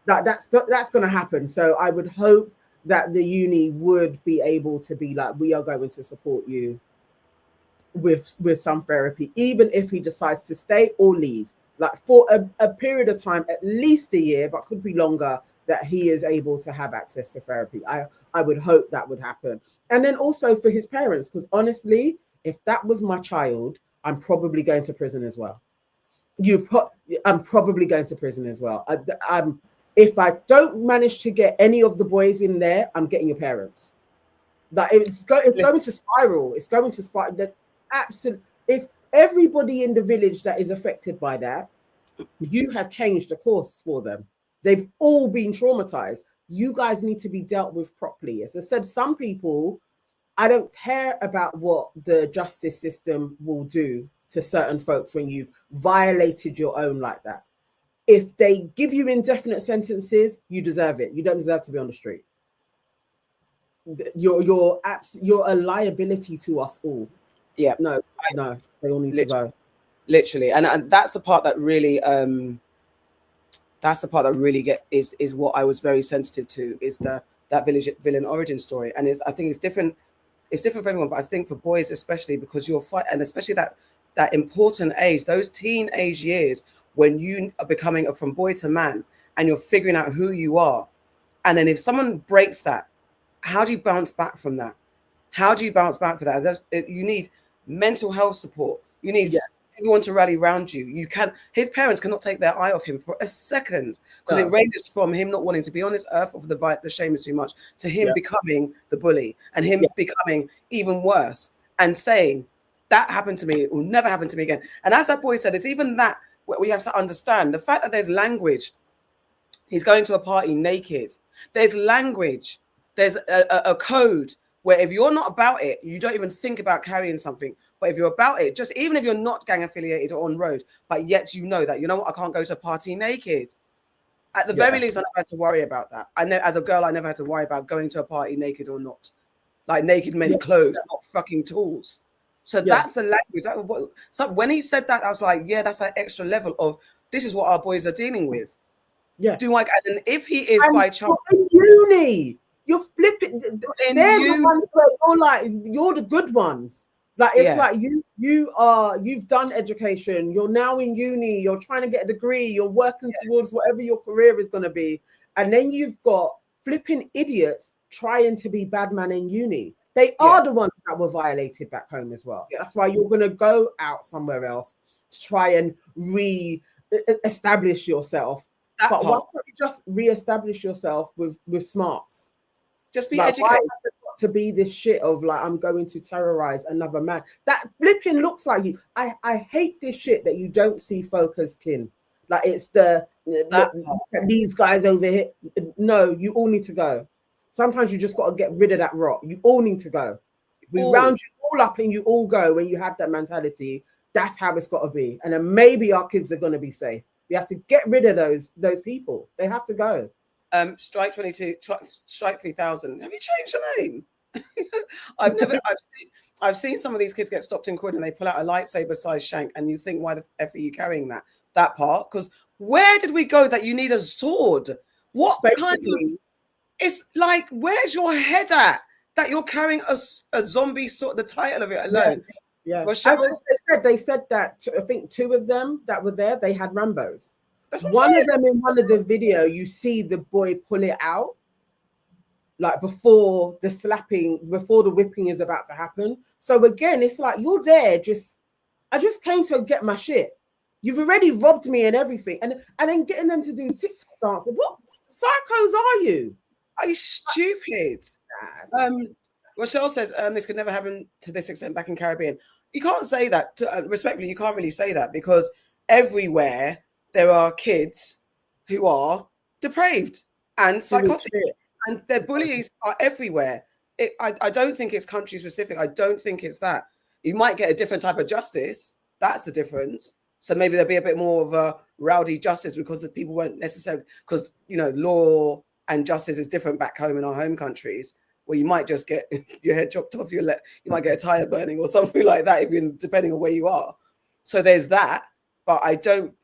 That's going to happen. So I would hope that the uni would be able to be like, we are going to support you with some therapy, even if he decides to stay or leave, like for a period of time, at least a year, but could be longer, that he is able to have access to therapy. I would hope that would happen. And then also for his parents, because honestly, if that was my child, I'm probably going to prison as well. I'm probably going to prison as well. If I don't manage to get any of the boys in there, I'm getting your parents. Like it's going to spiral. It's going to spiral. That absolutely, it's everybody in the village that is affected by that. You have changed the course for them. They've all been traumatized. You guys need to be dealt with properly. As I said, some people, I don't care about what the justice system will do to certain folks when you've violated your own like that. If they give you indefinite sentences, you deserve it. You don't deserve to be on the street. You're a liability to us all. Yeah. No, they all need to go. Literally. And that's the part that really is what I was very sensitive to, is that villain origin story. And I think it's different for everyone, but I think for boys especially, because you're fighting, and especially that important age, those teenage years when you are becoming from boy to man and you're figuring out who you are. And then if someone breaks that, how do you bounce back from that? How do you bounce back for that? You need mental health support. You need everyone to rally around you. His parents cannot take their eye off him for a second, because it ranges from him not wanting to be on this earth, of the shame is too much, to him becoming the bully, and him becoming even worse and saying, that happened to me, it will never happen to me again. And as that boy said, it's even that we have to understand the fact that there's language. He's going to a party naked. There's language. There's a code where if you're not about it, you don't even think about carrying something. But if you're about it, just even if you're not gang affiliated or on road, but yet you know that, you know what, I can't go to a party naked. At the very least, I never had to worry about that. I know as a girl, I never had to worry about going to a party naked or not. Like naked meant clothes, not fucking tools. So that's the language. So when he said that, I was like, yeah, that's that extra level of, this is what our boys are dealing with. Yeah. And if he is by chance in uni, you're flipping. They're the ones where you're like, you're the good ones. Like it's like you've done education. You're now in uni. You're trying to get a degree. You're working towards whatever your career is going to be, and then you've got flipping idiots trying to be bad man in uni. They are the ones that were violated back home as well. That's why you're going to go out somewhere else to try and re-establish yourself. Why don't you just re-establish yourself with smarts? Just be educated. Why to be this shit of like, I'm going to terrorize another man. That flipping looks like you. I hate this shit that you don't see folk as kin. Like it's these guys over here. No, you all need to go. Sometimes you just got to get rid of that rot. You all need to go. We round you all up and you all go when you have that mentality. That's how it's got to be. And then maybe our kids are going to be safe. We have to get rid of those people. They have to go. Strike 22, Strike 3000. Have you changed your name? I've seen some of these kids get stopped in court and they pull out a lightsaber-sized shank, and you think, why the F are you carrying that part? Because where did we go that you need a sword? What kind of... It's like, where's your head at that you're carrying a zombie sword? The title of it alone. Yeah. Rochelle, they said that I think 2 of them that were there, they had Rambos. One of them in one of the video, you see the boy pull it out, like before the whipping is about to happen. So again, it's like, you're there, I just came to get my shit. You've already robbed me and everything. And then getting them to do TikTok dances. What psychos are you? Are you stupid? Rochelle says this could never happen to this extent back in Caribbean. You can't say that. Respectfully, you can't really say that, because everywhere there are kids who are depraved and psychotic, and their bullies are everywhere. I don't think it's country specific. I don't think it's that. You might get a different type of justice. That's the difference. So maybe there'll be a bit more of a rowdy justice, because the people won't necessarily, because law and justice is different back home in our home countries, where you might just get your head chopped off, you might get a tire burning or something like that, even depending on where you are. So there's that, but I don't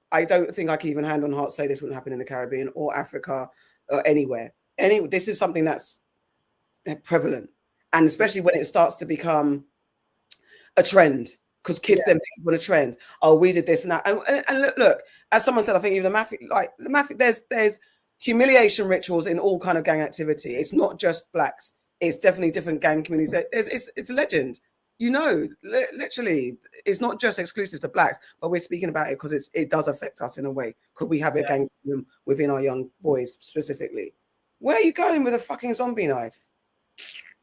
think I can even hand on heart say this wouldn't happen in the Caribbean or Africa or anywhere. This is something that's prevalent, and especially when it starts to become a trend, because kids then pick up on a trend. Oh, we did this and that, and look, as someone said, I think even the mafia, there's humiliation rituals in all kind of gang activity. It's not just blacks. It's definitely different gang communities. It's a legend. Literally, it's not just exclusive to blacks, but we're speaking about it because it does affect us in a way. Could we have a gang within our young boys specifically? Where are you going with a fucking zombie knife?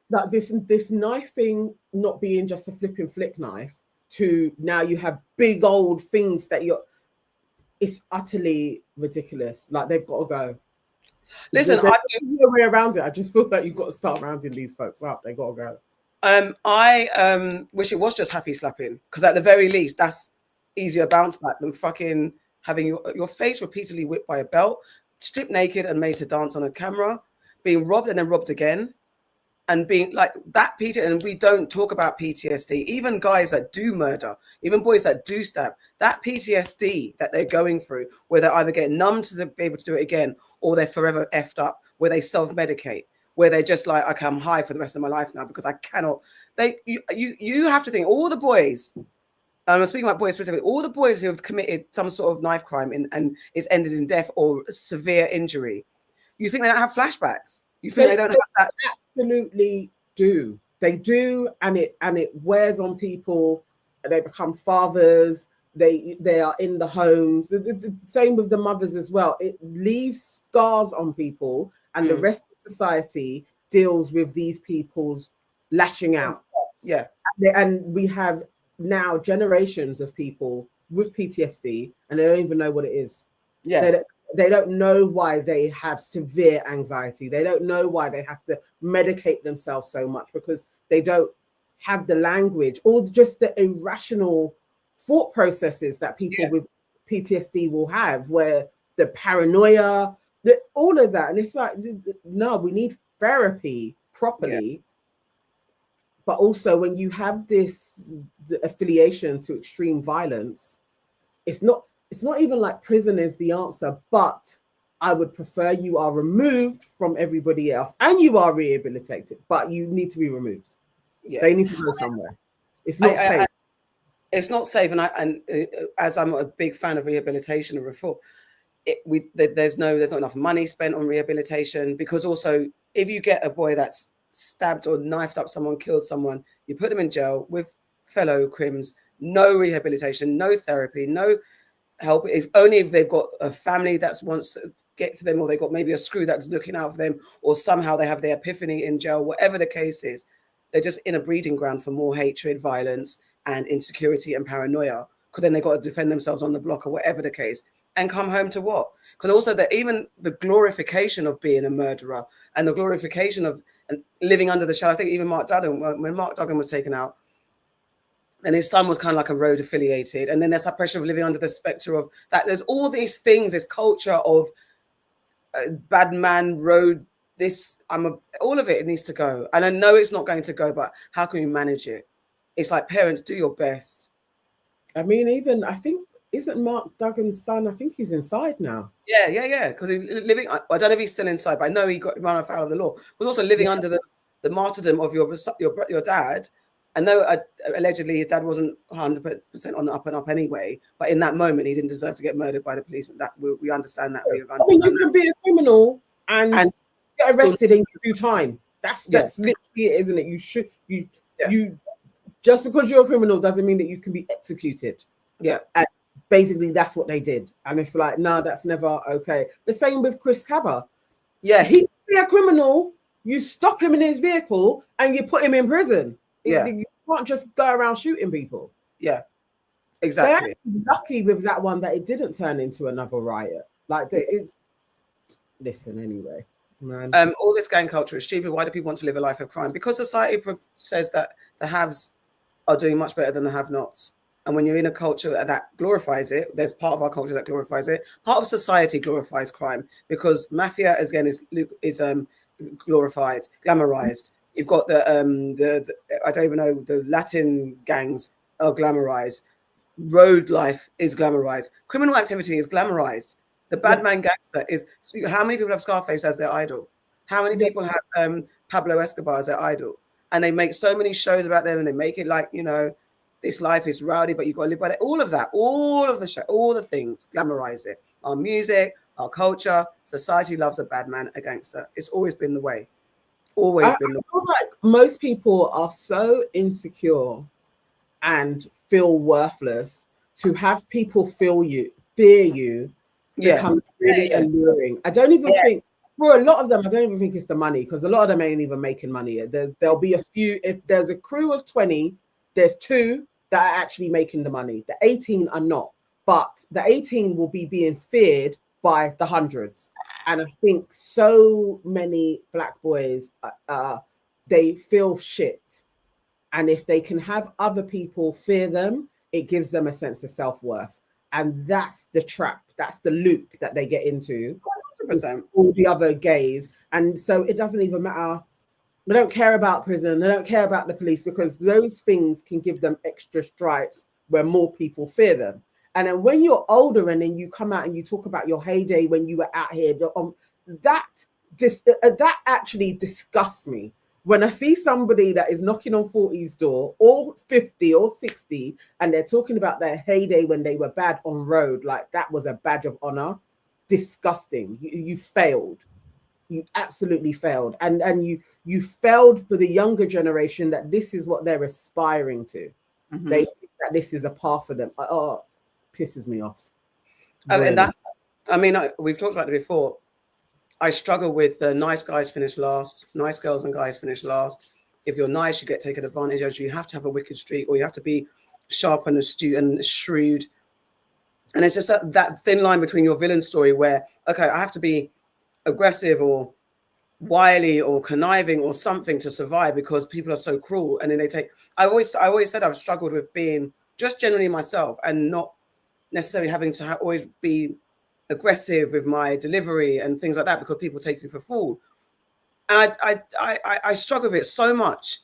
Like this knife thing not being just a flipping flick knife, to now you have big old things that it's utterly ridiculous. Like, they've got to go. Listen, there's no way around it. I just feel like you've got to start rounding these folks up. They got to go. I wish it was just happy slapping, because at the very least, that's easier bounce back than fucking having your face repeatedly whipped by a belt, stripped naked and made to dance on a camera, being robbed and then robbed again, and being like that. And we don't talk about PTSD. Even guys that do murder, even boys that do stab, that PTSD that they're going through, where they either get numb to be able to do it again, or they're forever effed up, where they self-medicate, where they're just like, okay, I'm high for the rest of my life now because I cannot. You have to think, all the boys, I'm speaking about boys specifically, all the boys who have committed some sort of knife crime and it's ended in death or severe injury, you think they don't have flashbacks? You think they don't have that? Absolutely do. They do, and it wears on people. They become fathers. They are in the homes. The same with the mothers as well. It leaves scars on people, and the rest of society deals with these people's lashing out. Yeah. And we have now generations of people with PTSD, and they don't even know what it is. Yeah. They don't know why they have severe anxiety. They don't know why they have to medicate themselves so much, because they don't have the language or just the irrational thought processes that people with PTSD will have, where the paranoia, all of that. And it's like, no, we need therapy properly. But also, when you have the affiliation to extreme violence, it's not even like prison is the answer, but I would prefer you are removed from everybody else and you are rehabilitated, but you need to be removed. Yeah. They need to go somewhere. It's not safe. It's not safe. And as I'm a big fan of rehabilitation and reform, there's not enough money spent on rehabilitation, because also if you get a boy that's stabbed or knifed up someone, killed someone, you put them in jail with fellow crims, no rehabilitation, no therapy, no help. It's only if they've got a family that wants to get to them, or they've got maybe a screw that's looking out for them, or somehow they have their epiphany in jail, whatever the case is. They're just in a breeding ground for more hatred, violence, and insecurity and paranoia, because then they've got to defend themselves on the block or whatever the case. and come home to what? Because also that even the glorification of being a murderer and the glorification of living under the shadow. I think even Mark Duggan, when Mark Duggan was taken out, and his son was kind of like a road affiliated, and then there's that pressure of living under the spectre of that. There's all these things, this culture of bad man road. All of it needs to go, and I know it's not going to go, but how can we manage it? It's like, parents, do your best. I mean, even I think, isn't Mark Duggan's son? I think he's inside now. Yeah. Because he's living. I don't know if he's still inside, but I know he got run afoul of the law. But also living under the martyrdom of your dad. I know allegedly his dad wasn't 100% on the up and up anyway, but in that moment he didn't deserve to get murdered by the policeman. That we understand that. I mean, you can be a criminal and get arrested and do time. That's literally it, isn't it? You just because you're a criminal doesn't mean that you can be executed. Yeah. And basically that's what they did. And it's like, no, that's never okay. The same with Chris Cabba. Yeah, he's a criminal. You stop him in his vehicle and you put him in prison. Yeah. You can't just go around shooting people. Yeah, exactly. They're lucky with that one that it didn't turn into another riot. Like, it's listen anyway, man. All this gang culture is stupid. Why do people want to live a life of crime? Because society says that the haves are doing much better than the have-nots. And when you're in a culture that glorifies it, there's part of our culture that glorifies it. Part of society glorifies crime because mafia, again, is glorified, glamorized. You've got the I don't even know, the Latin gangs are glamorized. Road life is glamorized. Criminal activity is glamorized. The bad man gangster is. How many people have Scarface as their idol? How many people have Pablo Escobar as their idol? And they make so many shows about them, and they make it like, you know, this life is rowdy, but you got to live by that. All of that, all of the show, all the things glamorize it. Our music, our culture, society loves a bad man, a gangster. It's always been the way. Always been the way. I feel like most people are so insecure and feel worthless to have people fear you becomes really alluring. I don't even think, for a lot of them, I don't even think it's the money, because a lot of them ain't even making money. There'll be a few, if there's a crew of 20, there's 2 that are actually making the money. The 18 are not, but the 18 will be being feared by the hundreds. And I think so many black boys, they feel shit. And if they can have other people fear them, it gives them a sense of self-worth. And that's the trap. That's the loop that they get into. 100%. All the other gays. And so it doesn't even matter. They don't care about prison. They don't care about the police, because those things can give them extra stripes where more people fear them. And then when you're older and then you come out and you talk about your heyday when you were out here, that actually disgusts me. When I see somebody that is knocking on 40's door, or 50 or 60, and they're talking about their heyday when they were bad on road, like that was a badge of honor, disgusting. You failed. You absolutely failed. And you failed for the younger generation that this is what they're aspiring to. Mm-hmm. They think that this is a path for them. Oh, pisses me off. And that's, I mean, we've talked about it before. I struggle with nice guys finish last, nice girls and guys finish last. If you're nice, you get taken advantage of. You have to have a wicked streak, or you have to be sharp and astute and shrewd. And it's just that thin line between your villain story where, okay, I have to be aggressive or wily or conniving or something to survive because people are so cruel. And then they take, I always said I've struggled with being just generally myself and not necessarily having to always be aggressive with my delivery and things like that, because people take you for a fool. And I struggle with it so much.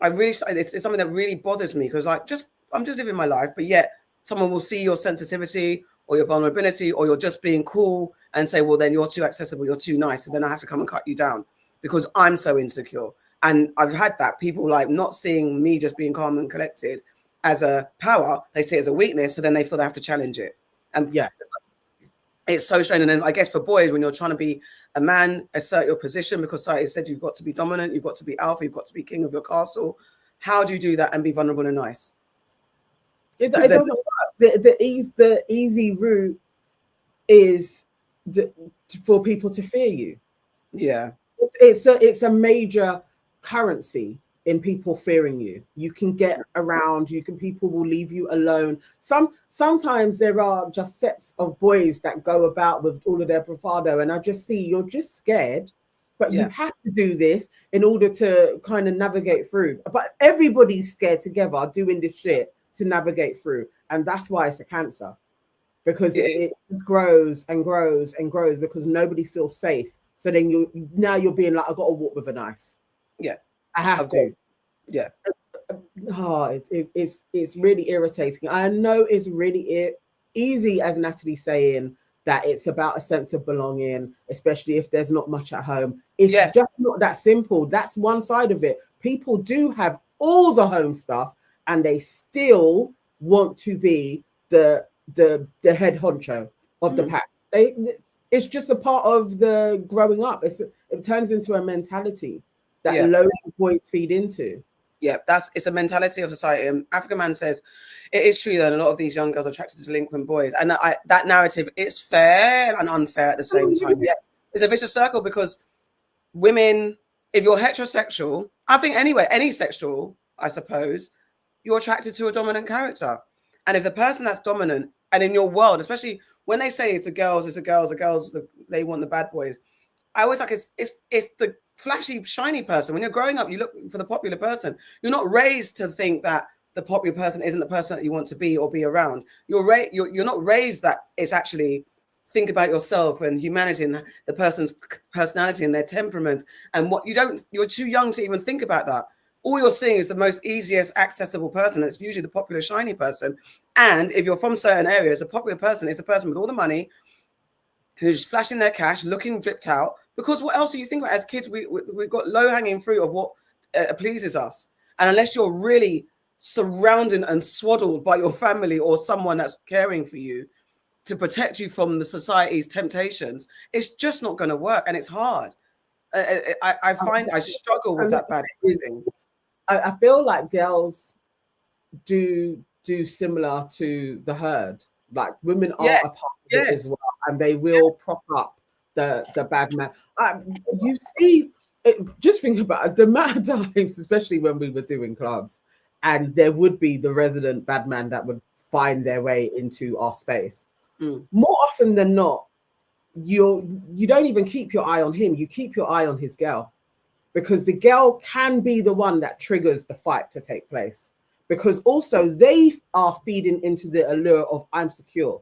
It's something that really bothers me, because I'm just living my life, but yet someone will see your sensitivity or your vulnerability, or you're just being cool and say, well, then you're too accessible, you're too nice, and then I have to come and cut you down because I'm so insecure. And I've had that, people like not seeing me just being calm and collected as a power, they see it as a weakness, so then they feel they have to challenge it. And yeah, it's so strange. And then I guess for boys, when you're trying to be a man, assert your position, because society said you've got to be dominant, you've got to be alpha, you've got to be king of your castle. How do you do that and be vulnerable and nice? It doesn't work. The easy route is for people to fear you. Yeah, it's a major currency in people fearing you. You can get around, people will leave you alone. Sometimes there are just sets of boys that go about with all of their bravado, and I just see you're just scared, but you have to do this in order to kind of navigate through. But everybody's scared together doing this shit to navigate through, and that's why it's a cancer, because it just grows and grows and grows because nobody feels safe. So then you're being like, I got to walk with a knife. Yeah. I have to. Yeah. Oh, it's really irritating. I know it's really easy, as Natalie's saying, that it's about a sense of belonging, especially if there's not much at home. It's just not that simple. That's one side of it. People do have all the home stuff and they still want to be the head honcho of the pack. It's just a part of the growing up. It turns into a mentality that loads of boys feed into. Yeah, it's a mentality of society. African Man says it is true that a lot of these young girls are attracted to delinquent boys, and that narrative is fair and unfair at the same time. Yes, it's a vicious circle because women, if you're heterosexual, I think anyway, any sexual, I suppose, you're attracted to a dominant character, and if the person that's dominant, and in your world, especially when they say it's the girls, they want the bad boys. I always like it's the flashy, shiny person. When you're growing up, you look for the popular person. You're not raised to think that the popular person isn't the person that you want to be or be around. You're not raised that it's actually think about yourself and humanity and the person's personality and their temperament and what you're too young to even think about that. All you're seeing is the most easiest accessible person. It's usually the popular, shiny person. And if you're from certain areas, a popular person is a person with all the money who's flashing their cash, looking dripped out. Because what else do you think about? As kids, we've got low-hanging fruit of what pleases us. And unless you're really surrounded and swaddled by your family or someone that's caring for you to protect you from the society's temptations, it's just not going to work. And it's hard. I find I struggle with that bad feeling. I feel like girls do similar to the herd. Like women are a part of it as well, and they will prop up the bad man. You see, just think about it, the amount of times, especially when we were doing clubs, and there would be the resident bad man that would find their way into our space. More often than not, you don't even keep your eye on him. You keep your eye on his girl, because the girl can be the one that triggers the fight to take place. Because also they are feeding into the allure of I'm secure.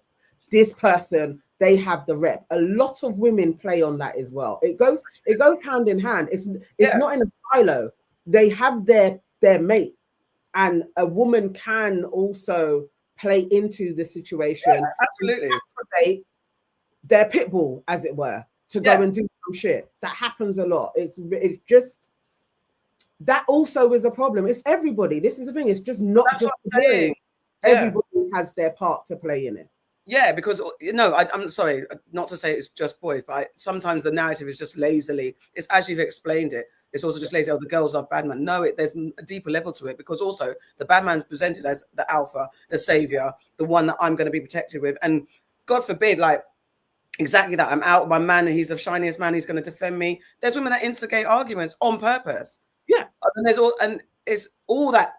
This person, they have the rep. A lot of women play on that as well. It goes hand in hand. It's not in a silo. They have their mate, and a woman can also play into the situation. Yeah, absolutely. Their pit bull, as it were, to go and do some shit. That happens a lot. It's just that also is a problem. It's everybody. This is the thing. It's just not That's just what I'm saying. Everybody has their part to play in it. Yeah, because I'm sorry, not to say it's just boys, but sometimes the narrative is just lazily. It's as you've explained it. It's also just lazy. Oh, the girls love bad man. No, there's a deeper level to it, because also the bad man's presented as the alpha, the savior, the one that I'm going to be protected with, and God forbid, like exactly that. I'm out with my man, and he's the shiniest man. He's going to defend me. There's women that instigate arguments on purpose. Yeah, and it's all that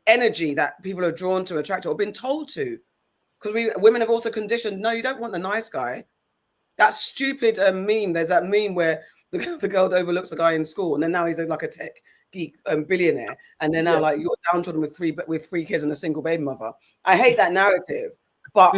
energy that people are drawn to, attracted, or been told to. Because women have also conditioned, no, you don't want the nice guy. That stupid meme. There's that meme where the girl overlooks the guy in school, and then now he's like a tech geek billionaire, and then now like you're downtrodden with three kids and a single baby mother. I hate that narrative, but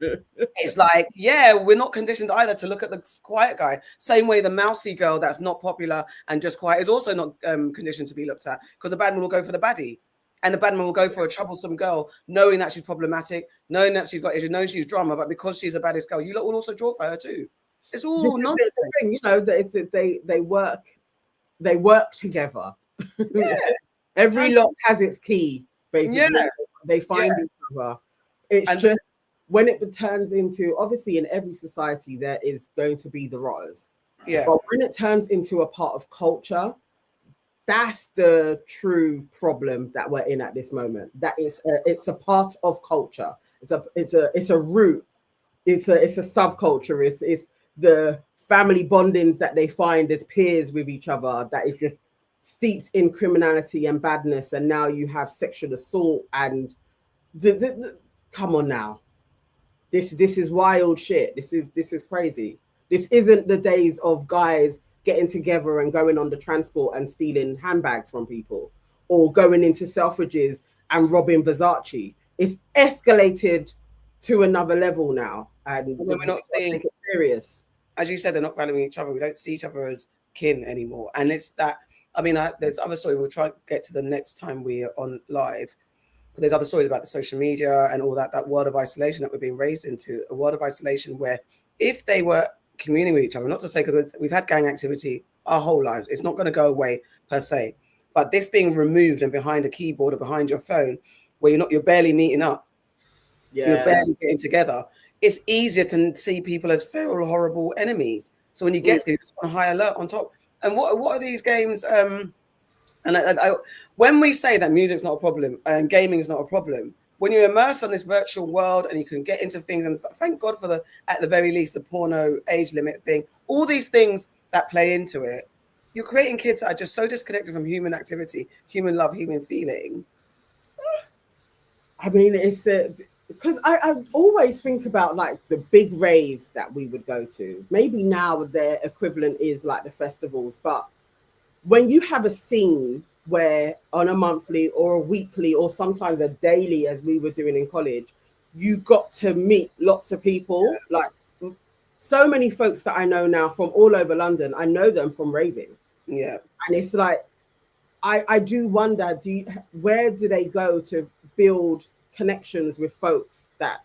it's like, yeah, we're not conditioned either to look at the quiet guy. Same way the mousy girl that's not popular and just quiet is also not conditioned to be looked at, because the bad man will go for the baddie. And the bad man will go for a troublesome girl, knowing that she's problematic, knowing that she's got issues, knowing she's drama, but because she's the baddest girl, you lot will also draw for her too. It's all nonsense. You know, that they work together. Yeah. Every lock has its key, basically. Yeah. They find each other. It's just when it turns into, obviously in every society there is going to be the rotters. Yeah. But when it turns into a part of culture, that's the true problem that we're in at this moment. That it's a part of culture. It's a root. It's a subculture. It's the family bondings that they find as peers with each other. That is just steeped in criminality and badness, and now you have sexual assault and come on now. This is wild shit. This is crazy. This isn't the days of guys getting together and going on the transport and stealing handbags from people, or going into Selfridges and robbing Versace. It's escalated to another level now, and we're not seeing serious. As you said, they're not valuing each other. We don't see each other as kin anymore, and it's that. I mean, there's other stories. We'll try to get to the next time we're on live. But there's other stories about the social media and all that world of isolation that we're being raised into, a world of isolation where if they were communing with each other, not to say, because we've had gang activity our whole lives, it's not going to go away per se, but this being removed and behind a keyboard or behind your phone, where you're barely meeting up, you're barely getting together, it's easier to see people as feral, horrible enemies. So when you get to people, it's on high alert on top. And what are these games? And when we say that music's not a problem and gaming is not a problem, when you're immersed on this virtual world and you can get into things, and thank God for at the very least, the porno age limit thing, all these things that play into it, you're creating kids that are just so disconnected from human activity, human love, human feeling. I mean, it's because I always think about like the big raves that we would go to. Maybe now their equivalent is like the festivals, but when you have a scene where on a monthly or a weekly or sometimes a daily, as we were doing in college, you got to meet lots of people. Like so many folks that I know now from all over London, I know them from raving. Yeah. And it's like, I do wonder, where do they go to build connections with folks that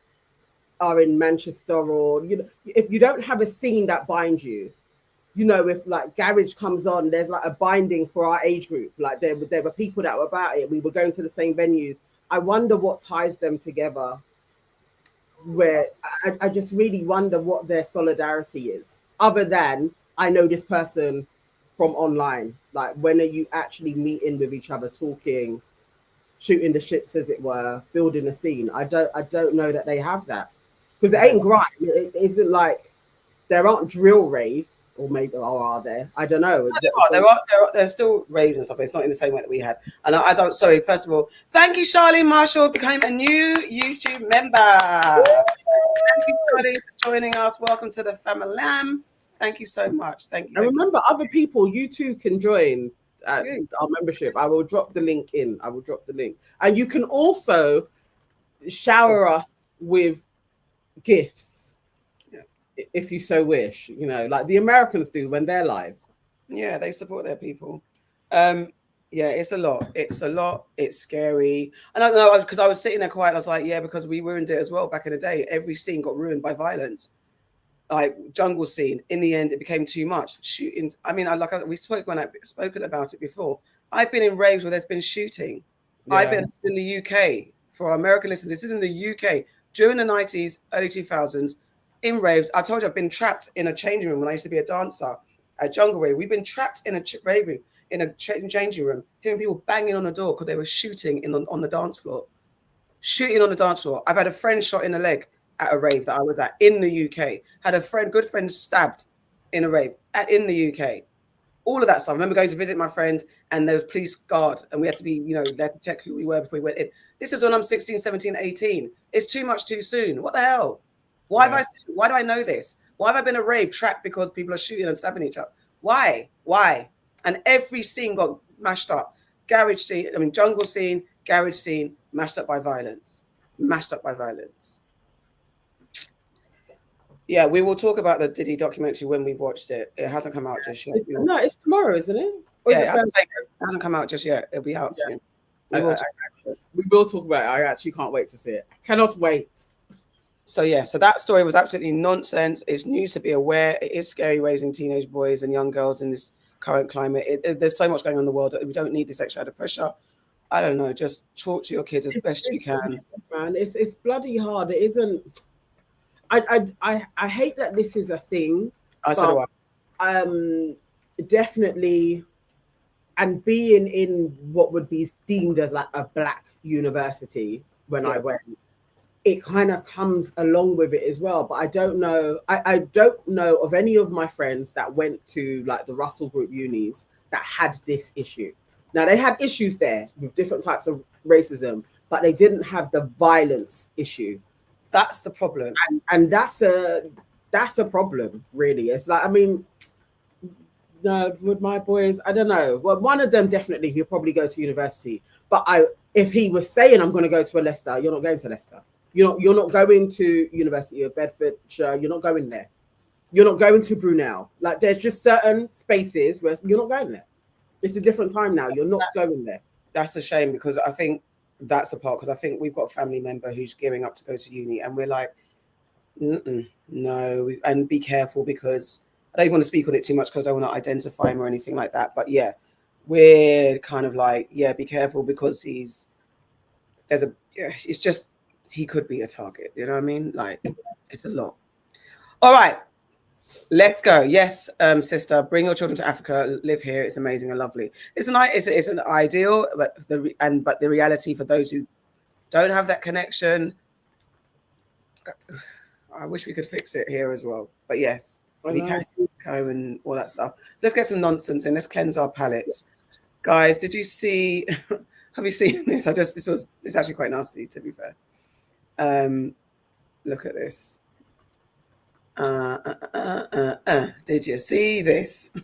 are in Manchester, or, you know, if you don't have a scene that binds you, you know, if like Garage comes on, there's like a binding for our age group. Like there were people that were about it. We were going to the same venues. I wonder what ties them together. Where I just really wonder what their solidarity is, other than I know this person from online. Like, when are you actually meeting with each other, talking, shooting the shits, as it were, building a scene? I don't know that they have that, because it ain't grime. It isn't like. There aren't drill raves, or maybe are there? I don't know. There's still raves and stuff, but it's not in the same way that we had. And sorry, first of all, thank you, Charlene Marshall, became a new YouTube member. Thank you, Charlene, for joining us. Welcome to the family. Thank you so much. Thank you. And remember, other people, you too can join our membership. I will drop the link in. And you can also shower us with gifts, if you so wish, you know, like the Americans do when they're live. Yeah, they support their people. Yeah, it's a lot. It's scary. And I don't know, because I was sitting there quiet. I was like, yeah, because we ruined it as well back in the day. Every scene got ruined by violence. Like jungle scene. In the end, it became too much. Shooting. I mean, we've spoken about it before. I've been in raves where there's been shooting. Yeah. I've been in the UK. For our American listeners, this is in the UK during the 90s, early 2000s. In raves, I told you I've been trapped in a changing room when I used to be a dancer at Jungle Rave. We've been trapped in a rave room, in a changing room, hearing people banging on the door because they were shooting on the dance floor. Shooting on the dance floor. I've had a friend shot in the leg at a rave that I was at in the UK. Had a good friend stabbed in a rave in the UK. All of that stuff. I remember going to visit my friend and there was police guard and we had to be, you know, there to check who we were before we went in. This is when I'm 16, 17, 18. It's too much too soon. What the hell? Why do I know this? Why have I been a rave trapped because people are shooting and stabbing each other? Why? And every scene got mashed up. Jungle scene, garage scene, mashed up by violence. Yeah, we will talk about the Diddy documentary when we've watched it. It hasn't come out just yet. It's tomorrow, isn't it? Yeah, it hasn't come out just yet. It'll be out soon. We will talk about it. I actually can't wait to see it. I cannot wait. So that story was absolutely nonsense. It's news to be aware. It is scary raising teenage boys and young girls in this current climate. There's so much going on in the world that we don't need this extra added pressure. I don't know. Just talk to your kids as best you can. Man, it's bloody hard. It isn't. I hate that this is a thing. Definitely, and being in what would be deemed as like a black university when I went. it kind of comes along with it as well. But I don't know. I don't know of any of my friends that went to like the Russell Group unis that had this issue. Now they had issues there with different types of racism, but they didn't have the violence issue. That's the problem, and that's a problem, really. It's like, I mean, no, with my boys, I don't know. Well, one of them definitely, he'll probably go to university. But if he was saying, I'm going to go to a Leicester, you're not going to Leicester. You're not going to University of Bedfordshire. You're not going there. You're not going to Brunel. Like, there's just certain spaces where you're not going there. It's a different time now. You're not going there. That's a shame, because I think that's the part, because I think we've got a family member who's gearing up to go to uni, and we're like, no, and be careful, because I don't want to speak on it too much because I don't want to identify him or anything like that. But yeah, we're kind of like, yeah, be careful, because it's just, he could be a target. You know what I mean? Like, it's a lot. All right, let's go. Yes, sister, bring your children to Africa, live here. It's amazing and lovely. It's an ideal, but the reality for those who don't have that connection, I wish we could fix it here as well. But yes, we can go and all that stuff. Let's get some nonsense and let's cleanse our palates. Guys, did you see? Have you seen this? It's actually quite nasty, to be fair. Look at this. Did you see this?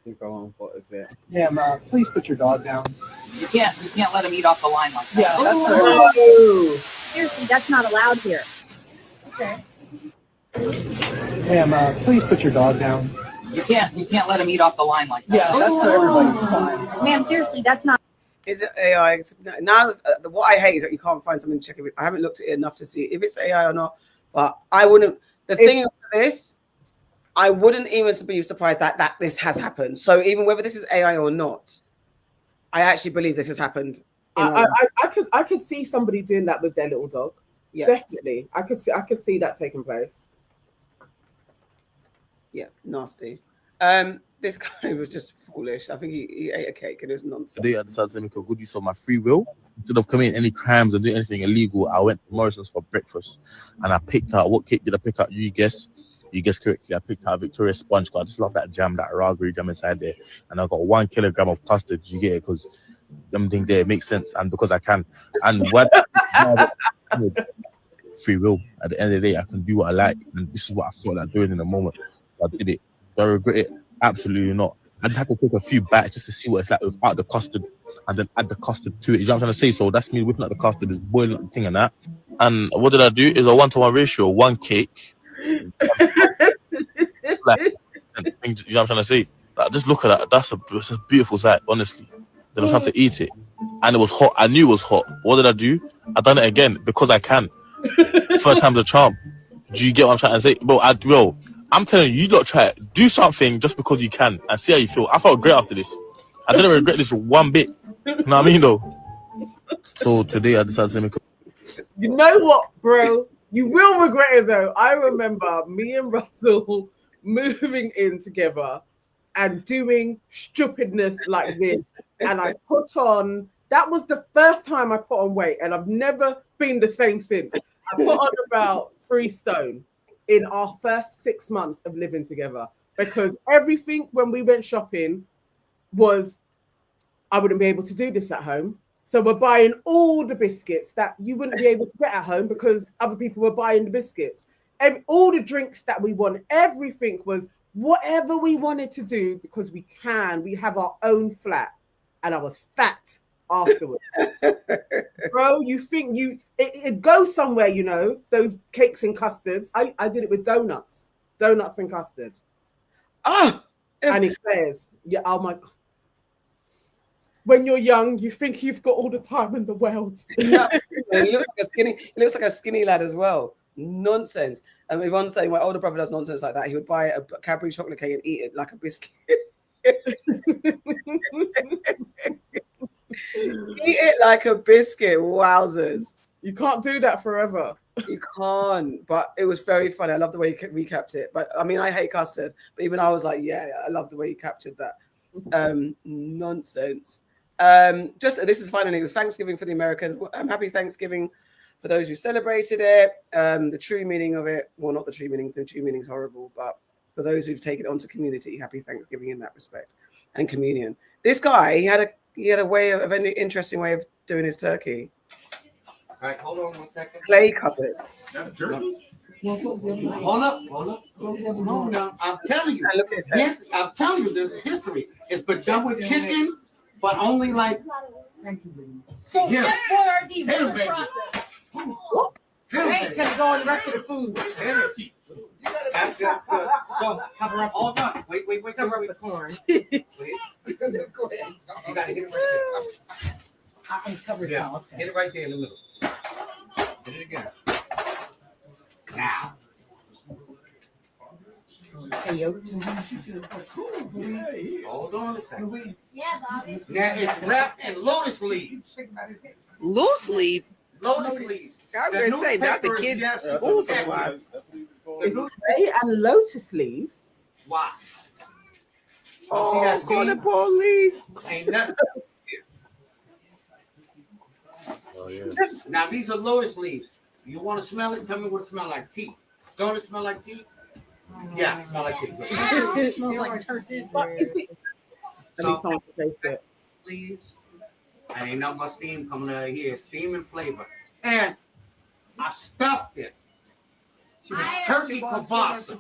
You go on. What is it? Yeah, please put your dog down. You can't let him eat off the line like that. Yeah, that's no. Seriously, that's not allowed here. Okay. Ma'am, please put your dog down. You can't let him eat off the line like that. Yeah, that's for everybody's fine. Ma'am, seriously, that's not. Is it AI? Now, what I hate is that you can't find something to check it. I haven't looked at it enough to see if it's AI or not. But I wouldn't. The thing with this, I wouldn't even be surprised that this has happened. So even whether this is AI or not, I actually believe this has happened. I could see somebody doing that with their little dog. Yeah, definitely. I could see that taking place. Yeah, nasty. This guy was just foolish. I think he ate a cake and it was nonsense. Today I decided to make a good use of my free will. Instead of committing any crimes or doing anything illegal, I went to Morrison's for breakfast and I picked out, what cake did I pick out? You guessed correctly. I picked out Victoria sponge because I just love that jam, that raspberry jam inside there. And I got 1 kilogram of custard. You get it? Because them things there make sense and because I can. And what free will. At the end of the day, I can do what I like. And this is what I felt like doing in the moment. I did it. Do I regret it? Absolutely not. I just had to take a few bites just to see what it's like without the custard and then add the custard to it. You know what I'm trying to say? So that's me whipping out the custard, is boiling up the thing and that. And what did I do? Is a 1-to-1 ratio, 1 cake. Like, you know what I'm trying to say? Like, just look at that. That's a beautiful sight, honestly. Then I was trying to eat it. And it was hot. I knew it was hot. What did I do? I done it again because I can. Third time's a charm. Do you get what I'm trying to say? Bro, I'm telling you, you lot try it. Do something just because you can and see how you feel. I felt great after this. I didn't regret this one bit. You know what I mean, though? So today I decided to make a... You know what, bro? You will regret it, though. I remember me and Russell moving in together and doing stupidness like this. And I put on... That was the first time I put on weight, and I've never been the same since. I put on about 3 stone in our first 6 months of living together, because everything when we went shopping was, I wouldn't be able to do this at home. So we're buying all the biscuits that you wouldn't be able to get at home because other people were buying the biscuits. All the drinks that we want, everything was whatever we wanted to do because we can. We have our own flat, and I was fat afterwards. Bro, you think it goes somewhere, you know, those cakes and custards. I did it with donuts and custard. And eclairs. Yeah, oh my. When you're young, you think you've got all the time in the world. No, he looks like a skinny lad as well. Nonsense. And if one say my older brother does nonsense like that, he would buy a Cadbury chocolate cake and eat it like a biscuit. Eat it like a biscuit. Wowzers. You can't do that forever. You can't. But it was very funny. I love the way you recapped it. But I mean, I hate custard. But even I was like, yeah, I love the way you captured that. Nonsense. Just this is finally Thanksgiving for the Americans. Happy Thanksgiving For those who celebrated it, the true meaning of it, well, not the true meaning is horrible, but for those who've taken it onto community, happy Thanksgiving in that respect, and communion. This guy, he had a way of an interesting way of doing his turkey. All right, hold on 1 second. Clay covered. Hold up. No, I'm telling you. Look at his head. Yes, I'm telling you, this is history. It's been done with chicken, but only like. So Here. Chef Boyardee, Hit him, what's the baby. process? Wait till going right to the food. That's good. So cover up all done. Wait. Cover up the corn. Wait. You gotta hit it right there. I'm covered now. Okay. Hit it right there in the middle. Hit it again. Now. Hey, yo. Hold on a second. Yeah, Bobby. Now it's wrapped in lotus leaves. Loose leaf. Lotus leaves. I was gonna say, not the kids' school supplies. It's clay and lotus leaves. Why? Oh, call the police. Ain't nothing. Now these are lotus leaves. You want to smell it? Tell me what it smells like. Tea. Don't it smell like tea? Yeah, it smells like tea. It smells like turkey. I need someone to taste it. Leaves. And ain't nothing but steam coming out of here. Steam and flavor. And I stuffed it. Turkey kielbasa.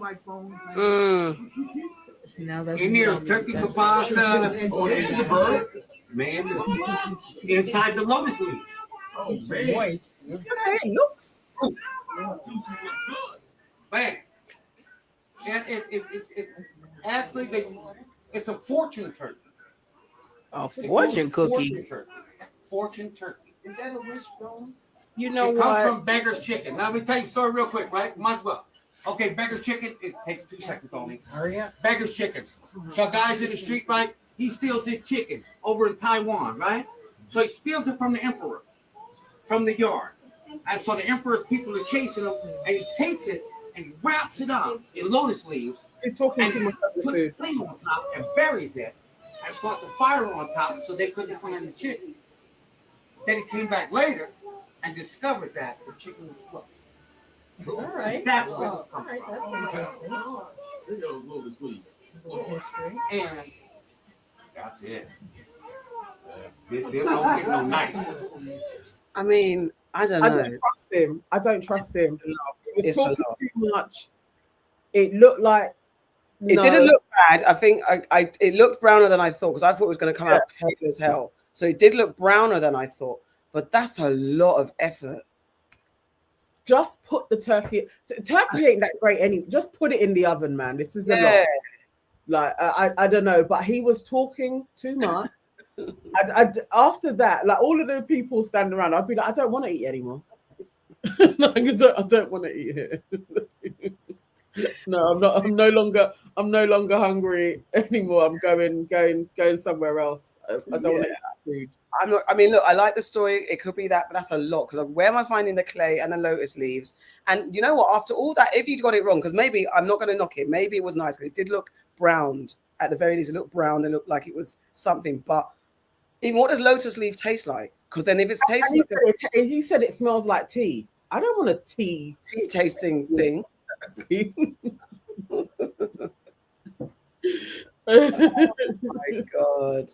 Now that's In here, turkey kielbasa. Man, inside the lotus leaves. Oh, man. Hey, looks. Man. And it actually, it's a fortune turkey. A fortune cookie. Fortune turkey. Is that a wishbone? You know it what? comes from Beggar's Chicken. Now, let me tell you a story real quick, right? Might as well. Okay, Beggar's Chicken. It takes 2 seconds only. Hurry up. Beggar's Chicken. So guys in the street, right? He steals his chicken over in Taiwan, right? So he steals it from the emperor, from the yard. And so the emperor's people are chasing him, and he takes it and he wraps it up in lotus leaves. It's talking and too much about the puts food. flame on top and buries it and starts a fire on top so they couldn't find the chicken. Then he came back later and discovered that the chicken was cooked. All right. That's where this comes All right, from. And that's it. This don't get no knife. I mean, I don't know. I don't trust him. It It's was a talking lot. too much. It looked like It didn't look bad. I think it looked browner than I thought because I thought it was going to come out pale as hell. So it did look browner than I thought, but that's a lot of effort. Just put the turkey. Turkey ain't that great anyway. Just put it in the oven, man. This is a lot. Like I don't know, but he was talking too much. After that, like all of the people standing around, I'd be like, I don't want to eat anymore. Like, I don't want to eat here. No, I'm not. I'm no longer hungry anymore. I'm going somewhere else. I don't want to eat that food. I'm not. I mean, look, I like the story. It could be that, but that's a lot because where am I finding the clay and the lotus leaves? And you know what? After all that, if you got it wrong, because maybe I'm not going to knock it. Maybe it was nice because it did look browned. At the very least, it looked brown. It looked like it was something. But even what does lotus leaf taste like? Because then if it's tasting, he said it smells like tea. I don't want a tea tasting thing. Oh my God.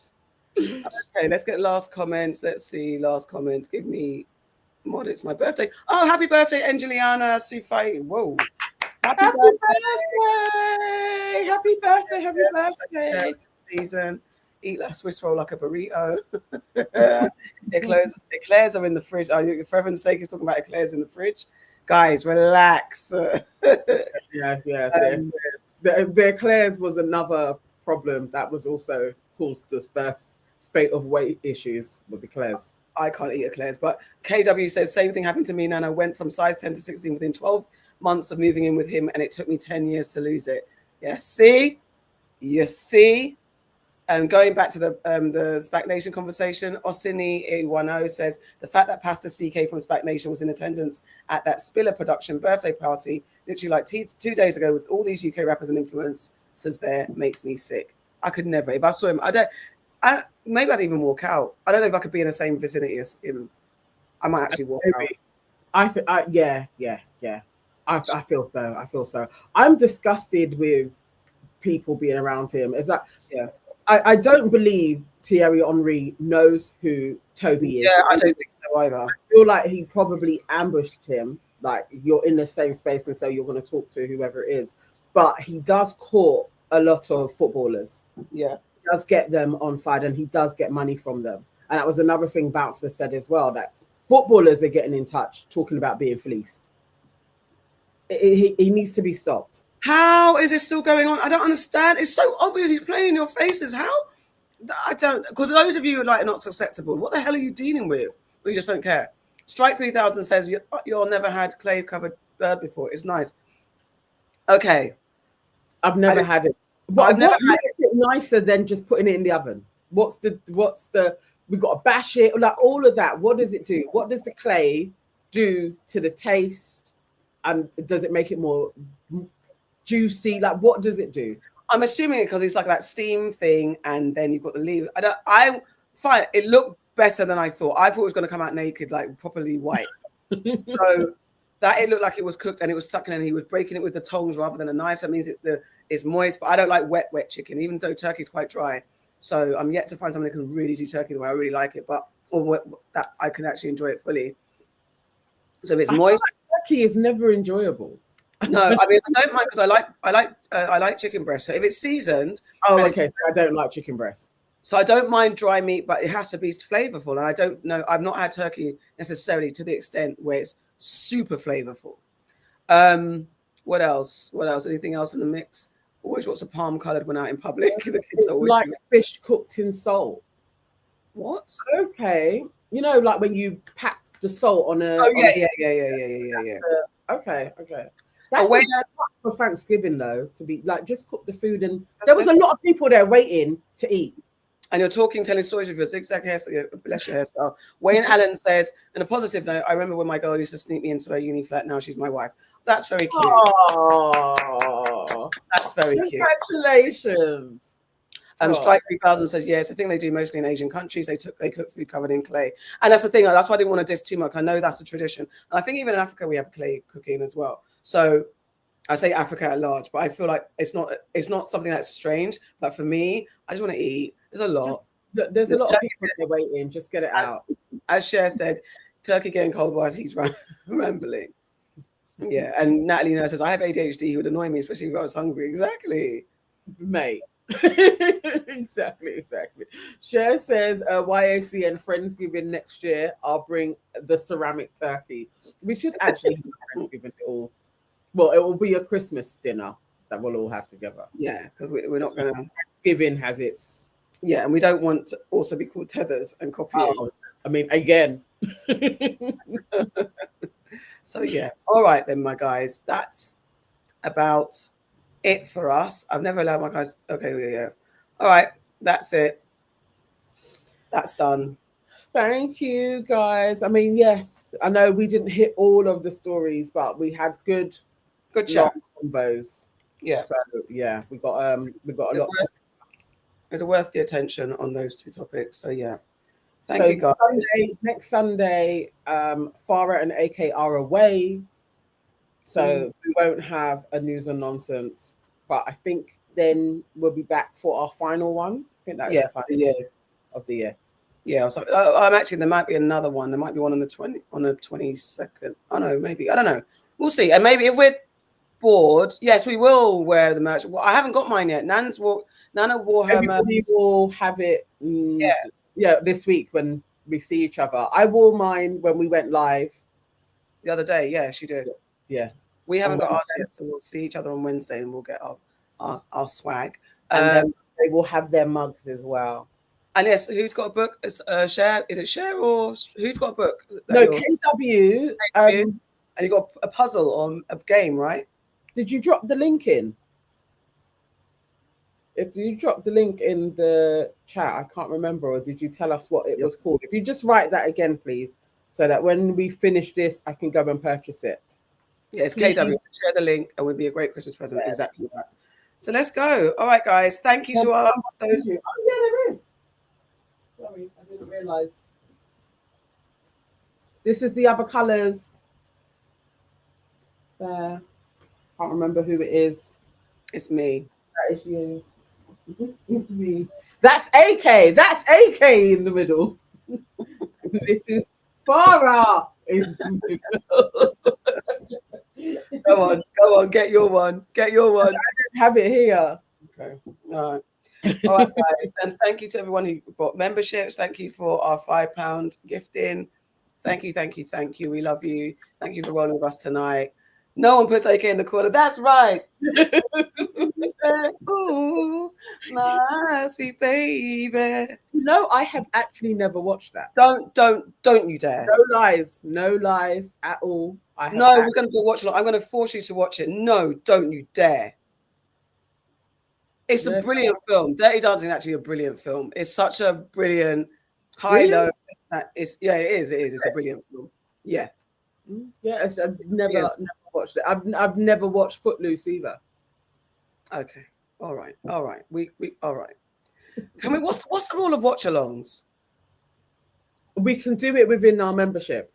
Okay, let's get last comments. Let's see. Last comments. Give me what? It's my birthday. Oh, happy birthday, Angeliana Sufai. Whoa. Happy birthday. Happy birthday. Happy birthday. Season. Eat that Swiss roll like a burrito. Eclairs are in the fridge. For heaven's sake, he's talking about eclairs in the fridge. Guys, relax. Yeah. The eclairs was another problem that was also caused this first spate of weight issues with eclairs. I can't eat eclairs, but KW says same thing happened to me. Nana went from size 10 to 16 within 12 months of moving in with him, and it took me 10 years to lose it. Yeah, see, you see. And going back to the Spac Nation conversation, Osini810 says the fact that Pastor CK from Spac Nation was in attendance at that Spiller production birthday party, literally like 2 days ago, with all these UK rappers and influencers there, makes me sick. I could never. If I saw him, maybe I'd even walk out. I don't know if I could be in the same vicinity as him. I might actually walk out. I yeah. I feel so. I feel so. I'm disgusted with people being around him. Is that? Yeah. I don't believe Thierry Henry knows who Toby is. Yeah, I don't think so either. I feel like he probably ambushed him. Like, you're in the same space, and so you're going to talk to whoever it is. But he does court a lot of footballers. Yeah. He does get them on side, and he does get money from them. And that was another thing Bouncer said as well, that footballers are getting in touch talking about being fleeced. He needs to be stopped. How is this still going on? I don't understand. It's so obvious. He's playing in your faces. How? I don't. Because those of you like are not susceptible. What the hell are you dealing with? Or you just don't care. Strike 3000 says you've never had clay covered bird before. It's nice. Okay. I've never had it. But I've never had it nicer than just putting it in the oven. What's the we've got to bash it, like all of that. What does it do? What does the clay do to the taste? And does it make it more juicy? Like, what does it do? I'm assuming it because it's like that steam thing, and then you've got the leaf. I find it looked better than I thought. I thought it was going to come out naked, like properly white. So that it looked like it was cooked and it was sucking, and he was breaking it with the tongs rather than a knife. So that means it's moist. But I don't like wet chicken, even though turkey's quite dry. So I'm yet to find someone that can really do turkey the way I really like it, or that I can actually enjoy it fully. So if it's moist, turkey is never enjoyable. No, I mean I don't mind because I like chicken breast. So if it's seasoned, okay. So I don't like chicken breast. So I don't mind dry meat, but it has to be flavorful. And I don't know. I've not had turkey necessarily to the extent where it's super flavorful. What else? Anything else in the mix? Always what's a palm coloured when out in public. The kids It's always like fish cooked in salt. What? Okay. You know, like when you pack the salt on a. Oh yeah. Okay. That's for Thanksgiving though, to be like just cook the food, and there was a lot of people there waiting to eat. And you're telling stories of your zigzag hairstyle. Bless your hairstyle. Wayne Allen says, on a positive note, I remember when my girl used to sneak me into her uni flat. Now she's my wife. That's very cute. Oh, that's very cute. Congratulations. Strike 3000 says, yes, I think they do mostly in Asian countries. They cook food covered in clay. And that's the thing. That's why I didn't want to diss too much. I know that's a tradition. And I think even in Africa, we have clay cooking as well. So I say Africa at large, but I feel like it's not something that's strange. But for me, I just want to eat. There's a lot. There's a lot of people there waiting. Just get it out. As Cher said, turkey getting cold while he's rambling. Yeah. And Natalie Nurse says, I have ADHD. He would annoy me, especially if I was hungry. Exactly. Mate. Exactly. Cher says, YAC and Friendsgiving next year, I'll bring the ceramic turkey. We should actually have Friendsgiving it all. Well, it will be a Christmas dinner that we'll all have together. Yeah, because we're not going to. Thanksgiving has its. Yeah, and we don't want to also be called tethers and copying. Oh, I mean, again. So, yeah. All right, then, my guys. That's about it for us. I've never allowed my guys. Okay, yeah. All right, that's it. That's done. Thank you, guys. I mean, yes, I know we didn't hit all of the stories, but we had good chat combos. Yeah. So yeah, we got a lot. It's worth the attention on those two topics. So yeah, thank you guys. Next Sunday, Farrah and AK are away, so we won't have a news and nonsense. But I think then we'll be back for our final one. I think that's the final of the year. Yeah, so I'm actually there might be another one. There might be one on the 22nd. Oh no, maybe I don't know. We'll see. And maybe if we're bored, yes, we will wear the merch. Well, I haven't got mine yet. Nana wore her merch. We will have it. This week when we see each other. I wore mine when we went live the other day. Yeah, she did. Yeah, we haven't got ours yet, so we'll see each other on Wednesday and we'll get our swag. And then they will have their mugs as well. And yes, who's got a book? It's Cher. Is it Cher or who's got a book? No, KW. And you got a puzzle or a game, right? Did you drop the link in? If you drop the link in the chat, I can't remember, or did you tell us what it was called? If you just write that again, please, so that when we finish this, I can go and purchase it. Yeah, it's KW. Share the link, and would be a great Christmas present. Yeah. Exactly that. So let's go. All right, guys. Thank you to our those. Oh, yeah, there is. Sorry, I didn't realize. This is the other colors. there. Can't remember who it is. It's me. That is you. It's me. That's AK. That's AK in the middle. This is Farrah in the middle. Go on, get your one. Get your one. I don't have it here. Okay. All right. All right, guys. And thank you to everyone who bought memberships. Thank you for our £5 gifting. Thank you, thank you, thank you. We love you. Thank you for rolling with us tonight. No one puts AK in the corner. That's right. Ooh, my sweet baby. No, I have actually never watched that. Don't you dare. No lies at all. We're going to watch it. I'm going to force you to watch it. No, don't you dare. It's a brilliant film. Dirty Dancing is actually a brilliant film. It's such a brilliant high low. It is. It's a brilliant film. Yeah. Yeah, I've never watched it. I've never watched Footloose either. Okay. All right. We all right. Can we what's the rule of watch-alongs? We can do it within our membership.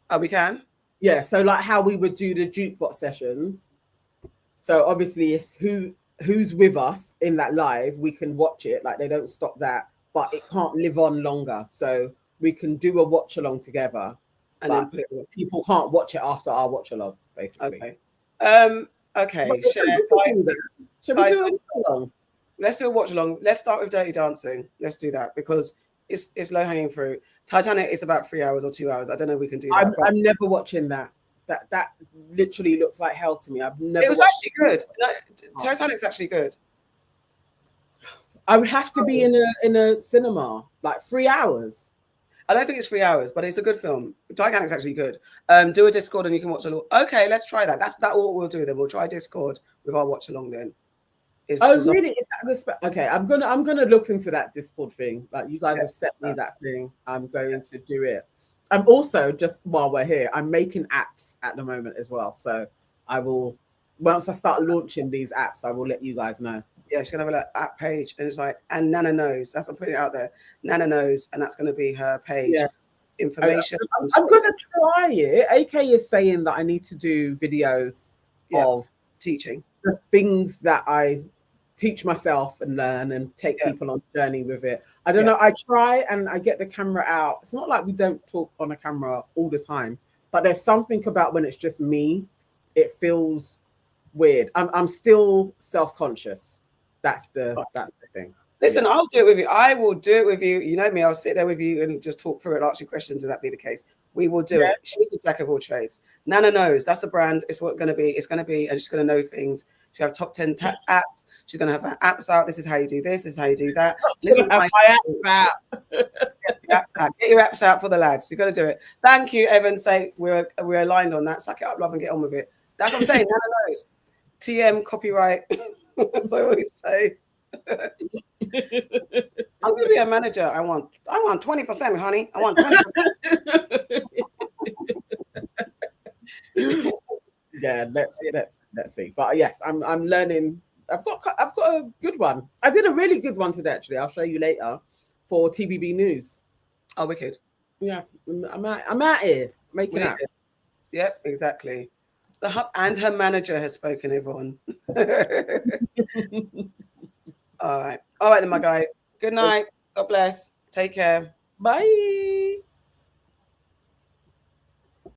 Oh, we can? Yeah, so like how we would do the jukebox sessions. So obviously it's who's with us in that live, we can watch it. Like they don't stop that, but it can't live on longer. So we can do a watch along together. And then people can't watch it after our watch along, basically. Okay. Okay. Should we do a watch along? Let's do a watch along. Let's start with Dirty Dancing. Let's do that because it's low hanging fruit. Titanic is about 3 hours or 2 hours. I don't know if we can do that. I'm never watching that. That literally looks like hell to me. I've never. It was actually good. Titanic's actually good. I would have to be in a cinema like 3 hours. I don't think it's 3 hours, but it's a good film. Titanic's actually good. Do a Discord and you can watch along. Okay, let's try that. That's what we'll do then. We'll try Discord with our watch along then. Really? Is that okay, I'm gonna look into that Discord thing. Like you guys have set me that thing. I'm going to do it. I'm also, just while we're here, I'm making apps at the moment as well. So I will, once I start launching these apps, I will let you guys know. Yeah, she's gonna have an app page, and it's like, and Nana knows. I'm putting it out there. Nana knows, and that's gonna be her page. Yeah. Information. I'm gonna try it. AK is saying that I need to do videos of teaching the things that I teach myself and learn and take people on a journey with it. I don't know. I try and I get the camera out. It's not like we don't talk on a camera all the time, but there's something about when it's just me, it feels weird. I'm still self-conscious. That's the thing. Listen, I'll do it with you. I will do it with you. You know me, I'll sit there with you and just talk through it, ask you questions, if that be the case. We will do it. She's a jack of all trades. Nana knows. That's a brand. It's what going to be. It's going to be, and she's going to know things. She'll have top 10 apps. She's going to have her apps out. This is how you do this. This is how you do that. Listen, my apps out. Get your apps out for the lads. You've got to do it. Thank you, Evan. Say we're aligned on that. Suck it up, love, and get on with it. That's what I'm saying. Nana knows. TM copyright. That's what I always say. I'm going to be a manager. I want 20%, honey. I want 20%. Yeah, let's see. But yes, I'm learning. I've got a good one. I did a really good one today, actually. I'll show you later for TBB News. Oh, wicked. Yeah, I'm out here making it. Yep, exactly. The hub and her manager has spoken, Yvonne. All right, then, my guys. Good night. God bless. Take care. Bye.